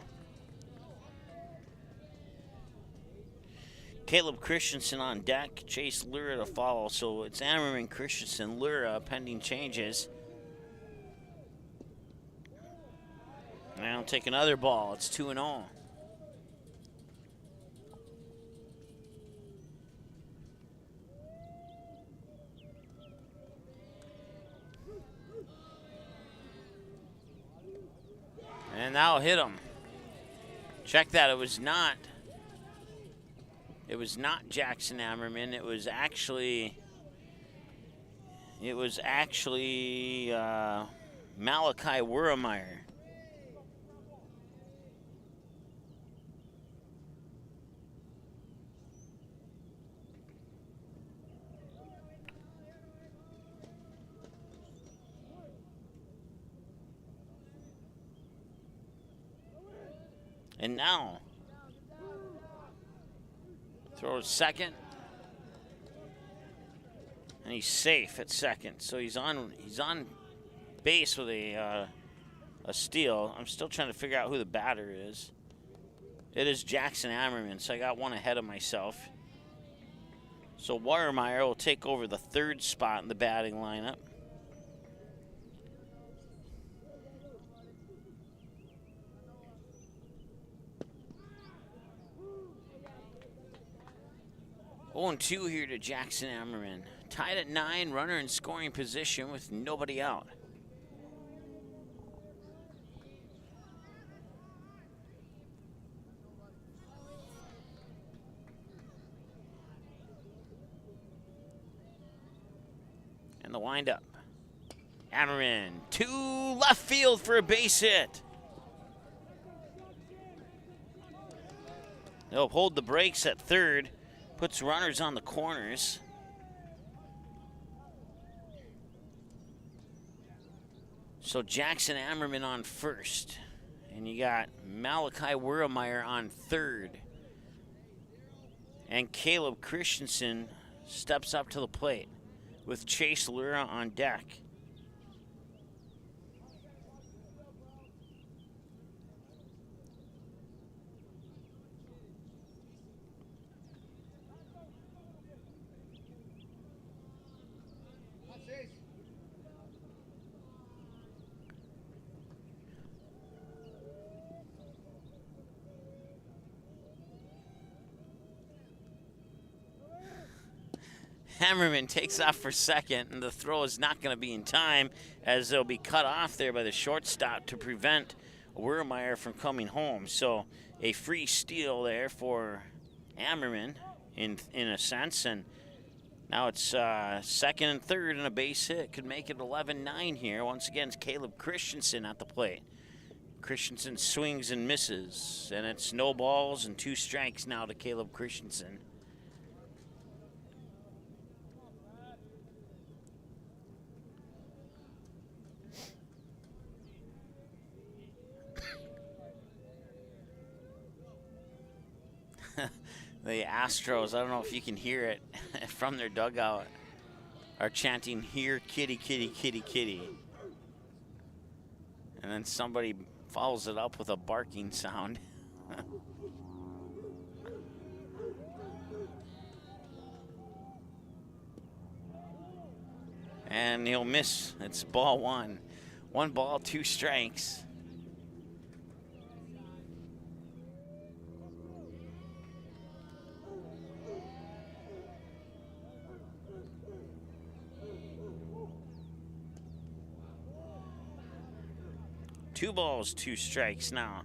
Caleb Christensen on deck, Chase Lura to follow. So it's Ammerman, Christensen, Lura pending changes. Now he'll take another ball. It's 2-0. And that'll hit him. Check that. It was not Jackson Ammerman. It was actually Malachi Wurmeyer. And now, throws second, and he's safe at second. So he's on base with a steal. I'm still trying to figure out who the batter is. It is Jackson Ammerman, so I got one ahead of myself. So Wurmeyer will take over the 3rd spot in the batting lineup. Oh, 2 here to Jackson Ammerman. Tied at 9, runner in scoring position with nobody out. And the windup. Ammerman to left field for a base hit. They'll hold the brakes at 3rd. Puts runners on the corners. So Jackson Ammerman on 1st. And you got Malachi Wurmeyer on 3rd. And Caleb Christensen steps up to the plate with Chase Lura on deck. Ammerman takes off for second, and the throw is not going to be in time, as they'll be cut off there by the shortstop to prevent Wurmeyer from coming home. So a free steal there for Ammerman in a sense, and Now it's second and third, and a base hit could make it 11-9 here. Once again, it's Caleb Christensen at the plate. Christensen swings and misses, and it's no balls and 2 strikes now to Caleb Christensen. The Astros, I don't know if you can hear it from their dugout, are chanting, "Here, kitty, kitty, kitty, kitty." And then somebody follows it up with a barking sound. And he'll miss. It's ball 1. 1 ball, 2 strikes. Two balls, 2 strikes now.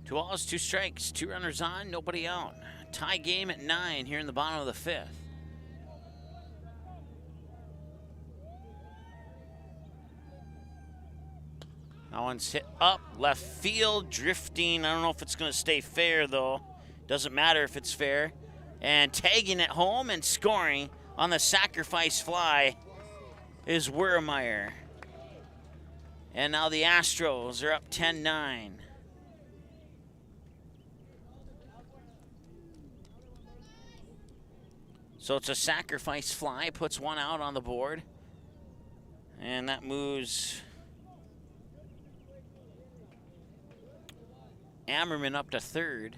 Two balls, 2 strikes, 2 runners on, nobody out. Tie game at 9 here in the bottom of the 5th. That one's hit up, left field, drifting. I don't know if it's going to stay fair, though. Doesn't matter if it's fair. And tagging it home and scoring on the sacrifice fly is Wurmeyer. And now the Astros are up 10-9. So it's a sacrifice fly, puts 1 out on the board. And that moves Ammerman up to 3rd.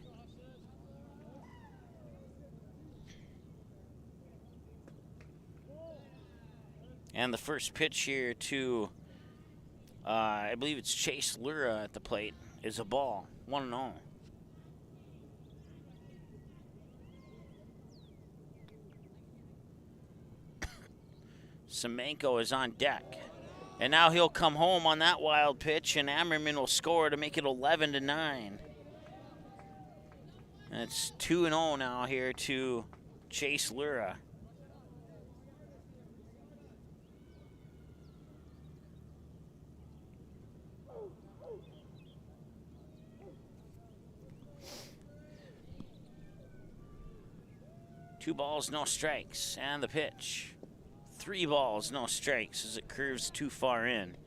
And the first pitch here to, I believe it's Chase Lura at the plate, is a ball, 1-0. Semenko is on deck. And now he'll come home on that wild pitch, and Ammerman will score to make it 11-9. And it's 2-0 now here to Chase Lura. Two balls, no strikes, and the pitch. 3 balls, no strikes as it curves too far in.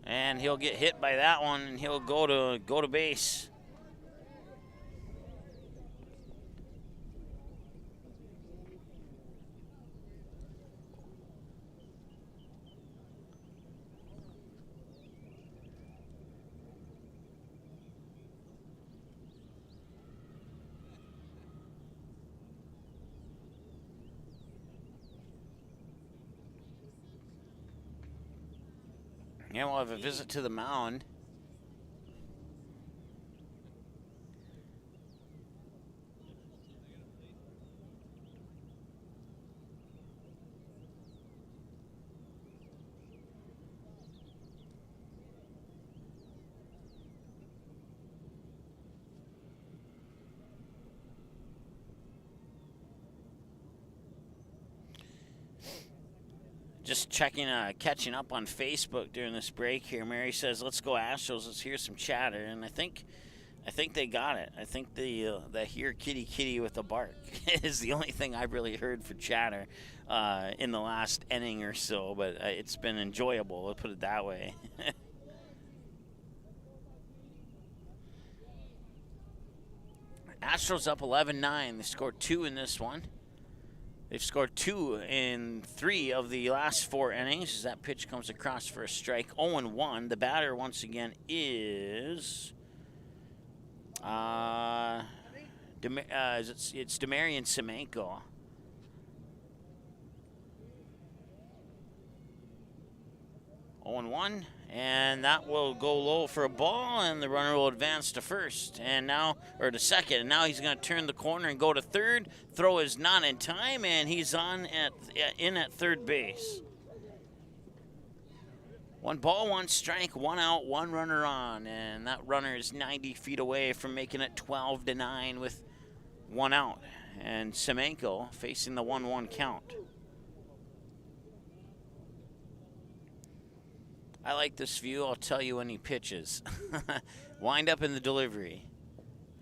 And he'll get hit by that one, and he'll go to base. Yeah, we'll have a visit to the mound. Just checking, catching up on Facebook during this break here. Mary says, "Let's go Astros. Let's hear some chatter." And I think they got it. I think the "hear kitty kitty" with the bark is the only thing I've really heard for chatter in the last inning or so. But it's been enjoyable. Let's put it that way. Astros up 11-9. They scored 2 in this one. They've scored 2 in 3 of the last 4 innings as that pitch comes across for a strike. 0-1. The batter once again is it's Demarion Semenko. 0-1, and that will go low for a ball, and the runner will advance to first, and now, or to second, and now he's going to turn the corner and go to third. Throw is not in time, and he's in at third base. 1 ball, 1 strike, 1 out, 1 runner on, and that runner is 90 feet away from making it 12-9 with 1 out, and Semenko facing the 1-1 count. I like this view. I'll tell you when he pitches. Wind up in the delivery.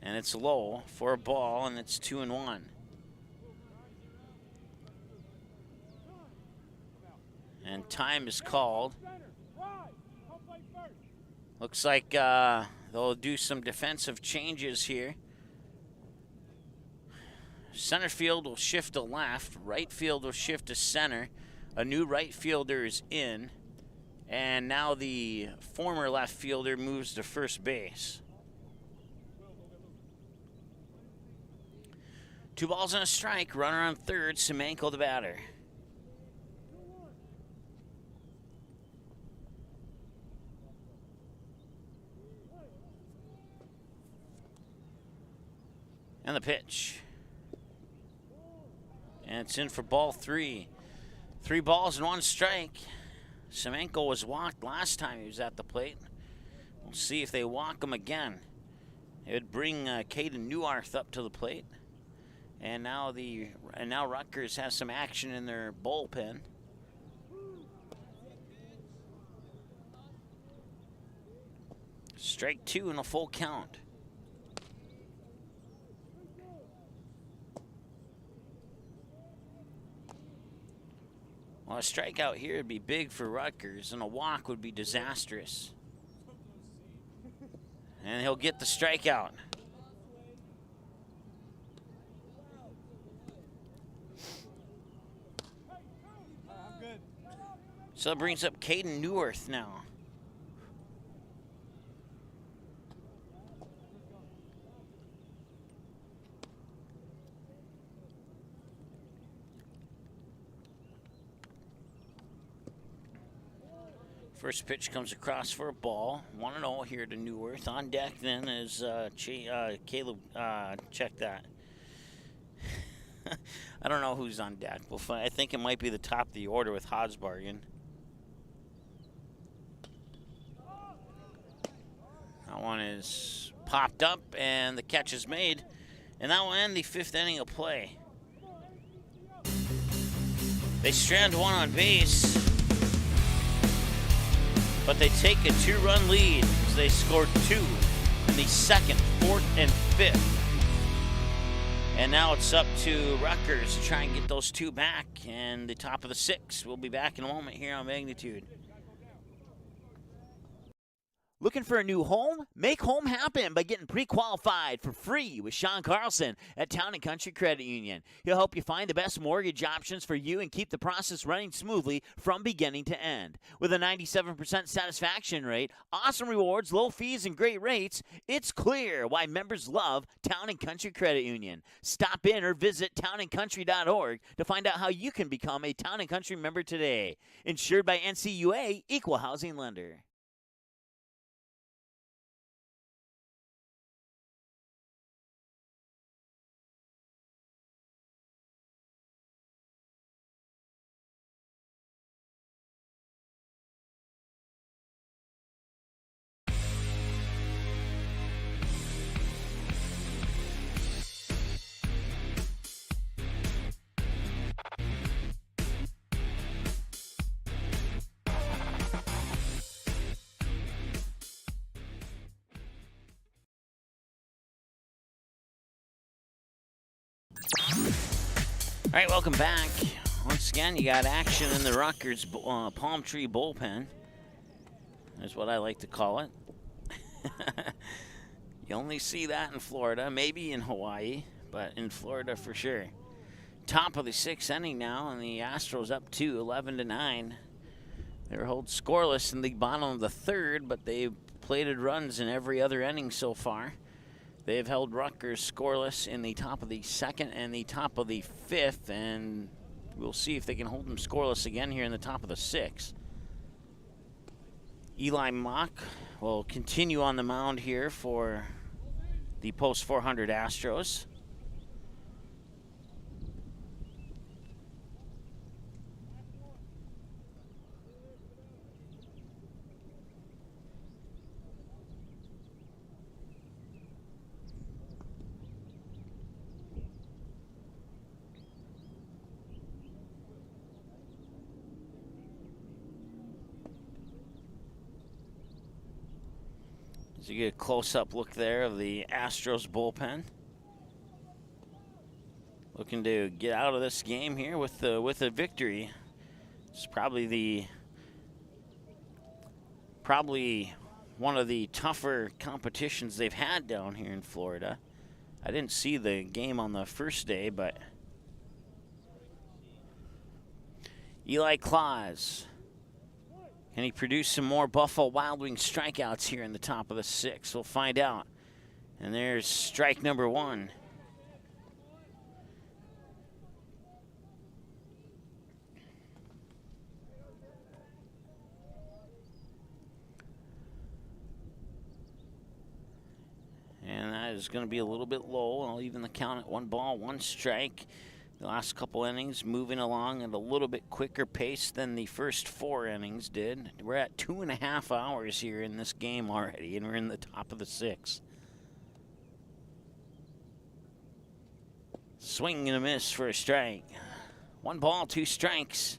And it's low for a ball, and it's 2-1. And time is called. Looks like they'll do some defensive changes here. Center field will shift to left. Right field will shift to center. A new right fielder is in. And now the former left fielder moves to first base. 2 balls and a strike. Runner on third. Semenko the batter. And the pitch. And it's in for ball 3. 3 balls and 1 strike. Semenko was walked last time he was at the plate. We'll see if they walk him again. It would bring Caden Neuarth up to the plate. And now Rutgers has some action in their bullpen. Strike 2 and a full count. Well, a strikeout here would be big for Rutgers, and a walk would be disastrous. And he'll get the strikeout. So that brings up Caden Neuarth now. First pitch comes across for a ball. 1-0 here to Neuarth. On deck then is Caleb. Check that. I don't know who's on deck. We'll find, I think it might be the top of the order with Haasbargen. That one is popped up, and the catch is made. And that will end the 5th inning of play. They strand 1 on base, but they take a 2-run lead as they scored 2 in the 2nd, 4th, and 5th. And now it's up to Rutgers to try and get those 2 back. And the top of the 6th. We'll be back in a moment here on Magnitude. Looking for a new home? Make home happen by getting pre-qualified for free with Sean Carlson at Town & Country Credit Union. He'll help you find the best mortgage options for you and keep the process running smoothly from beginning to end. With a 97% satisfaction rate, awesome rewards, low fees, and great rates, it's clear why members love Town & Country Credit Union. Stop in or visit townandcountry.org to find out how you can become a Town & Country member today. Insured by NCUA, Equal Housing Lender. All right, welcome back. Once again, you got action in the Rutgers Palm Tree bullpen. That's what I like to call it. You only see that in Florida, maybe in Hawaii, but in Florida for sure. Top of the 6th inning now, and the Astros up 2, 11-9. They were held scoreless in the bottom of the 3rd, but they've plated runs in every other inning so far. They've held Rutgers scoreless in the top of the 2nd and the top of the 5th, and we'll see if they can hold them scoreless again here in the top of the 6th. Eli Mock will continue on the mound here for the post 400 Astros. So you get a close-up look there of the Astros bullpen. Looking to get out of this game here with a victory. It's probably one of the tougher competitions they've had down here in Florida. I didn't see the game on the first day, but Eli Claus. Can he produce some more Buffalo Wild Wings strikeouts here in the top of the 6th? We'll find out. And there's strike number 1. And that is going to be a little bit low. I'll even the count at 1 ball, 1 strike. The last couple innings moving along at a little bit quicker pace than the first 4 innings did. We're at 2.5 hours here in this game already, and we're in the top of the 6th. Swing and a miss for a strike. 1 ball, 2 strikes.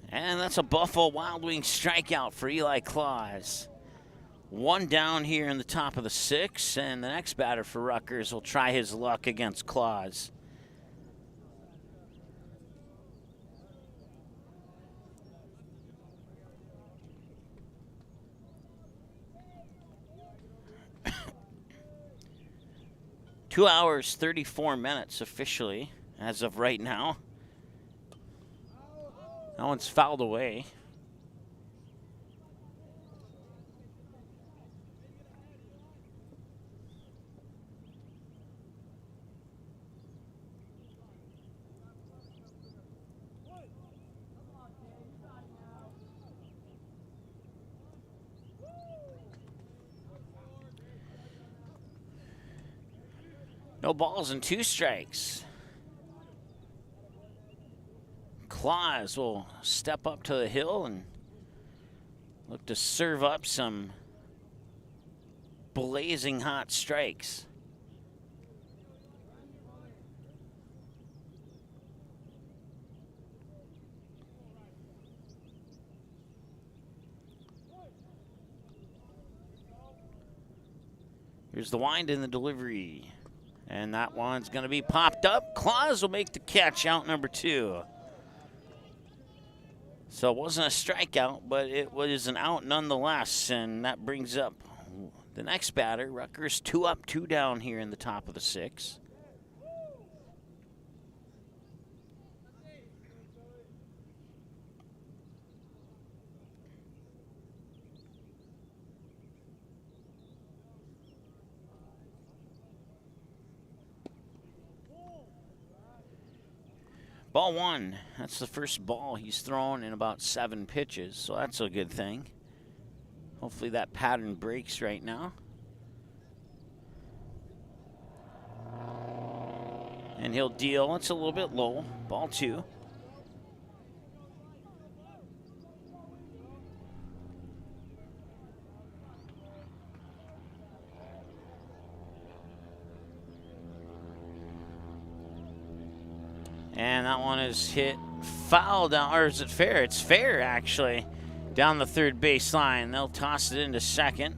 And that's a Buffalo Wild Wings strikeout for Eli Claus. 1 down here in the top of the 6th, and the next batter for Rutgers will try his luck against Claus. Two hours, 34 minutes officially as of right now. That one's fouled away. No balls and 2 strikes. Claus will step up to the hill and look to serve up some blazing hot strikes. Here's the wind in the delivery. And that one's going to be popped up. Claus will make the catch, out number 2. So it wasn't a strikeout, but it was an out nonetheless. And that brings up the next batter. Rutgers 2 up, 2 down here in the top of the 6th. Ball 1, that's the first ball he's thrown in about 7 pitches, so that's a good thing. Hopefully that pattern breaks right now. And he'll deal, it's a little bit low, ball 2. And that one is hit foul down, or is it fair? It's fair, actually, down the third baseline. They'll toss it into second.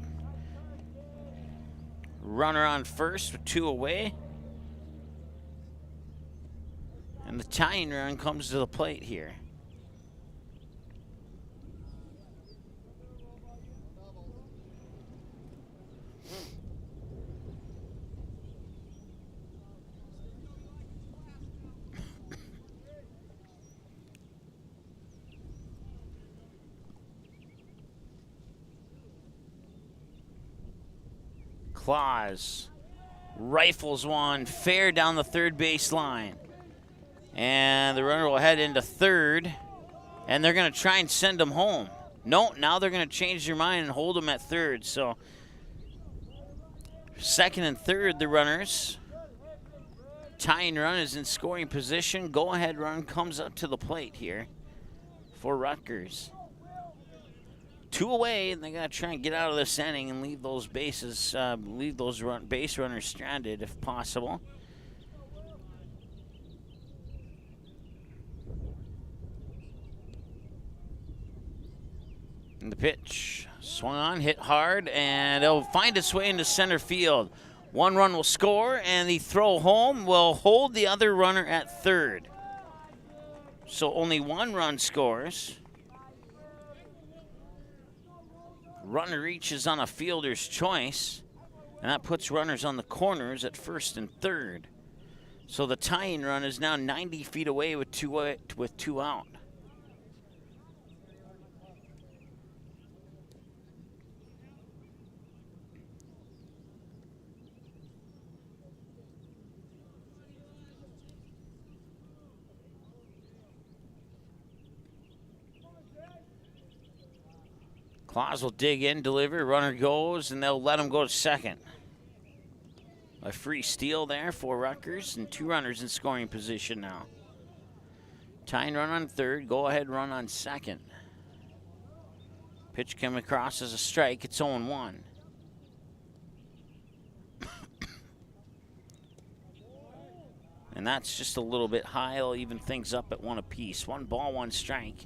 Runner on first with 2 away. And the tying run comes to the plate here. Claus rifles one fair down the third base line. And the runner will head into third. And they're going to try and send him home. No, now they're going to change their mind and hold him at third. So second and third, the runners. Tying run is in scoring position. Go-ahead run comes up to the plate here for Rutgers. 2 away, and they got to try and get out of this inning and leave those bases, base runners stranded if possible. And the pitch swung on, hit hard, and it'll find its way into center field. 1 run will score, and the throw home will hold the other runner at third. So only 1 run scores. Runner reaches on a fielder's choice, and that puts runners on the corners at first and third. So the tying run is now 90 feet away with two out. Claus will dig in, deliver, runner goes, and they'll let him go to second. A free steal there for Rutgers, and 2 runners in scoring position now. Tying run on third, go-ahead run on second. Pitch coming across as a strike, it's 0-1. And that's just a little bit high. They'll even things up at 1 apiece. 1 ball, 1 strike.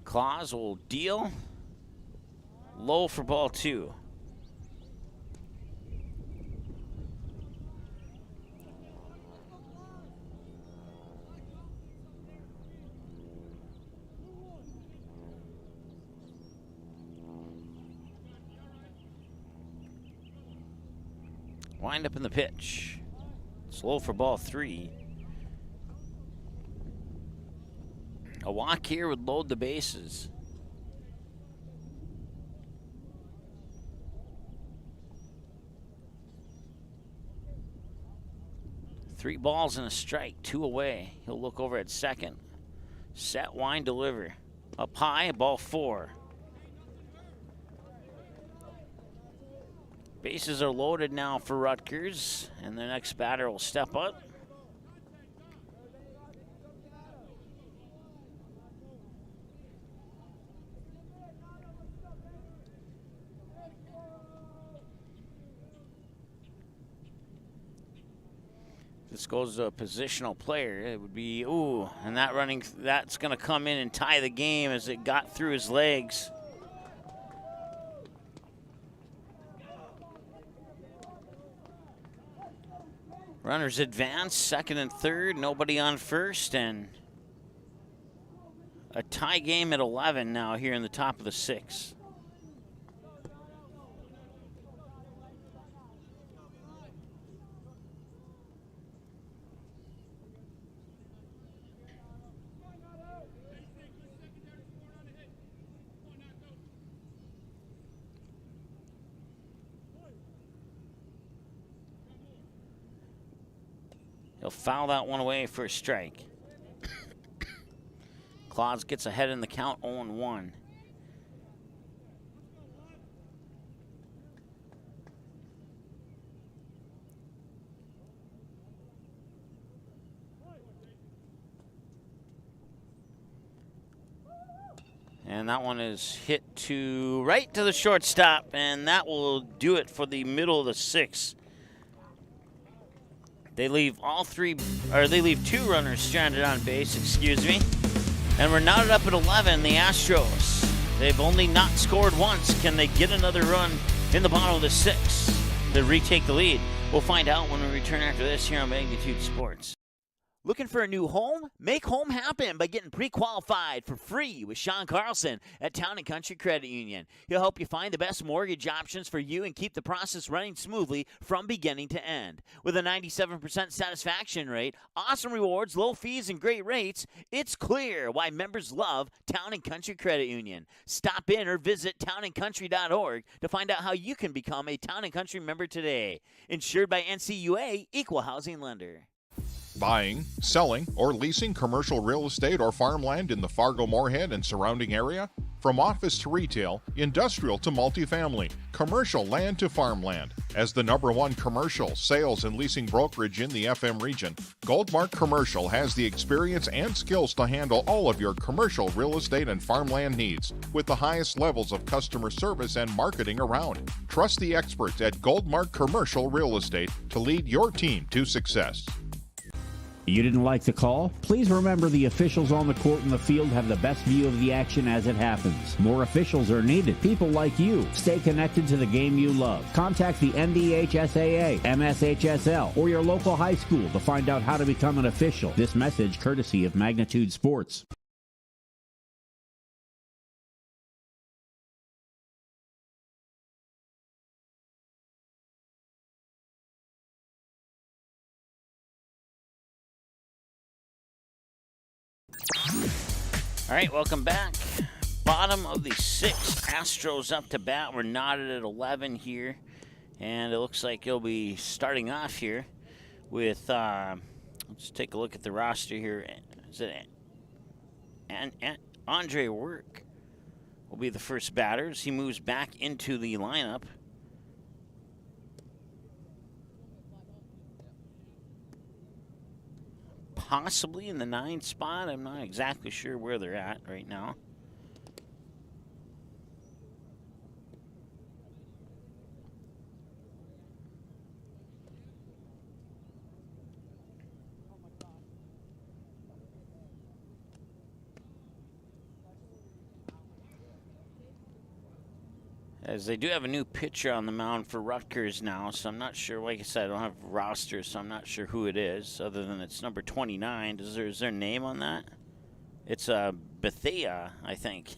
Claus will deal. Low for ball 2. Wind up in the pitch. It's low for ball 3. A walk here would load the bases. Three balls and a strike, 2 away. He'll look over at second. Set, wind, deliver. Up high, ball 4. Bases are loaded now for Rutgers, and the next batter will step up. This goes to a positional player. It would be, and that's going to come in and tie the game as it got through his legs. Runners advance, second and third, nobody on first, and a tie game at 11 now here in the top of the 6th. He'll foul that one away for a strike. Claus gets ahead in the count, 0-1. And that one is hit right to the shortstop, and that will do it for the middle of the 6th. They leave 2 runners stranded on base, And we're knotted up at 11, the Astros. They've only not scored once. Can they get another run in the bottom of the 6th to retake the lead? We'll find out when we return after this here on Magnitude Sports. Looking for a new home? Make home happen by getting pre-qualified for free with Sean Carlson at Town & Country Credit Union. He'll help you find the best mortgage options for you and keep the process running smoothly from beginning to end. With a 97% satisfaction rate, awesome rewards, low fees, and great rates, it's clear why members love Town & Country Credit Union. Stop in or visit townandcountry.org to find out how you can become a Town & Country member today. Insured by NCUA, Equal Housing Lender. Buying, selling, or leasing commercial real estate or farmland in the Fargo-Moorhead and surrounding area? From office to retail, industrial to multifamily, commercial land to farmland. As the #1 commercial sales and leasing brokerage in the FM region, Goldmark Commercial has the experience and skills to handle all of your commercial real estate and farmland needs with the highest levels of customer service and marketing around. Trust the experts at Goldmark Commercial Real Estate to lead your team to success. You didn't like the call? Please remember the officials on the court and the field have the best view of the action as it happens. More officials are needed. People like you. Stay connected to the game you love. Contact the NDHSAA, MSHSL, or your local high school to find out how to become an official. This message courtesy of Magnitude Sports. All right, welcome back. Bottom of the 6th, Astros up to bat. We're knotted at 11 here, and it looks like he'll be starting off here with, let's take a look at the roster here. Is it Andre Work will be the first batters. He moves back into the lineup. Possibly in the 9th spot. I'm not exactly sure where they're at right now. As they do have a new pitcher on the mound for Rutgers now, so I'm not sure. Like I said, I don't have rosters, so I'm not sure who it is, other than it's number 29. Is there a name on that? It's Bethea, I think.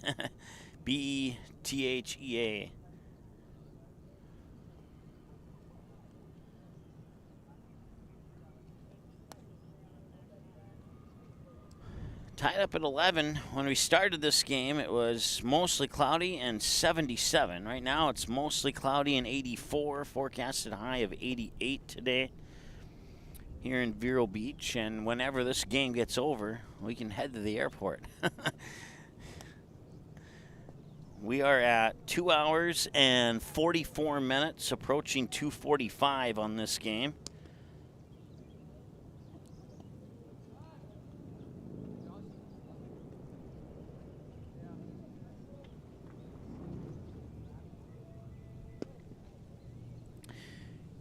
Bethea. Tied up at 11. When we started this game, it was mostly cloudy and 77. Right now, it's mostly cloudy and 84. Forecasted high of 88 today here in Vero Beach. And whenever this game gets over, we can head to the airport. We are at 2 hours and 44 minutes, approaching 2:45 on this game.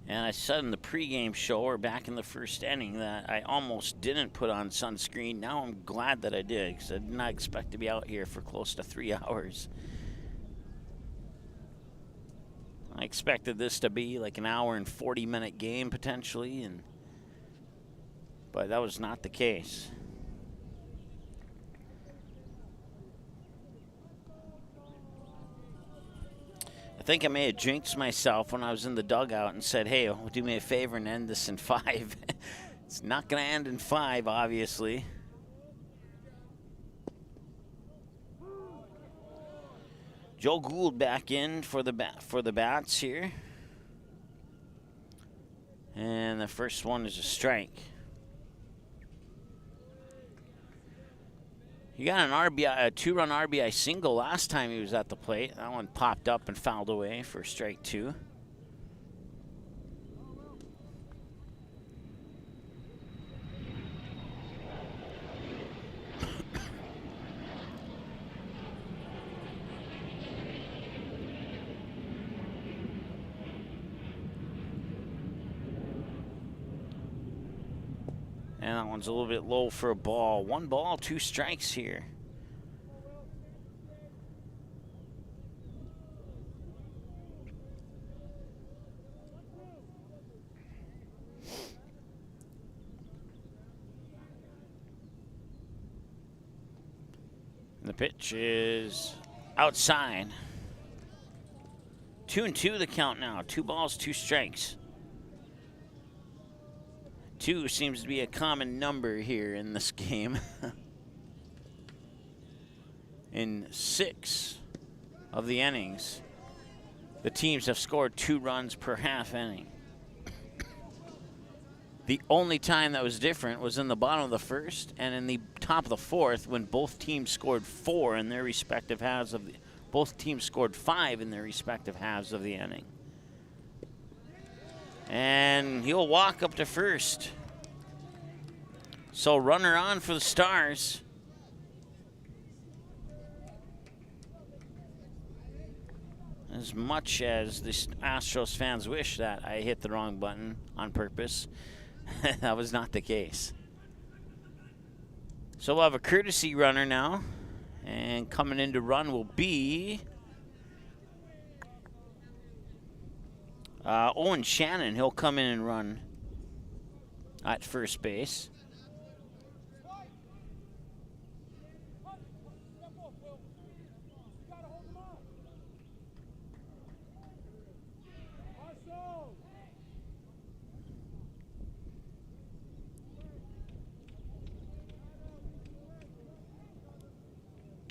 And I said in the pregame show, or back in the first inning, that I almost didn't put on sunscreen. Now I'm glad that I did, because I did not expect to be out here for close to 3 hours. I expected this to be like an hour and 40-minute game potentially, but that was not the case. I think I may have jinxed myself when I was in the dugout and said, hey, do me a favor and end this in 5. It's not going to end in 5, obviously. Joe Gould back in for the bats here. And the first one is a strike. He got an RBI, a 2-run RBI single last time he was at the plate. That one popped up and fouled away for strike 2. And that one's a little bit low for a ball. 1 ball, 2 strikes here. The pitch is outside. 2-2 the count now. 2 balls, 2 strikes. 2 seems to be a common number here in this game. In 6 of the innings, the teams have scored 2 runs per half inning. The only time that was different was in the bottom of the first and in the top of the fourth when both teams scored 4 in their respective halves of the, both teams scored 5 in their respective halves of the inning. And he'll walk up to first. So runner on for the Stars. As much as the Astros fans wish that I hit the wrong button on purpose, that was not the case. So we'll have a courtesy runner now. And coming in to run will be Owen Shannon. He'll come in and run at first base.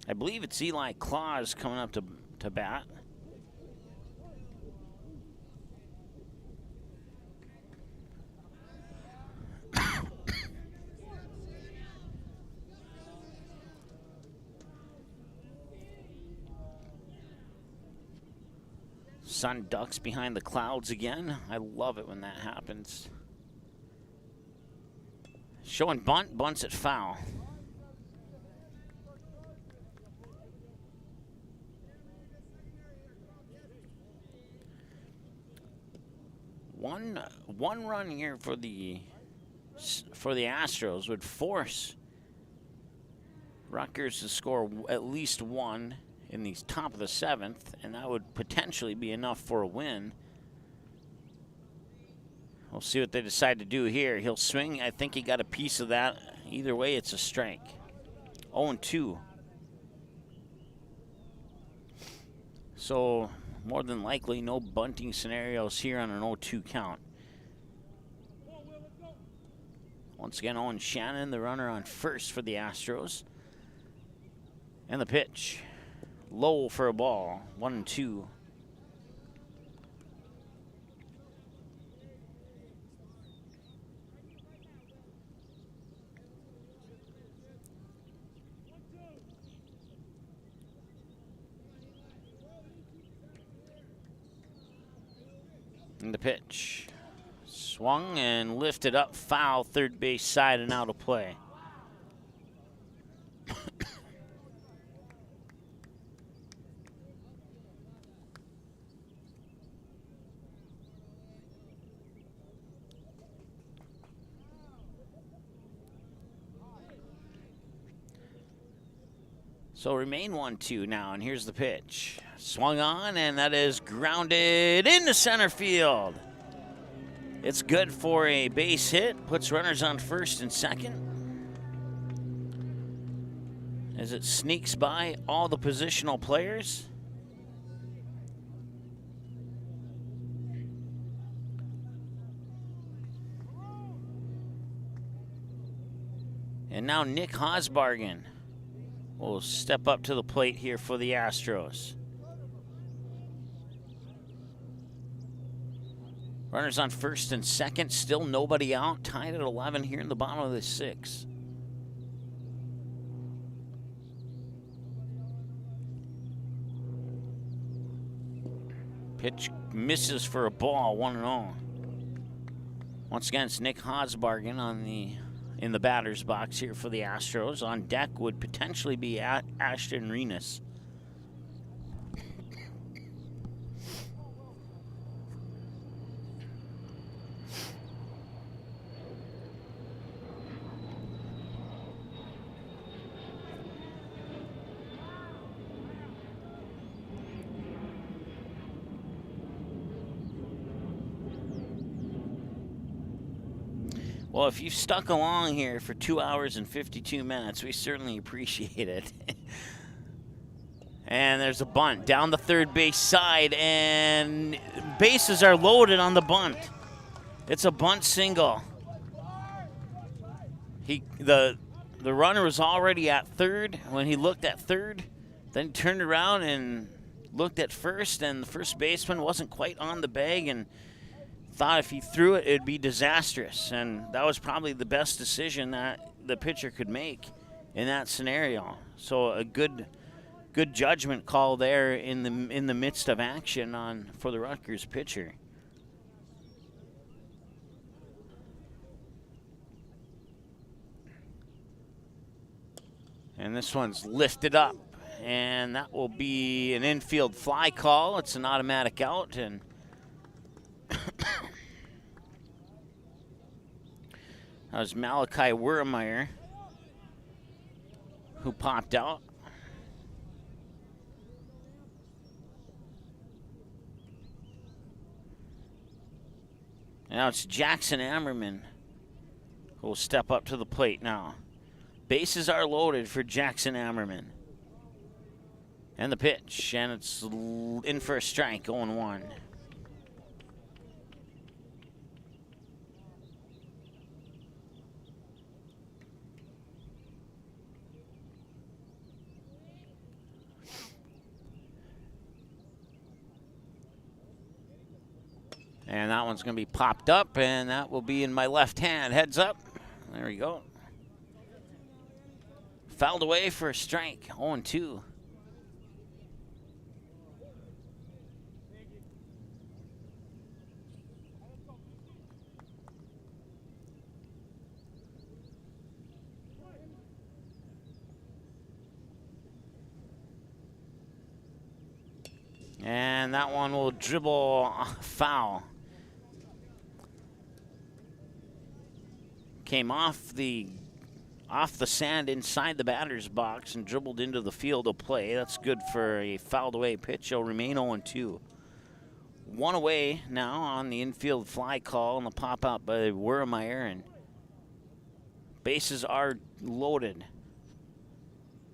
I believe it's Eli Claus coming up to bat. Sun ducks behind the clouds again. I love it when that happens. Showing bunt, bunts at foul. One run here for the Astros would force Rutgers to score at least 1 in the top of the 7th, and that would potentially be enough for a win. We'll see what they decide to do here. He'll swing. I think he got a piece of that. Either way, it's a strike. 0-2. So more than likely, no bunting scenarios here on an 0-2 count. Once again, Owen Shannon, the runner on first for the Astros. And the pitch. Low for a ball. 1-2. And the pitch. Swung and lifted up, foul, third base side and out of play. So remain 1-2 now, and here's the pitch. Swung on, and that is grounded into center field. It's good for a base hit. Puts runners on first and second. As it sneaks by all the positional players. And now Nick Haasbargen will step up to the plate here for the Astros. Runners on first and second, still nobody out. Tied at 11 here in the bottom of the 6th. Pitch misses for a ball, 1-0. Once again, it's Nick Haasbargen in the batter's box here for the Astros. On deck would potentially be Ashton Renas. Well, if you've stuck along here for 2 hours and 52 minutes, we certainly appreciate it. And there's a bunt down the third base side, and bases are loaded on the bunt. It's a bunt single. The runner was already at third when he looked at third, then turned around and looked at first, and the first baseman wasn't quite on the bag and thought if he threw it, it'd be disastrous. And that was probably the best decision that the pitcher could make in that scenario. So a good judgment call there in the midst of action for the Rutgers pitcher. And this one's lifted up, and that will be an infield fly call. It's an automatic out, and that was Malachi Wurmeyer who popped out. Now it's Jackson Ammerman who will step up to the plate now. Bases are loaded for Jackson Ammerman. And the pitch, and it's in for a strike, 0-1. And that one's going to be popped up, and that will be in my left hand. Heads up. There we go. Fouled away for a strike, 0-2. And that one will dribble foul. Came off the sand inside the batter's box and dribbled into the field of play. That's good for a fouled away pitch. He'll remain 0-2. One away now on the infield fly call and the pop out by Wurmeyer, and bases are loaded.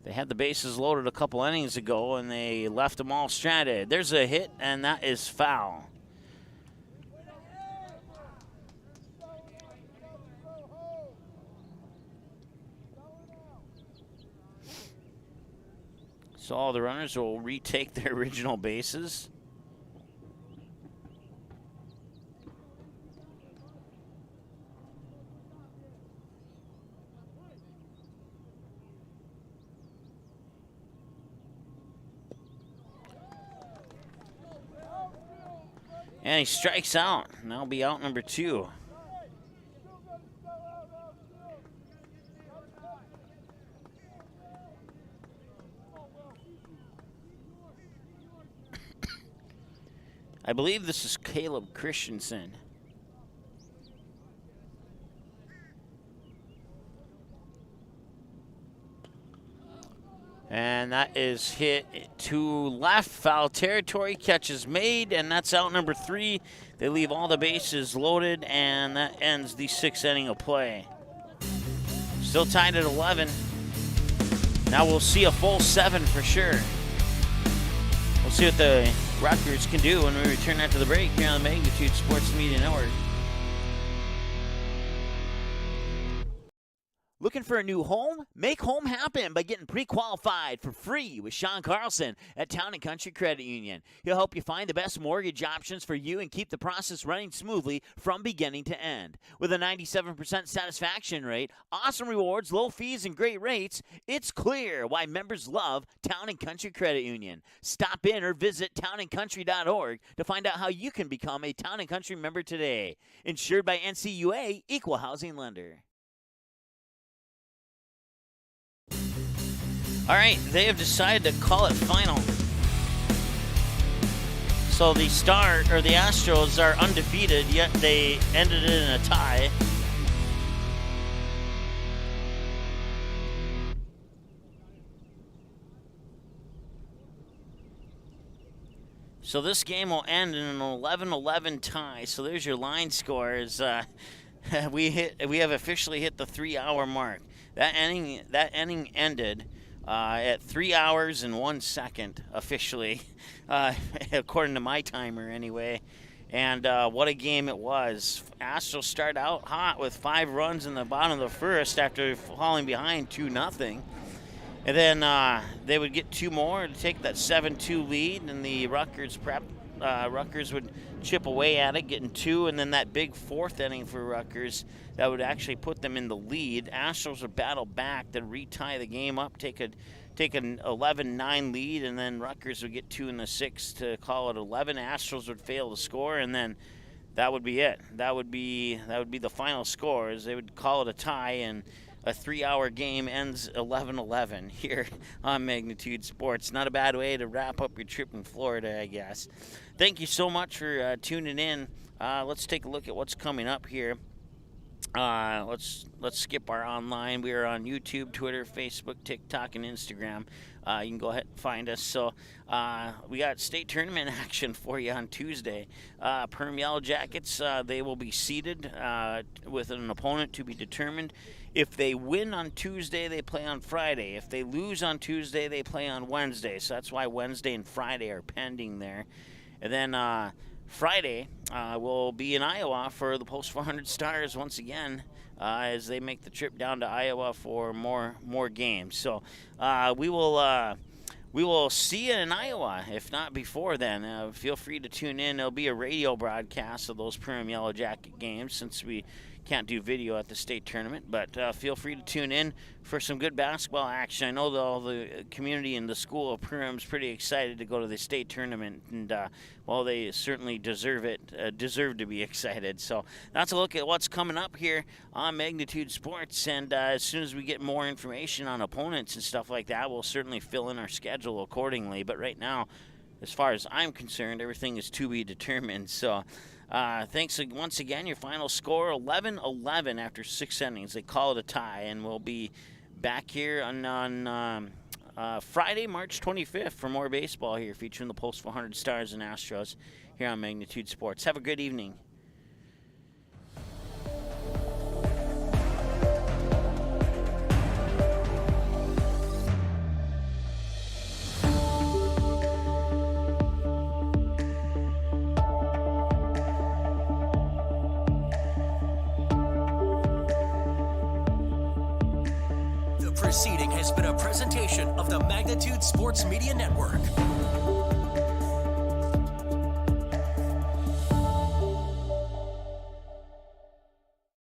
They had the bases loaded a couple innings ago, and they left them all stranded. There's a hit, and that is foul. So all the runners will retake their original bases. And he strikes out, and that'll be out number 2. I believe this is Caleb Christensen. And that is hit to left, foul territory, catch is made, and that's out number 3. They leave all the bases loaded, and that ends the 6th inning of play. Still tied at 11. Now we'll see a full 7 for sure. We'll see what the Rutgers can do when we return after the break here on the Magnitude Sports Media Network. Looking for a new home? Make home happen by getting pre-qualified for free with Sean Carlson at Town & Country Credit Union. He'll help you find the best mortgage options for you and keep the process running smoothly from beginning to end. With a 97% satisfaction rate, awesome rewards, low fees, and great rates, it's clear why members love Town & Country Credit Union. Stop in or visit townandcountry.org to find out how you can become a Town & Country member today. Insured by NCUA, Equal Housing Lender. All right, they have decided to call it final. So the Astros are undefeated, yet they ended it in a tie. So this game will end in an 11-11 tie. So there's your line scores. We have officially hit the 3-hour mark. That inning ended at 3 hours and 1 second officially, according to my timer anyway. And what a game it was. Astros start out hot with 5 runs in the bottom of the first after falling behind 2-0. And then they would get 2 more to take that 7-2 lead, and the Rutgers would chip away at it, getting 2, and then that big 4th inning for Rutgers that would actually put them in the lead. Astros would battle back to retie the game up, take an 11-9 lead, and then Rutgers would get 2 in the 6th to call it 11. Astros would fail to score, and then that would be it. That would be the final score, as they would call it a tie, and a 3-hour game ends 11-11 here on Magnitude Sports. Not a bad way to wrap up your trip in Florida, I guess. Thank you so much for tuning in. Let's take a look at what's coming up here. Let's skip our online. We are on YouTube, Twitter, Facebook, TikTok, and Instagram. You can go ahead and find us. So we got state tournament action for you on Tuesday. Perm Yellow Jackets, they will be seeded with an opponent to be determined. If they win on Tuesday, they play on Friday. If they lose on Tuesday, they play on Wednesday. So that's why Wednesday and Friday are pending there. And then Friday will be in Iowa for the Post 400 Stars once again, as they make the trip down to Iowa for more games. So we will see you in Iowa, if not before then. Feel free to tune in. There'll be a radio broadcast of those Perm Yellow Jacket games, since we can't do video at the state tournament, but feel free to tune in for some good basketball action. I know that all the community in the school of Perm's pretty excited to go to the state tournament, and well, they certainly deserve to be excited. So that's a look at what's coming up here on Magnitude Sports, and as soon as we get more information on opponents and stuff like that, we'll certainly fill in our schedule accordingly. But right now, as far as I'm concerned, everything is to be determined. So thanks once again. Your final score, 11-11 after 6 innings. They call it a tie, and we'll be back here on Friday, March 25th for more baseball here, featuring the Post 400 Stars and Astros here on Magnitude Sports. Have a good evening. Proceeding has been a presentation of the Magnitude Sports Media Network.